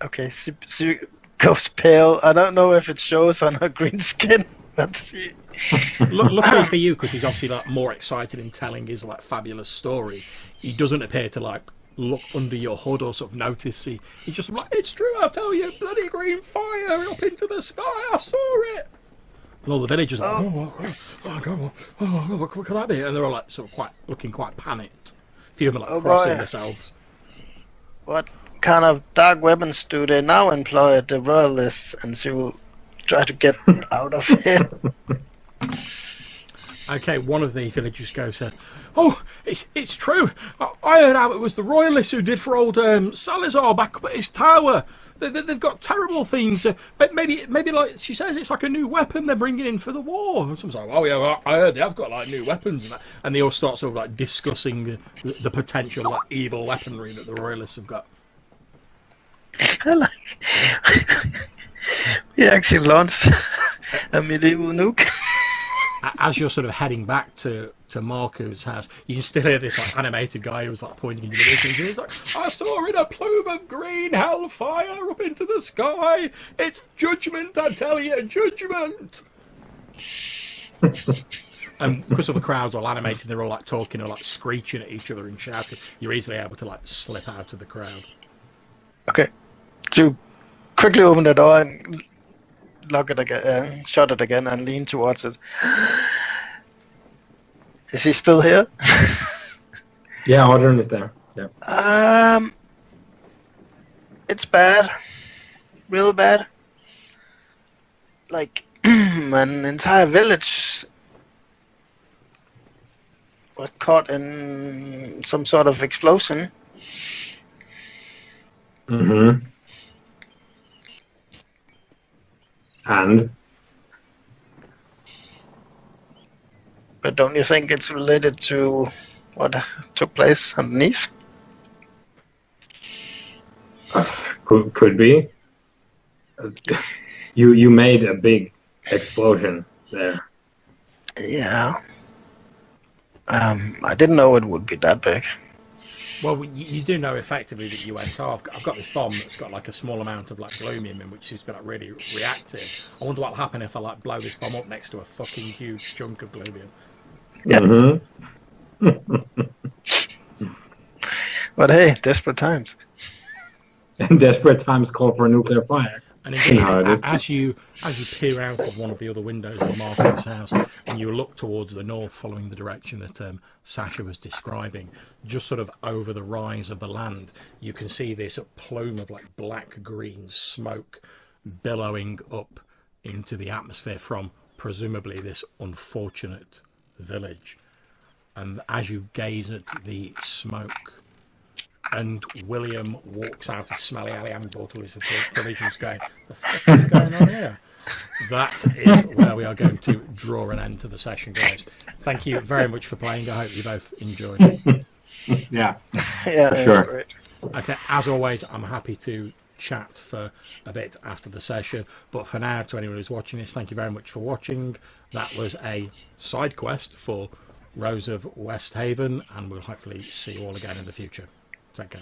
Okay, she goes pale. I don't know if it shows on her green skin. Let's see. Luckily for you, because he's obviously like more excited in telling his like fabulous story, he doesn't appear to like look under your hood or sort of notice. He's just like, "It's true, I'll tell you, bloody green fire up into the sky, I saw it." And all the villagers are like, "Oh God, what could that be?" And they're all like sort of looking quite panicked. A few of them are like crossing themselves. What kind of dark weapons do they now employ at the royalists? And she will try to get out of here. Okay, one of the villagers goes, "Oh, it's true. I heard how it was the royalists who did for old Salazar back up at his tower. They've got terrible things. But maybe like she says, it's like a new weapon they're bringing in for the war." And someone's like, "Oh yeah, well, I heard they have got like new weapons," and they all start sort of like discussing the potential like evil weaponry that the royalists have got. We actually launched a medieval nuke. As you're sort of heading back to Maarku's house, you can still hear this like animated guy who's like pointing into the distance. He's like, "I saw in a plume of green hellfire up into the sky. It's judgment, I tell you, judgment." And because of the crowd's all animated, they're all like talking or like screeching at each other and shouting. You're easily able to like slip out of the crowd. Okay, so quickly open the door and lock it again, shut it again, and lean towards it. Is he still here? Yeah, Odrin is there. It's bad, real bad. Like an entire village got caught in some sort of explosion. Mm-hmm. And But don't you think it's related to what took place underneath? could be. You made a big explosion there. Yeah. I didn't know it would be that big. Well, you do know effectively that you went, oh, I've got this bomb that's got like a small amount of like gloomium in, which seems to be like really reactive. I wonder what'll happen if I like blow this bomb up next to a fucking huge chunk of gloomium. Yeah. Mm-hmm. But hey, desperate times. And desperate times call for a nuclear fire. And indeed, as you peer out of one of the other windows of Maarku's house and you look towards the north following the direction that Sasha was describing, just sort of over the rise of the land, you can see this plume of like black-green smoke billowing up into the atmosphere from presumably this unfortunate village. And as you gaze at the smoke, and William walks out of Smelly Alley, having bought all his provisions, going, the fuck is going on here? That is where we are going to draw an end to the session, guys. Thank you very much for playing. I hope you both enjoyed it. Yeah, Yeah, sure. Great. Okay, as always, I'm happy to chat for a bit after the session, but for now, to anyone who's watching this, thank you very much for watching. That was a side quest for Rose of Westhaven, and we'll hopefully see you all again in the future. Take care.